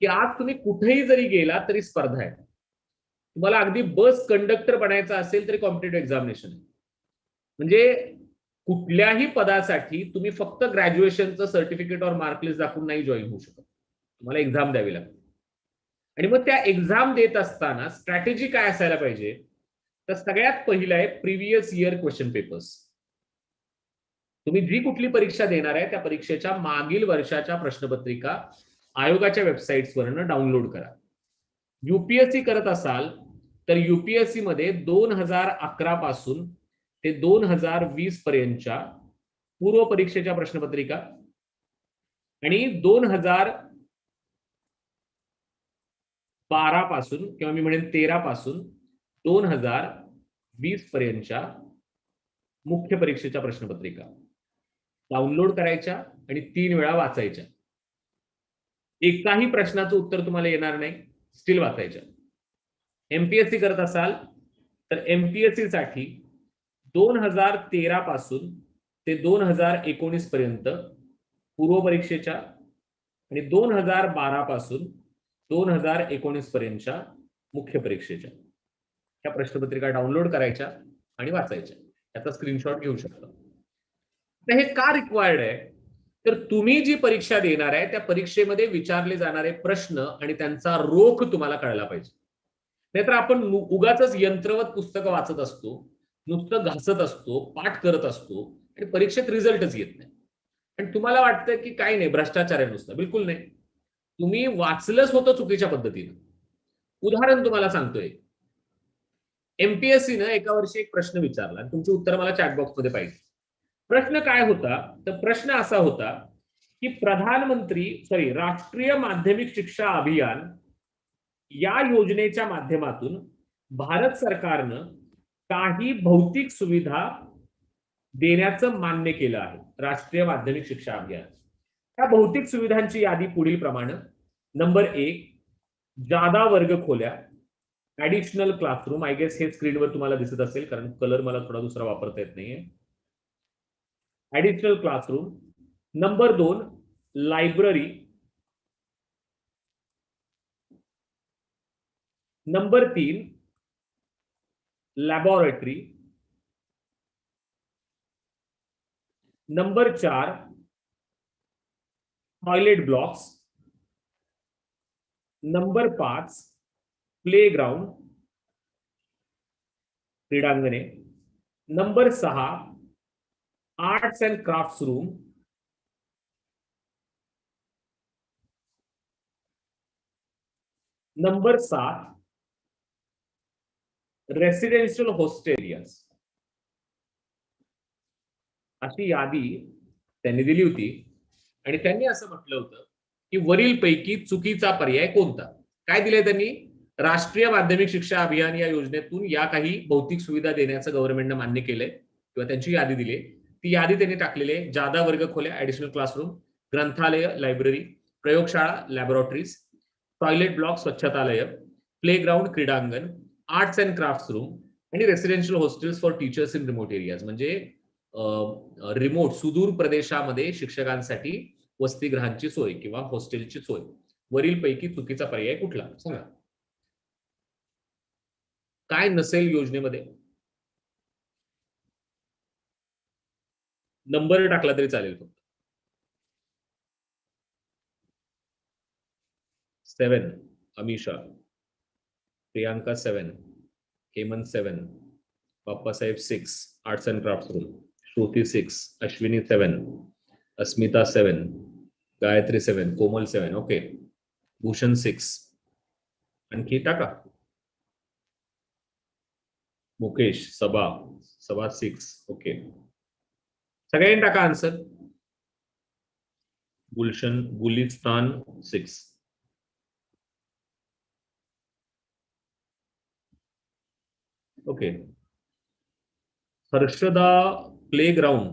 की आज तुम्ही कुठेही जरी गेला तरी स्पर्धा आहे. तुम्हाला अगदी बस कंडक्टर बनायचं असेल तरी कॉम्पिटेटिव्ह एक्झामिनेशन आहे. म्हणजे कुठल्याही पदासाठी तुम्ही फक्त ग्रॅज्युएशनचं सर्टिफिकेट और मार्कलिस्ट दाखवून नाही जॉईन होऊ शकत, तुम्हाला एक्झाम द्यावी लागते. आणि मग त्या एक्झाम देत असताना स्ट्रॅटेजी काय असायला पाहिजे, तर सगळ्यात पहिलं आहे प्रिव्हियस इयर क्वेश्चन पेपर्स. तुम्ही जी कुठली परीक्षा देणार आहे त्या परीक्षेच्या मागील वर्षाच्या प्रश्नपत्रिका आयोगाच्या वेबसाईट्सवरनं डाउनलोड करा. युपीएससी करत असाल तर युपीएससी मध्ये 2011 पासून ते 2020 पर्यंतच्या पूर्व परीक्षेच्या प्रश्नपत्रिका आणि 2012 पासून किंवा मी म्हणेन 13 पासून 2020 पर्यंतच्या मुख्य परीक्षेच्या प्रश्नपत्रिका डाउनलोड करायच्या आणि 3 वेळा वाचायच्या. एकाही प्रश्नाचं उत्तर तुम्हाला येणार नाही, स्टील वाचायच्या. एमपीएससी करत असाल तर एमपीएससी साठी 2013 पासून ते 2019 पर्यंत पूर्व परीक्षेच्या आणि 2012 पासून 2019 पर्यंतच्या मुख्य परीक्षेच्या त्या प्रश्नपत्रिका डाउनलोड करायच्या आणि वाचायच्या. याचा स्क्रीनशॉट घेऊ शकता. तर हे का रिक्वायर्ड आहे, तर तुम्ही जी परीक्षा देणार आहे त्या परीक्षेमध्ये विचारले जाणारे प्रश्न आणि त्यांचा रोख तुम्हाला कळला पाहिजे. नाहीतर आपण उगाच यंत्रवत पुस्तकं वाचत असतो, नुसतं घासत असतो, पाठ करत असतो आणि परीक्षेत रिझल्टच येत नाही. आणि तुम्हाला वाटतं की काही नाही, भ्रष्टाचार आहे नुसतं. बिलकुल नाही. तुम्ही वाचलंच होतं चुकीच्या पद्धतीनं. उदाहरण तुम्हाला सांगतोय. एमपीएससीनं एका वर्षी एक प्रश्न विचारला आणि तुमची उत्तर मला चॅटबॉक्समध्ये पाहिजे. प्रश्न काय होता, तर प्रश्न असा होता की राष्ट्रीय माध्यमिक शिक्षा अभियान या योजनेच्या माध्यमातून भारत सरकारनं काही भौतिक सुविधा देण्याचं मान्य केलं आहे. राष्ट्रीय माध्यमिक शिक्षा अभियान. त्या भौतिक सुविधांची यादी पुढील प्रमाणे. नंबर 1, जादा वर्ग खोल्या, ऍडिशनल क्लासरूम. आय गेस हे स्क्रीनवर तुम्हाला दिसत असेल, कारण कलर मला थोडा दुसरा वापरता येत नाहीये. Additional classroom. Number 2, library. Number 3, laboratory. Number 4, toilet blocks. Number 5, playground, क्रीडांगणे. Number 6, arts and crafts room. Number 7, residential hostel areas. अशी यादी त्यांनी दिली होती आणि त्यांनी असं म्हटलं होतं की वरीलपैकी चुकीचा पर्याय कोणता. काय दिलंय त्यांनी, राष्ट्रीय माध्यमिक शिक्षा अभियान या योजनेतून या काही भौतिक सुविधा देण्याचं गव्हर्नमेंटनं मान्य केलंय किंवा त्यांची यादी दिली. ती यादी त्यांनी टाकलेली आहे. जादा वर्ग खोल्या, ऍडिशनल क्लासरूम, ग्रंथालय, लायब्ररी, प्रयोगशाळा, लॅबोरेटरीज, टॉयलेट ब्लॉक, स्वच्छतालय, प्लेग्राऊंड, क्रीडांगण, आर्ट्स अँड क्राफ्ट्स रूम आणि residential hostels for teachers in remote areas. म्हणजे रिमोट, सुदूर प्रदेशामध्ये शिक्षकांसाठी वसतिगृहांची सोय किंवा हॉस्टेलची सोय. वरीलपैकी चुकीचा पर्याय कुठला सांगा. काय नसेल योजनेमध्ये? नंबर टाकला तरी चालेल. फक्त 7, Amisha. Priyanka 7, Hemant 7, Bappasaheb 6, arts and crafts room. Shruti 6, Ashwini 7, Asmita 7, Gayatri 7, Komal 7. Okay. Bhushan 6. आणखी टाका. मुकेश, सबा 6. ओके. सगळ्यांनी टाका answer. Gulshan, Gulistan 6. Okay. Harshada playground,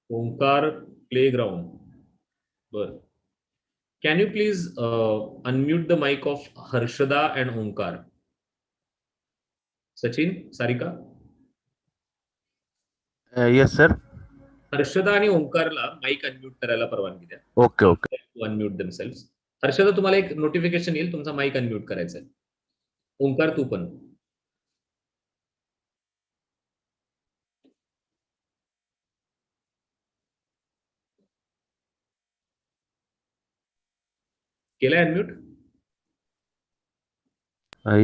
Omkar playground. बर. Can you please unmute the mic of Harshada and Omkar? Sachin, Sarika? Yes sir. Harshada आणि ओंकारला माईक अनम्यूट करायला परवानगी द्या. Okay okay. Unmute themselves. Harshada, तुम्हाला एक नोटिफिकेशन येईल, तुमचा माईक अनम्यूट करायचा आहे. ओंकार, तू पण. केलाय अनम्यूट?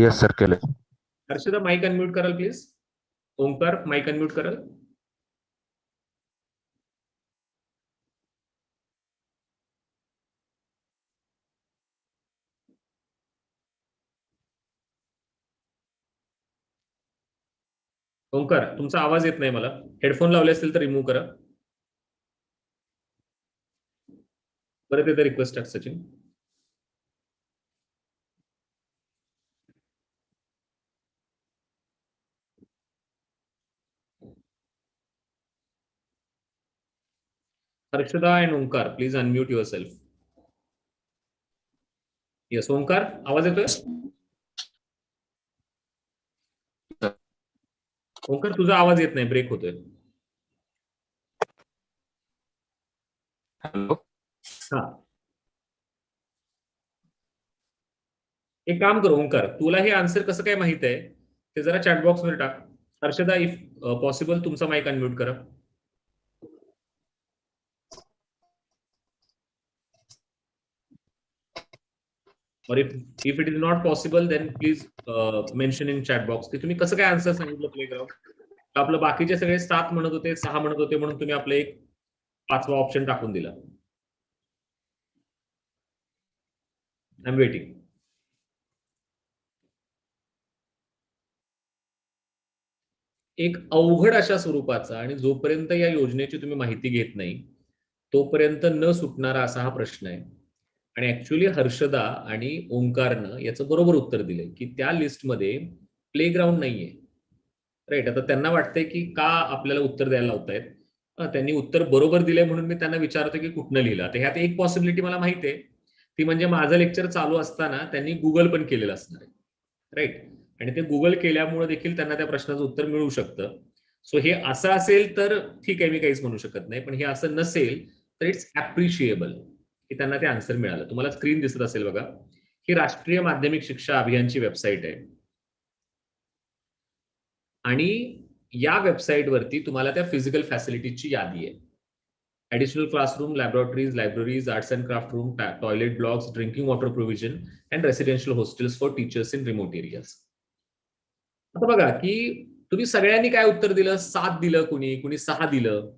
येस सर केलंय. हर्षदा, माईक अनम्यूट कराल प्लीज. ओंकार, माईक अनम्यूट कराल. ओंकार, तुमचा आवाज येत नाही मला. हेडफोन लावले असतील तर रिमूव्ह करा. परत एकदा रिक्वेस्ट आहे Sachin. Harshada and Omkar, please unmute yourself. Yes, Omkar, आवाज येतोय? ओंकार, तुझा आवाज येत नाही, ब्रेक होतोय. हॅलो. हा, एक काम कर ओंकार, तुला हे आन्सर कसं काय माहित आहे ते जरा चॅट बॉक्स मध्ये टाक. हर्षदा, इफ पॉसिबल तुमचा माईक अनम्यूट करा. और if it is not possible, then please mention in chat box की तुम्ही कसं काय आन्सर सांगितलं प्लेग्राऊंड. आपलं बाकीचे सगळे 7 म्हणत होते, 6 म्हणत होते, म्हणून तुम्ही आपलं एक 5वा ऑप्शन टाकून दिला. I am waiting. एक अवघड अशा स्वरूपाचा आणि जोपर्यंत या योजनेची तुम्ही माहिती घेत नाही तोपर्यंत न सुटणारा असा हा प्रश्न आहे. आणि ऍक्च्युअली हर्षदा आणि ओंकारनं याचं बरोबर उत्तर दिलंय की त्या लिस्टमध्ये प्लेग्राऊंड नाहीये. राईट. आता त्यांना वाटतंय की का आपल्याला उत्तर द्यायला लावतायत. त्यांनी उत्तर बरोबर दिलंय म्हणून मी त्यांना विचारतो की कुठनं लिहिलं. आता ह्यात एक पॉसिबिलिटी मला माहिती आहे, ती म्हणजे माझं लेक्चर चालू असताना त्यांनी गुगल पण केलेलं असणार आहे. राईट. आणि ते गुगल केल्यामुळे देखील त्यांना त्या प्रश्नाचं उत्तर मिळू शकतं. सो हे असं असेल तर ठीक आहे, मी काहीच म्हणू शकत नाही. पण हे असं नसेल तर इट्स ऍप्रिशिएबल की त्यांना ते आन्सर मिळालं. तुम्हाला स्क्रीन दिसत असेल बघा, ही राष्ट्रीय माध्यमिक शिक्षा अभियानची वेबसाईट आहे. आणि या वेबसाईटवरती तुम्हाला त्या फिजिकल फॅसिलिटीजची यादी आहे. Additional classroom, laboratories, libraries, arts and craft room, toilet blocks, drinking water provision and residential hostels for teachers in remote areas. आता बघा की तुम्ही सगळ्यांनी काय उत्तर दिलं, 7 दिलं, कुणी 6 दिलं.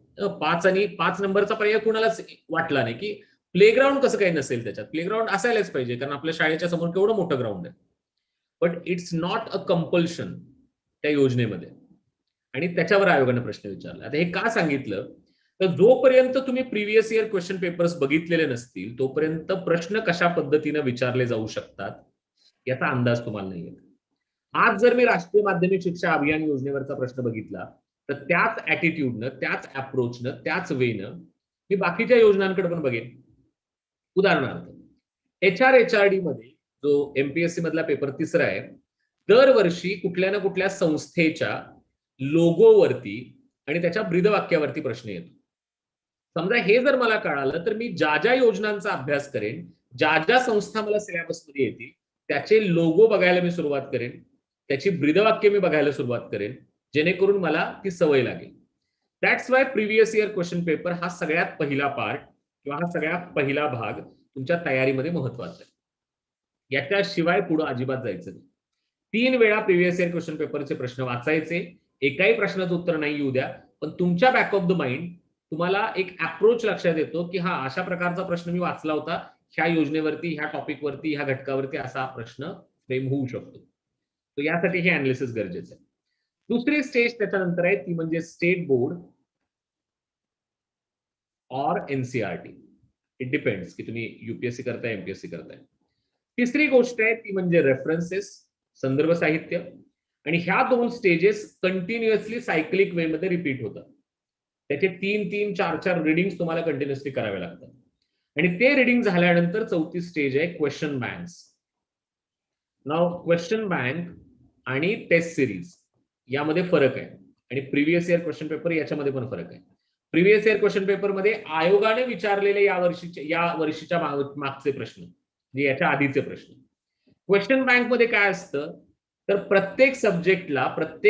5 आणि 5 नंबरचा पर्याय कुणालाच वाटला नाही की प्लेग्राऊंड कसं काही नसेल त्याच्यात. प्लेग्राऊंड असायलाच पाहिजे, कारण आपल्या शाळेच्या समोर केवढं मोठं ग्राउंड आहे. But it's not a compulsion त्या योजनेमध्ये. आणि त्याच्यावर आयोगाने प्रश्न विचारला. आता हे का सांगितलं, तर जोपर्यंत तुम्ही प्रिव्हियस इयर क्वेश्चन पेपर्स बघितलेले नसतील तोपर्यंत प्रश्न कशा पद्धतीने विचारले जाऊ शकतात याचा अंदाज तुम्हाला नाही येत. आज जर मी राष्ट्रीय माध्यमिक शिक्षा अभियान योजनेवरचा प्रश्न बघितला तर त्याच ऍटिट्यूडनं, त्याच अप्रोचनं, त्याच वेनं मी बाकीच्या योजनांकडे पण बघेन. उदाहरणार्थ HRD मध्ये जो MPSC मधला पेपर 3रा आहे, दरवर्षी कुठल्या ना कुठल्या संस्थेच्या लोगोवरती आणि त्याच्या ब्रीदवाक्यावरती प्रश्न येतो. समजा हे जर मला कळालं तर मी ज्या ज्या योजनांचा अभ्यास करेन, ज्या ज्या संस्था मला सिलेबसमध्ये येतील त्याचे लोगो बघायला मी सुरुवात करेन, त्याची ब्रीदवाक्य मी बघायला सुरुवात करेन, जेणेकरून मला ती सवय लागेल. That's why previous year question paper हा सगळ्यात पहिला पार्ट किंवा हा सगळ्यात पहिला भाग तुमच्या तयारीमध्ये महत्वाचा आहे. याच्याशिवाय पुढे अजिबात जायचं नाही. 3 वेळा प्रिव्हियस इयर क्वेश्चन पेपरचे प्रश्न वाचायचे. एकाही प्रश्नाचं उत्तर नाही येऊ द्या, पण तुमच्या बॅक ऑफ द माइंड तुम्हाला एक अप्रोच लक्षात येतो की हा अशा प्रकारचा प्रश्न मी वाचला होता, ह्या योजनेवरती, ह्या टॉपिकवरती, ह्या घटकावरती असा प्रश्न फ्रेम होऊ शकतो. तर यासाठी हे अनालिसिस गरजेचं आहे. दुसरी स्टेज त्याच्यानंतर आहे, ती म्हणजे स्टेट बोर्ड और NCERT. इट डिपेंड्स की तुम्ही UPSC करताय, MPSC करताय. तिसरी गोष्ट आहे ती म्हणजे रेफरन्सेस, संदर्भ साहित्य. आणि ह्या 2 स्टेजेस कंटिन्युअसली सायक्लिक वे मध्ये रिपीट होतात. त्याचे 3-3, 4-4 रिडिंग्स तुम्हाला कंटिन्युअसली करावे लागतात. आणि ते रिडिंग झाल्यानंतर 4थी स्टेज आहे क्वेश्चन बँक्स. नाव क्वेश्चन बँक आणि टेस्ट सिरीज यामध्ये फरक आहे. आणि प्रिव्हियस इयर क्वेश्चन पेपर याच्यामध्ये पण फरक आहे. प्रिव्हियस इयर क्वेश्चन पेपर मध्ये आयोगाने विचारलेले या वर्षीच्या मागचे प्रश्न, म्हणजे याच्या आधीचे प्रश्न. क्वेश्चन बँक मध्ये काय असतं, तर प्रत्येक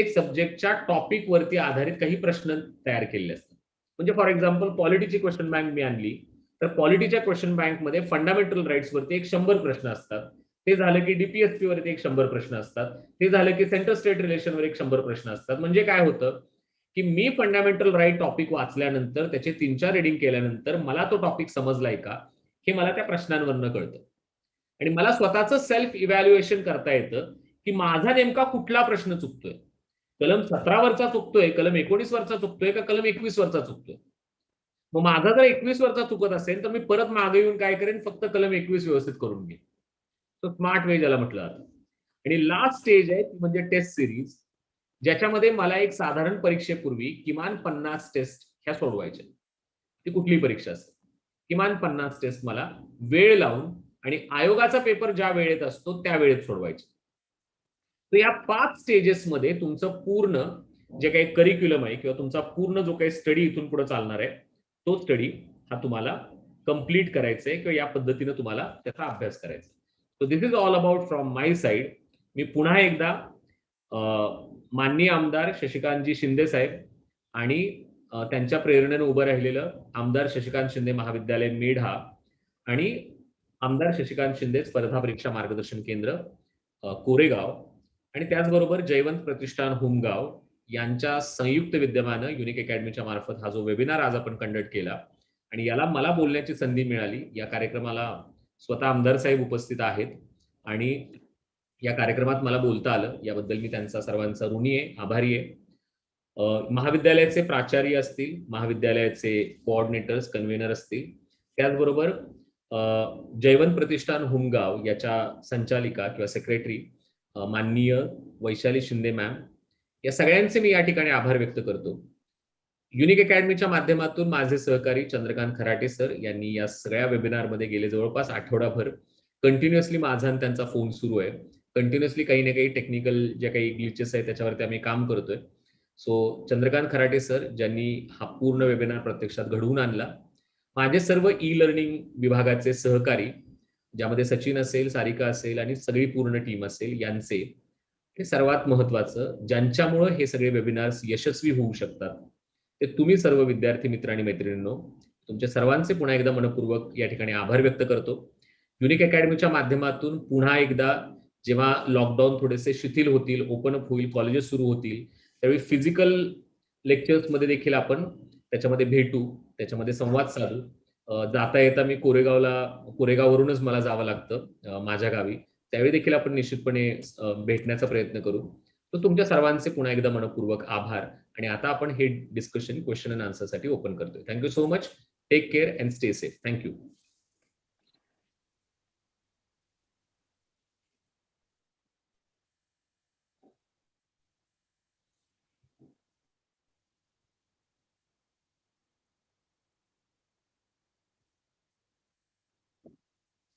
सब्जेक्टच्या टॉपिक वरती आधारित काही प्रश्न तयार केलेले असतात. म्हणजे फॉर एक्झाम्पल पॉलिटीची क्वेश्चन बँक मी आणली तर पॉलिटीच्या क्वेश्चन बँक मध्ये फंडामेंटल राईट्स वरती 100 प्रश्न असतात. ते झालं की DPSP वरती 100 प्रश्न असतात. ते झालं की सेंटर स्टेट रिलेशन वर 100 प्रश्न असतात. म्हणजे काय होतं की मी फंडामेंटल राईट टॉपिक वाचल्यानंतर त्याचे 3-4 रिडिंग केल्यानंतर मला तो टॉपिक समजलाय का हे मला त्या प्रश्नांवरनं कळतं. आणि मला स्वतःचं सेल्फ इव्हॅल्युएशन करता येतं की माझा नेमका कुठला प्रश्न चुकतोय. कलम 17 वरचा चुकतोय, कलम 19 वरचा चुकतोय का कलम 21 वरचा चुकतोय. मग माझा जर 21 वरचा चुकत असेल तर मी परत मागे येऊन काय करेन, फक्त कलम 21 व्यवस्थित करून घेईन. तो स्मार्ट वे ज्याला म्हटलं जातं. आणि लास्ट स्टेज आहे ती म्हणजे टेस्ट सिरीज, ज्याच्यामध्ये मला एक साधारण परीक्षेपूर्वी किमान 50 टेस्ट ह्या सोडवायच्या. ती कुठली परीक्षा असते, किमान 50 टेस्ट मला वेळ लावून आणि आयोगाचा पेपर ज्या वेळेत असतो त्या वेळेत सोडवायचे. तर या 5 स्टेजेस मध्ये तुमचं पूर्ण जे काही करिक्युलम आहे किंवा तुमचा पूर्ण जो काही स्टडी इथून पुढे चालणार आहे तो स्टडी हा तुम्हाला कंप्लीट करायचा आहे किंवा या पद्धतीने तुम्हाला त्याचा अभ्यास करायचा. So this is all about from my side. मी पुन्हा एकदा माननीय आमदार शशिकांतजी शिंदे साहेब आणि त्यांच्या प्रेरणेने उभं राहिलेलं आमदार शशिकांत शिंदे महाविद्यालय मेढा आणि आमदार शशिकांत शिंदे स्पर्धा परीक्षा मार्गदर्शन केंद्र कोरेगाव आणि त्याचबरोबर जयवंत प्रतिष्ठान हुमगाव यांच्या संयुक्त विद्यमानं युनिक अकॅडमीच्या मार्फत हा जो वेबिनार आज आपण कंडक्ट केला आणि याला मला बोलण्याची संधी मिळाली. या कार्यक्रमाला स्वतः आमदार साहेब उपस्थित आहेत आणि या कार्यक्रमात मला बोलता आलं याबद्दल मी त्यांचा सर्वांचा ऋणी आहे, आभारी आहे. महाविद्यालयाचे प्राचार्य असतील, महाविद्यालयाचे कोऑर्डिनेटर्स, कन्व्हेनर असतील, त्याचबरोबर जयवंत प्रतिष्ठान हुमगाव याच्या संचालिका किंवा सेक्रेटरी माननीय वैशाली शिंदे मॅम, या सगळ्यांचे मी या ठिकाणी आभार व्यक्त करतो. युनिक अकॅडमीच्या माध्यमातून माझे सहकारी चंद्रकांत खराटे सर यांनी या सगळ्या वेबिनारमध्ये गेले जवळपास आठवडाभर कंटिन्युअसली माझा आणि त्यांचा फोन सुरू आहे. कंटिन्युअसली काही ना काही टेक्निकल ज्या काही ग्लिचेस आहेत त्याच्यावरती आम्ही काम करतोय. सो चंद्रकांत खराटे सर ज्यांनी हा पूर्ण वेबिनार प्रत्यक्षात घडवून आणला, माझे सर्व ई लर्निंग विभागाचे सहकारी ज्यामध्ये सचिन असेल, सारिका असेल आणि सगळी पूर्ण टीम असेल, यांचे हे सर्वात महत्वाचं, ज्यांच्यामुळे हे सगळे वेबिनार्स यशस्वी होऊ शकतात, ते तुम्ही सर्व विद्यार्थी मित्र आणि मैत्रिणींनो, तुमच्या सर्वांचे पुन्हा एकदा मनपूर्वक या ठिकाणी आभार व्यक्त करतो. युनिक अकॅडमीच्या माध्यमातून पुन्हा एकदा जेव्हा लॉकडाऊन थोडेसे शिथिल होतील, ओपन अप होईल, कॉलेजेस सुरू होतील, त्यावेळी फिजिकल लेक्चर्स मध्ये देखील आपण त्याच्यामध्ये भेटू, त्याच्यामध्ये संवाद साधू. जाता येता मी कोरेगाववरूनच मला जावं लागतं माझ्या गावी, त्यावेळी देखील आपण निश्चितपणे भेटण्याचा प्रयत्न करू. तर तुमच्या सर्वांचे पुन्हा एकदा मनपूर्वक आभार आणि आता आपण हे डिस्कशन क्वेश्चन अँड आन्सर साठी ओपन करतोय. Thank you so much. Take care and stay safe. Thank you.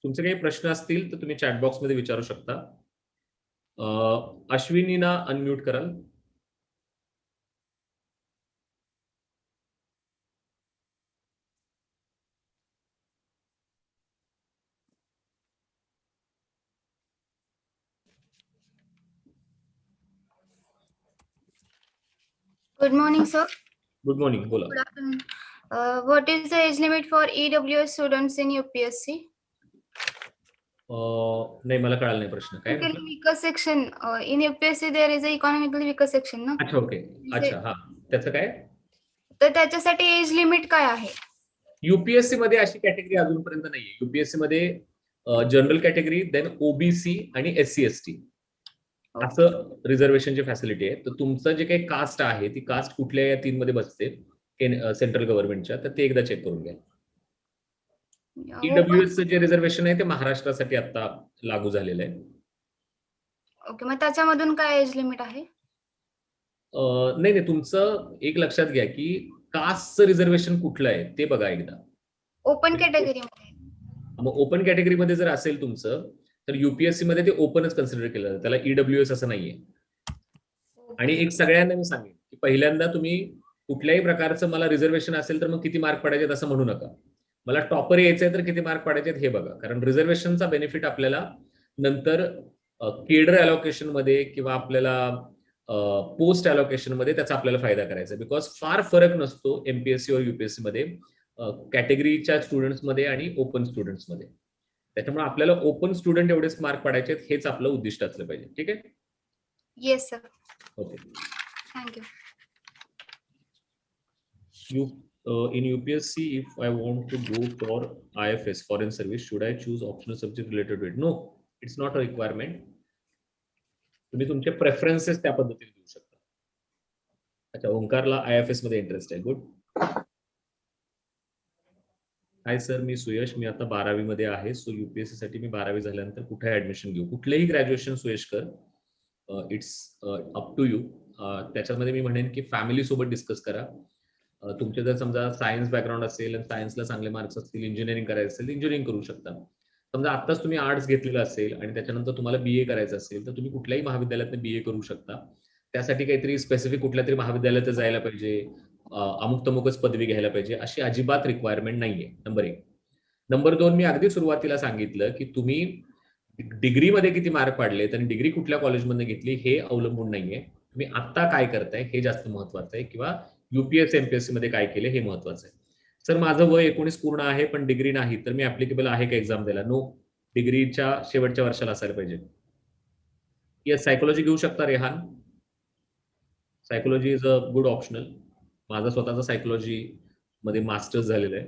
तुमचे काही प्रश्न असतील तर तुम्ही चॅट बॉक्स मध्ये विचारू शकता. अश्विनीना अनम्यूट कराल. Good morning, sir. Good morning, बोला. Good afternoon. What is the age limit for EWS students in UPSC? नाही, मला कळालं नाही प्रश्न काय. Economically weaker section. In UPSC there is a economically weaker section, ना? अच्छा, ओके, अच्छा, हा, त्याचं काय. तर त्याच्यासाठी एज लिमिट काय आहे? युपीएससी मध्ये अशी कॅटेगरी अजूनपर्यंत नाहीये. युपीएससी मध्ये जनरल कॅटेगरी, देन ओबीसी आणि SC ST असं रिझर्वेशनची फॅसिलिटी आहे. तर तुमचं जे काही कास्ट आहे ती कास्ट कुठल्या या 3 मध्ये बसते सेंट्रल गव्हर्नमेंटच्या, तर ते एकदा चेक करून घ्या. ईडब्ल्यूएस जे रिझर्वेशन आहे ते महाराष्ट्रासाठी आता लागू झालेलं आहे. ओके, मग त्याच्यामधून काय एज लिमिट आहे? नाही, तुमचं एक लक्षात घ्या की कास्टचं रिझर्वेशन कुठलं आहे ते बघा एकदा. ओपन कॅटेगरी मध्ये. मग ओपन कॅटेगरीमध्ये जर असेल तुमचं तर युपीएससी मध्ये ते ओपनच कन्सिडर केलं जातं, त्याला ईडब्ल्यूएस असं नाहीये. आणि एक सगळ्यांना मी सांगेन की पहिल्यांदा तुम्ही कुठल्याही प्रकारचं मला रिझर्वेशन असेल तर मग किती मार्क पडायचे असं म्हणू नका. मला टॉपर यायचंय तर किती मार्क पडायचे हे बघा, कारण रिझर्वेशनचा बेनिफिट आपल्याला नंतर केडर अलोकेशन मध्ये किंवा आपल्याला पोस्ट अलोकेशन मध्ये त्याचा आपल्याला फायदा करायचा. बिकॉज फार फरक नसतो एमपीएससी और युपीएससी मध्ये कॅटेगरीच्या स्टुडंट्स मध्ये आणि ओपन स्टुडंट्स मध्ये. त्याच्यामुळे आपल्याला ओपन स्टुडंट एवढेच मार्क पडायचे हेच आपलं उद्दिष्ट असलं पाहिजे. ठीक आहे. Yes sir. Okay. Thank you. In UPSC, if I want to go for IFS, foreign service, should I choose optional subject related to it? No, it's not a requirement. तुम्ही तुमचे प्रेफरन्सेस त्या पद्धतीने देऊ शकता. अच्छा, ओंकारला IFS मध्ये इंटरेस्ट आहे. गुड. हाय सर, मी सुयश, मी आता 12वी मध्ये आहे. सो युपीएससी साठी मी 12वी झाल्यानंतर कुठे ऍडमिशन घेऊ? कुठलेही ग्रॅज्युएशन सुयश कर, इट्स अप टू यू. त्याच्यामध्ये मी म्हणेन की फॅमिली सोबत डिस्कस करा. तुमचे जर समजा सायन्स बॅकग्राऊंड असेल आणि सायन्सला चांगले मार्क्स असतील, इंजिनिअरिंग करायचं असेल, इंजिनिअरिंग करू शकता. समजा आताच तुम्ही आर्ट्स घेतलेलं असेल आणि त्याच्यानंतर तुम्हाला BA करायचं असेल तर तुम्ही कुठल्याही महाविद्यालयात BA करू शकता. त्यासाठी काहीतरी स्पेसिफिक कुठल्या तरी महाविद्यालयात जायला पाहिजे, अमुक तमुकच पदवी घ्यायला पाहिजे अशी अजिबात रिक्वायरमेंट नाहीये. नंबर 1. नंबर 2, मी अगदी सुरुवातीला सांगितलं की तुम्ही डिग्रीमध्ये किती मार्क पाडलेत आणि डिग्री कुठल्या कॉलेजमध्ये घेतली हे अवलंबून नाहीये. तुम्ही आत्ता काय करताय हे जास्त महत्वाचं आहे, किंवा युपीएससी एमपीएससी मध्ये काय केले हे महत्वाचं आहे. सर माझं वय 19 पूर्ण आहे पण डिग्री नाही, तर मी ऍप्लिकेबल आहे का एक्झाम द्यायला? नो, डिग्रीच्या शेवटच्या वर्षाला असायला पाहिजे. येस, सायकोलॉजी घेऊ शकता Rehan. Psychology is a good optional. माझा स्वतःचा सायकोलॉजी मध्ये मास्टर्स झालेलं आहे.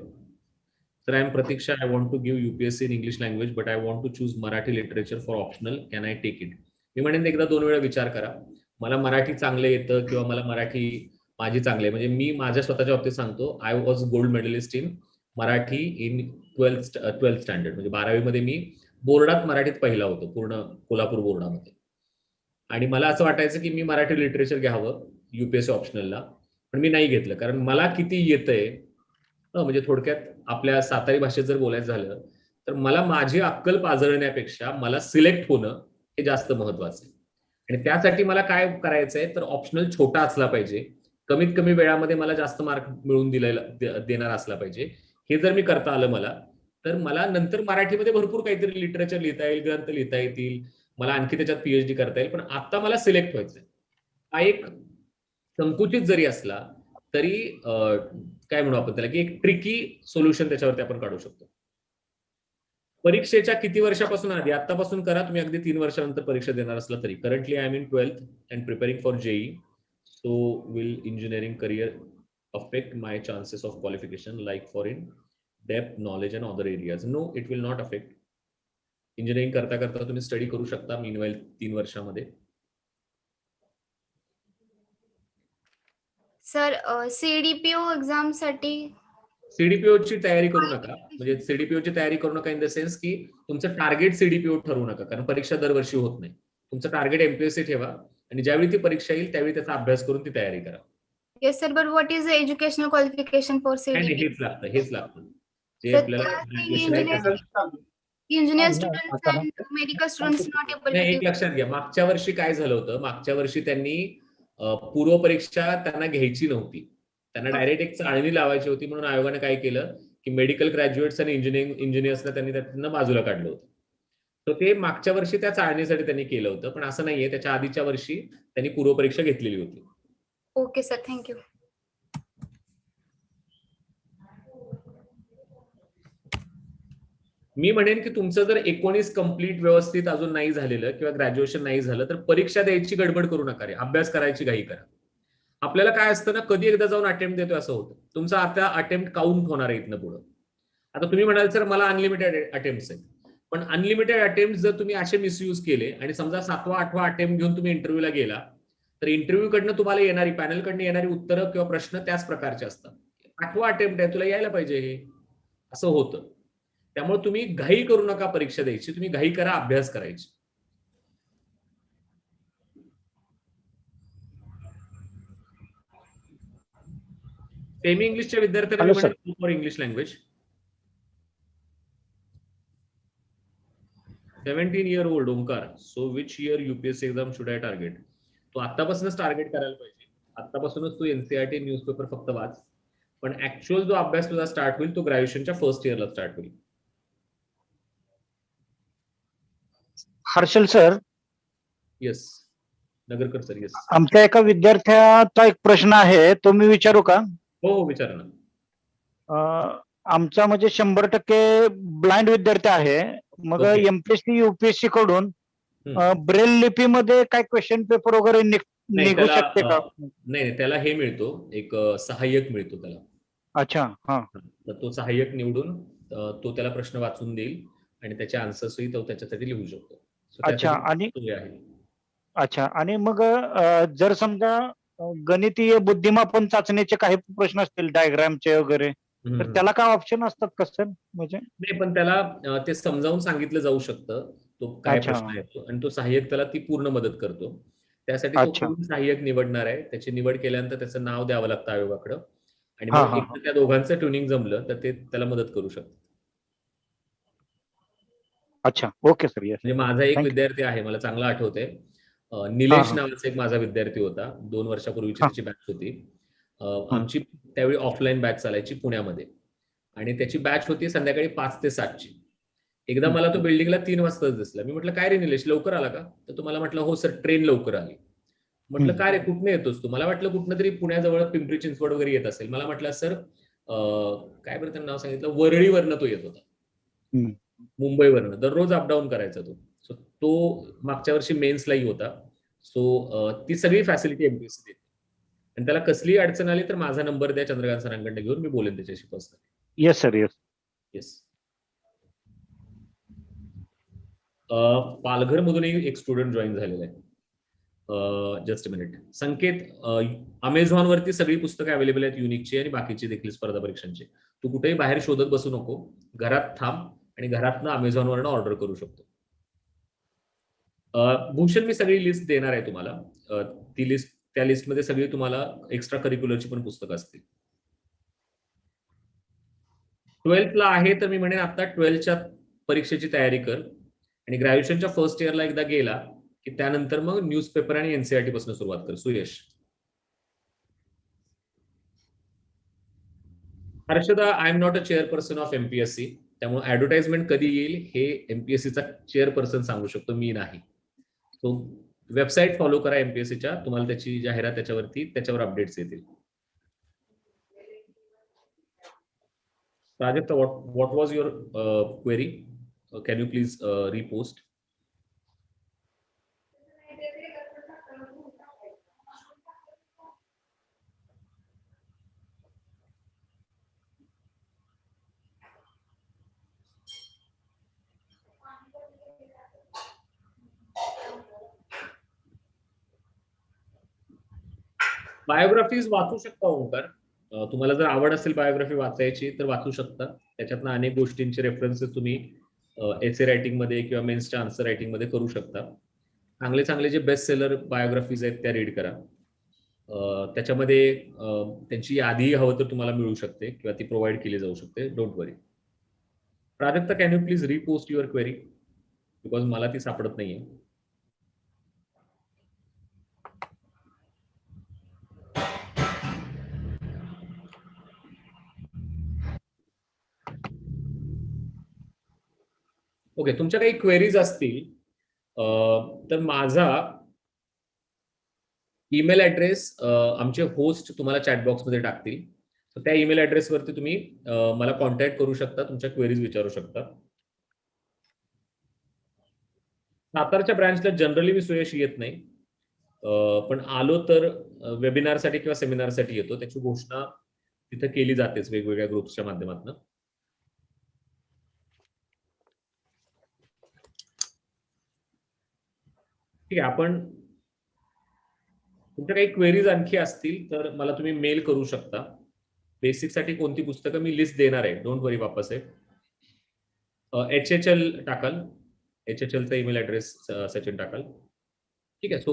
तर I am Pratiksha. I want to give UPSC in English language but I want to choose Marathi literature for optional. Can I take it? मी म्हणेन एकदा 2 वेळा विचार करा. मला मराठी चांगलं येतं किंवा मला मराठी माझी चांगली आहे. म्हणजे मी माझ्या स्वतःच्या बाबतीत सांगतो, I was gold medalist in Marathi in 12th standard. म्हणजे 12वी मध्ये मी बोर्डात मराठीत पहिला होतो, पूर्ण कोल्हापूर बोर्डामध्ये. आणि मला असं वाटायचं की मी मराठी लिटरेचर घ्यावं युपीएससी ऑप्शनलला, पण मी नाही घेतलं. कारण मला किती येतंय, म्हणजे थोडक्यात आपल्या सातारी भाषेत जर बोलायचं झालं तर मला माझी अक्कल पाजळण्यापेक्षा मला सिलेक्ट होणं हे जास्त महत्वाचं आहे. आणि त्यासाठी मला काय करायचंय, तर ऑप्शनल छोटा असला पाहिजे, कमीत कमी वेळामध्ये मला जास्त मार्क मिळवून देणार असला पाहिजे. हे जर मी करता आलं मला, तर मला नंतर मराठीमध्ये भरपूर काहीतरी लिटरेचर लिहिता येईल, ग्रंथ लिहिता येतील, मला आणखी त्याच्यात पीएचडी करता येईल. पण आता मला सिलेक्ट व्हायचंय. हा एक संकुचित जरी असला तरी काय म्हणू आपण त्याला, की एक ट्रिकी सोल्युशन त्याच्यावरती आपण काढू शकतो. परीक्षेच्या किती वर्षापासून आधी? आतापासून करा तुम्ही. अगदी 3 वर्षानंतर परीक्षा देणार असला तरी. Currently I am in 12th and preparing for JEE. So will engineering career affect my chances of qualification like foreign depth knowledge and other areas? No, it will not affect. Engineering करता करता तुम्ही स्टडी करू शकता मीनवाईल 3 वर्षामध्ये. सर CDPO एक्झाम साठी सीडीपीओ ची तयारी करू नका. म्हणजे सीडीपीओ ची तयारी करू नका इन द सेन्स की तुमचं टार्गेट सीडीपीओ ठरवू नका, कारण परीक्षा दरवर्षी होत नाही. तुमचं टार्गेट एमपीएससी ठेवा आणि ज्यावेळी ती परीक्षा येईल त्यावेळी त्याचा अभ्यास करून ती तयारी करा. Yes sir, but what is the educational qualification for नाही CDPO? हेच लागतं जे सर आपल्याला graduation आहे त्याचं. Engineer students and medical students not able नाही, टू एक लक्षात घ्या, मागच्या वर्षी काय झालं होतं, मागच्या वर्षी त्यांनी पूर्व परीक्षा त्यांना घ्यायची नव्हती, त्यांना डायरेक्ट एक चाळणी लावायची होती. म्हणून आयोगाने काय केलं की मेडिकल ग्रॅज्युएट्स आणि इंजिनियर्सना त्यांनी त्यातनं बाजूला काढलं होतं. तर ते मागच्या वर्षी त्या चाळणीसाठी त्यांनी केलं होतं. पण असं नाहीये, त्याच्या आधीच्या वर्षी त्यांनी पूर्व परीक्षा घेतलेली होती. Okay sir, thank you. मी म्हणेन की तुमचं जर 19 कंप्लीट व्यवस्थित अजून नाही झालेलं किंवा ग्रॅज्युएशन नाही झालं तर परीक्षा द्यायची गडबड करू नका रे, अभ्यास करायची घाई करा. आपल्याला काय असतं ना, कधी एकदा जाऊन अटेम्प्ट देतोय असं होतं. तुमचा आता अटेम्प्ट काउंट होणार आहे इथनं पुढं. आता तुम्ही म्हणाल सर मला अनलिमिटेड अटेम्प्ट आहेत, पण अनलिमिटेड अटेम्प्ट जर तुम्ही असे मिसयूज केले आणि समजा 7वा 8वा अटेम्प्ट घेऊन तुम्ही इंटरव्ह्यूला गेला, तर इंटरव्ह्यू कडनं तुम्हाला येणारी पॅनल कडनं येणारी उत्तरं किंवा प्रश्न त्याच प्रकारचे असतात. 8वा अटेम्प्ट आहे, तुला यायला पाहिजे हे, असं होतं. त्यामुळे तुम्ही घाई करू नका परीक्षा द्यायची, तुम्ही घाई करा अभ्यास करायची. सेमी इंग्लिशच्या विद्यार्थ्यांना Hello, sir. For English language. 17 year old Omkar. So which year UPSC exam should I target? तू आतापासूनच टार्गेट करायला पाहिजे. आतापासूनच तू एनसीईआरटी न्यूजपेपर फक्त वाच, पण ऍक्च्युअल जो अभ्यास तुझा स्टार्ट होईल तो ग्रॅज्युएशनच्या फर्स्ट इयरला स्टार्ट होईल. Harshal sir, yes Nagarkar sir. Yes आमच्या एका विद्यार्थ्याचा एक प्रश्न आहे, तो मी विचारू का? हो विचारा ना. आमचा म्हणजे 100% ब्लाइंड विद्यार्थी आहे. मग Okay. एमपीएससी युपीएससी कडून हम्म. ब्रेल लिपीमध्ये काय क्वेश्चन पेपर वगैरे नाही, निघू त्याला, शकते का? नाही त्याला हे मिळतो, एक सहाय्यक मिळतो त्याला. अच्छा, हा. तर तो सहाय्यक निवडून तो त्याला प्रश्न वाचून देईल आणि त्याचे आन्सर्सही तो त्याच्यासाठी लिहू शकतो. So अच्छा, त्यासाठी आणि सोय आहे. अच्छा, आणि मग जर समजा गणितीय बुद्धिमापन चाचणीचे काही प्रश्न असतील डायग्रामचे वगैरे, तर हम्म. त्याला काय ऑप्शन असतात का सर? म्हणजे नाही, पण त्याला ते समजावून सांगितलं जाऊ शकतं तो काय अच्छा. प्रश्न आहे तो, आणि तो सहाय्यक त्याला ती पूर्ण मदत करतो. त्यासाठी तो अच्छा. कोण सहाय्यक निवडणार आहे, त्याची निवड केल्यानंतर त्याचं नाव द्यावं लागतं आयोगाकडं, आणि हा, मग हा, एकदा त्या दोघांचं ट्युनिंग जमलं तर ते त्याला मदत करू शकतं. अच्छा, ओके सर. येस, म्हणजे माझा एक थँक्यू. विद्यार्थी आहे, मला चांगला आठवतंय, हा, निलेश हा, नावाचा एक माझा विद्यार्थी होता. 2 वर्षापूर्वीची हा. त्याची बॅच होती. हं. आमची त्यावेळी ऑफलाईन बॅच चालायची पुण्यामध्ये, आणि त्याची बॅच होती संध्याकाळी 5 ते 7 ची. एकदा हं. मला तो बिल्डिंगला 3 वाजताच दिसला. मी म्हटलं काय रे निलेश लवकर आला का? तर तो मला म्हटलं हो सर ट्रेन लवकर आली. म्हटलं हम्म. काय रे कुठनं येतोस तू? मला वाटलं कुठनं तरी पुण्याजवळ पिंपरी चिंचवड वगैरे येत असेल. मला म्हटलं सर काय बरं त्यांना नाव सांगितलं, वरळीवरनं तो येत होता. हम्म. मुंबईवरनं दररोज अपडाऊन करायचा तो. सो तो मागच्या वर्षी मेन्सलाही होता. सो ती सगळी फॅसिलिटी एमपीएससी देते. आणि त्याला कसलीही अडचण आली तर माझा नंबर द्या चंद्रकांत सरांकडे घेऊन मी बोलेन त्याच्याशी personally. Yes sir, yes. Yes. Palghar मधूनही एक स्टुडंट जॉईन झालेला आहे. Just a minute. Sanket, Amazon वरती सगळी पुस्तकं अवेलेबल आहेत युनिकची आणि बाकीची देखील स्पर्धा परीक्षांची. तू कुठेही बाहेर शोधत बसू नको, घरात थांब आणि घरातनं अमेझॉनवरनं ऑर्डर करू शकतो. भूषण, मी सगळी लिस्ट देणार आहे तुम्हाला. ती लिस्ट, त्या लिस्टमध्ये सगळी तुम्हाला एक्स्ट्रा करिक्युलरची पण पुस्तकं असतील. 12th आहे तर मी म्हणेन आता 12th परीक्षेची तयारी कर आणि ग्रॅज्युएशनच्या फर्स्ट इयरला एकदा गेला की त्यानंतर मग न्यूजपेपर आणि एनसीईआरटी पासून सुरुवात कर. Suyash. Harshada, I am not a chairperson of MPSC, त्यामुळे ऍडव्हर्टाइजमेंट कधी येईल हे एमपीएससीचा चेअरपर्सन सांगू शकतो, मी नाही. सो वेबसाईट फॉलो करा एमपीएससीच्या, तुम्हाला त्याची जाहिरात त्याच्यावर अपडेट्स येतील. Prajakta, what was your query? Can you please repost? Biographies वाचू शकता ओंकार. तुम्हाला जर आवड असेल बायोग्राफी वाचायची तर वाचू शकता. त्याच्यातनं अनेक गोष्टींचे रेफरन्सेस तुम्ही एसे रायटिंग मध्ये किंवा मेन्सच्या आन्सर रायटिंग मध्ये करू शकता. चांगले चांगले जे बेस्ट सेलर बायोग्राफीज आहेत त्या रीड करा. त्याच्यामध्ये त्यांची यादी हवं तर तुम्हाला मिळू शकते किंवा ती प्रोव्हाइड केली जाऊ शकते. Don't worry. Prajakta, can you please repost your query, because मला ती सापडत नाहीये. ओके, तुमच्या काही क्वेरीज असतील तर माझा ईमेल ऍड्रेस आमचे होस्ट तुम्हाला चॅट बॉक्स मध्ये टाकतील. तर त्या ईमेल ऍड्रेसवरती तुम्ही मला कॉन्टॅक्ट करू शकता, तुमच्या क्वेरीज विचारू शकता. सातारच्या ब्रँचला जनरली मी सुयश येत नाही, पण आलो तर वेबिनारसाठी किंवा सेमिनारसाठी येतो. त्याची घोषणा तिथे केली जातेच वेगवेगळ्या ग्रुप्सच्या माध्यमातून. ठीक आहे, आपण तुमच्या काही क्वेरीज आणखी असतील तर मला तुम्ही मेल करू शकता. बेसिक साठी कोणती पुस्तकं मी लिस्ट देणार आहे, डोंट वरी बाप्पासाहेब. HHL टाकाल, HHLचा ईमेल ऍड्रेस सचिन टाकाल. ठीक आहे. सो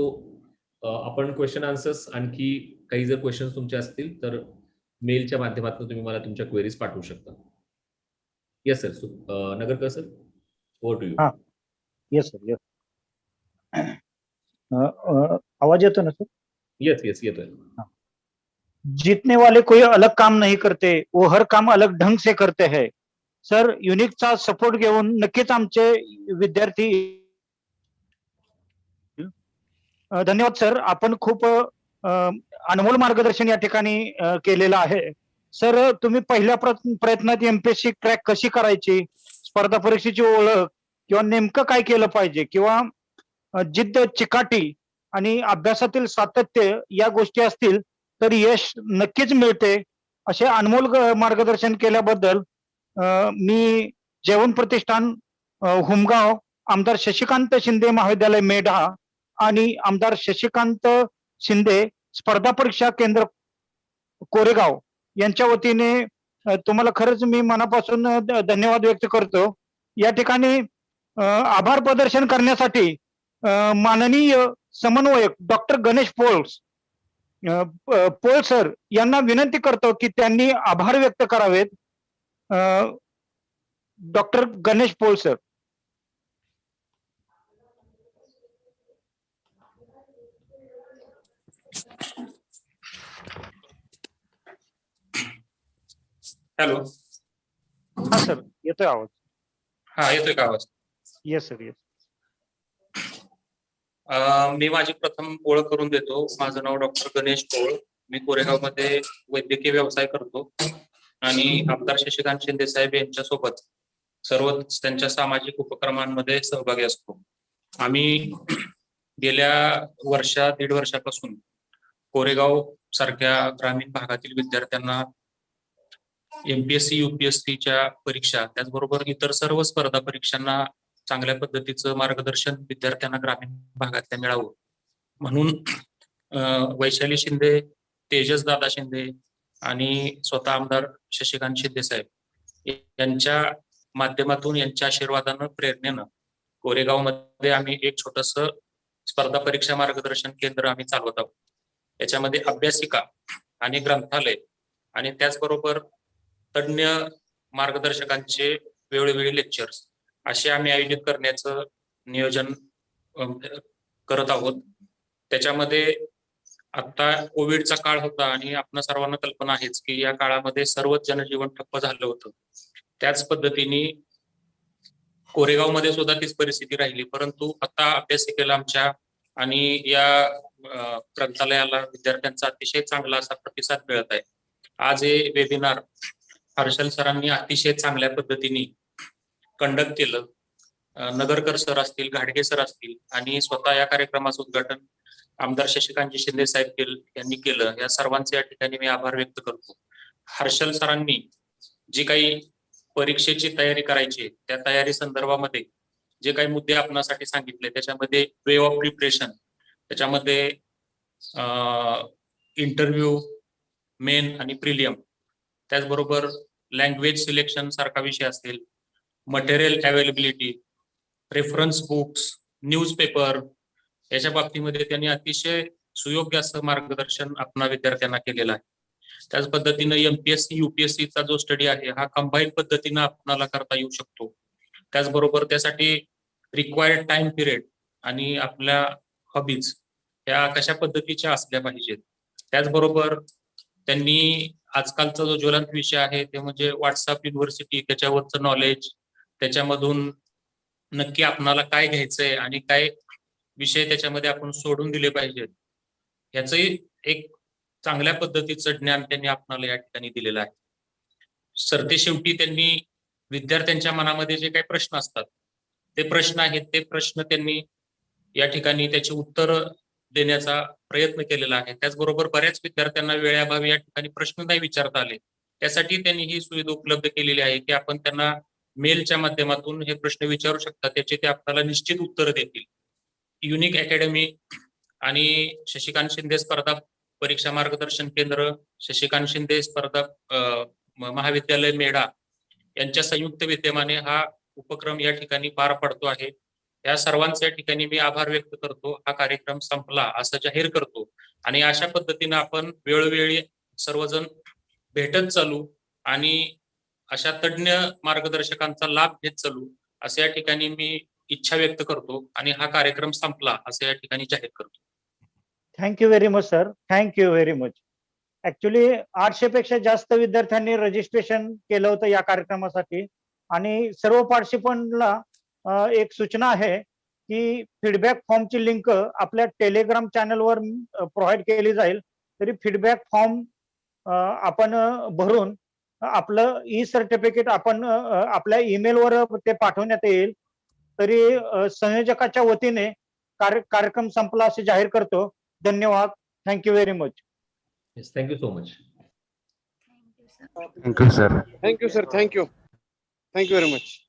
आपण क्वेश्चन आन्सर्स आणखी काही जर क्वेश्चन तुमचे असतील तर मेलच्या माध्यमातून तुम्ही मला तुमच्या क्वेरीज पाठवू शकता. Yes sir. Nagarkar sir, over to you. Yes sir, yes. आवाज येतो ना सर? यस यस येतोय. जीतने वाले कोई अलग काम नहीं करते, वो हर काम अलग ढंग से करते हैं. सर, युनिकचा सपोर्ट घेऊन नक्कीच आमचे विद्यार्थी. धन्यवाद सर, आपण खूप अनमोल मार्गदर्शन या ठिकाणी केलेलं आहे. सर, तुम्ही पहिल्या प्रयत्नात एमपीएससी क्रॅक कशी करायची, स्पर्धा परीक्षेची ओळख किंवा नेमकं काय केलं पाहिजे किंवा जिद्द, चिकाटी आणि अभ्यासातील सातत्य या गोष्टी असतील तर यश नक्कीच मिळते. असे अनमोल मार्गदर्शन केल्याबद्दल मी जयवंत प्रतिष्ठान हुमगाव, आमदार शशिकांत शिंदे महाविद्यालय मेढा आणि आमदार शशिकांत शिंदे स्पर्धा परीक्षा केंद्र कोरेगाव यांच्या वतीने तुम्हाला खरंच मी मनापासून धन्यवाद व्यक्त करतो. या ठिकाणी आभार प्रदर्शन करण्यासाठी माननीय समन्वयक डॉक्टर गणेश पोळ सर यांना विनंती करतो की त्यांनी आभार व्यक्त करावेत. डॉक्टर गणेश पोळ सर. हॅलो. हा सर, येतोय आवाज? हा, येतोय का आवाज? Yes sir, yes. मी माझी प्रथम ओळख करून देतो. माझं नाव डॉक्टर गणेश पोळ. मी कोरेगावमध्ये वैद्यकीय व्यवसाय करतो आणि आमदार शशिकांत शिंदे साहेब यांच्यासोबत सर्व त्यांच्या सामाजिक उपक्रमांमध्ये सहभागी असतो. आम्ही गेल्या दीड वर्षापासून कोरेगाव सारख्या ग्रामीण भागातील विद्यार्थ्यांना MPSC UPSCच्या परीक्षा त्याचबरोबर इतर सर्व स्पर्धा परीक्षांना चांगल्या पद्धतीचं मार्गदर्शन विद्यार्थ्यांना ग्रामीण भागातल्या मिळावं म्हणून वैशाली शिंदे, तेजस दादा शिंदे आणि स्वतः आमदार शशिकांत शिंदे साहेब यांच्या माध्यमातून, यांच्या आशीर्वादानं, प्रेरणेनं कोरेगावमध्ये आम्ही एक छोटस स्पर्धा परीक्षा मार्गदर्शन केंद्र आम्ही चालवत आहोत. याच्यामध्ये अभ्यासिका आणि ग्रंथालय आणि त्याचबरोबर तज्ञ मार्गदर्शकांचे वेळोवेळी लेक्चर्स असे आम्ही आयोजित करण्याचं नियोजन करत आहोत. त्याच्यामध्ये आता कोविडचा काळ होता आणि आपण सर्वांना कल्पना आहेच की या काळामध्ये सर्वच जनजीवन ठप्प झालं होतं. त्याच पद्धतीने कोरेगावमध्ये सुद्धा तीच परिस्थिती राहिली, परंतु आता अभ्यासिकेला आमच्या आणि या ग्रंथालयाला विद्यार्थ्यांचा अतिशय चांगला असा प्रतिसाद मिळत आहे. आज हे वेबिनार हर्षल सरांनी अतिशय चांगल्या पद्धतीने कंडक्ट केलं. नगरकर सर असतील, घाडगे सर असतील आणि स्वतः या कार्यक्रमाचं उद्घाटन आमदार शशिकांतजी शिंदे साहेब यांनी केलं. या सर्वांचे या ठिकाणी मी आभार व्यक्त करतो. हर्षल सरांनी जी काही परीक्षेची तयारी करायची त्या तयारी संदर्भामध्ये जे काही मुद्दे आपणासाठी सांगितले त्याच्यामध्ये वे ऑफ प्रिपरेशन, त्याच्यामध्ये इंटरव्ह्यू, मेन आणि प्रिलियम, त्याचबरोबर लँग्वेज सिलेक्शन सारखा विषय असतील, material availability, reference books, newspaper याच्या बाबतीमध्ये त्यांनी अतिशय सुयोग्य असं मार्गदर्शन आपणा विद्यार्थ्यांना केलेलं आहे. त्याच पद्धतीनं MPSC UPSC चा जो स्टडी आहे हा कंबाईन पद्धतीनं आपणाला करता येऊ शकतो. त्याचबरोबर त्यासाठी रिक्वायर्ड टाइम पिरियड आणि आपल्या हॉबीज या कशा पद्धतीच्या असल्या पाहिजेत. त्याचबरोबर त्यांनी आजकालचा जो ज्वलंत विषय आहे ते म्हणजे व्हॉट्सअप युनिव्हर्सिटी, त्याच्यावरचं नॉलेज, त्याच्यामधून नक्की आपणाला काय घ्यायचंय आणि काय विषय त्याच्यामध्ये आपण सोडून दिले पाहिजेत याचंही एक चांगल्या पद्धतीचं ज्ञान त्यांनी आपणाला या ठिकाणी दिलेलं आहे. सरतेशेवटी त्यांनी विद्यार्थ्यांच्या मनामध्ये जे काही प्रश्न असतात ते प्रश्न आहेत ते प्रश्न त्यांनी या ठिकाणी त्याची उत्तर देण्याचा प्रयत्न केलेला आहे. त्याचबरोबर बऱ्याच विद्यार्थ्यांना वेळेअभावी या ठिकाणी प्रश्न नाही विचारता आले, त्यासाठी त्यांनी ही सुविधा उपलब्ध केलेली आहे की आपण त्यांना मेलच्या माध्यमातून हे प्रश्न विचारू शकता, त्याचे ते आपल्याला निश्चित उत्तर देतील. युनिक अकॅडमी आणि शशिकांत शिंदे स्पर्धा परीक्षा मार्गदर्शन केंद्र, शशिकांत शिंदे स्पर्धा महाविद्यालय मेढा यांच्या संयुक्त विद्यमाने हा उपक्रम या ठिकाणी पार पडतो आहे. या सर्वांच्या ठिकाणी मी आभार व्यक्त करतो. हा कार्यक्रम संपला असं जाहीर करतो आणि अशा पद्धतीनं आपण वेळोवेळी सर्वजण भेटत चालू आणि अशा तज्ञ मार्गदर्शकांचा लाभ घेत चालू असं या ठिकाणी मी इच्छा व्यक्त करतो आणि हा कार्यक्रम संपला असं या ठिकाणी जाहीर करतो. Thank you very much sir, thank you very much. Actually 800 पेक्षा जास्त विद्यार्थ्यांनी रजिस्ट्रेशन केलं होतं या कार्यक्रमासाठी आणि सर्व पार्टिसिपंटला एक सूचना आहे की फीडबॅक फॉर्मची लिंक आपल्या टेलिग्राम चॅनलवर प्रोव्हाइड केली जाईल. तरी फीडबॅक फॉर्म आपण भरून आपलं सर्टिफिकेट आपण आपल्या ईमेलवर ते पाठवण्यात येईल. तरी संयोजकाच्या वतीने कार्यक्रम संपला असे जाहीर करतो. धन्यवाद. Thank you very much. Yes, thank you so much. Thank you sir. Thank you sir. Thank you very much.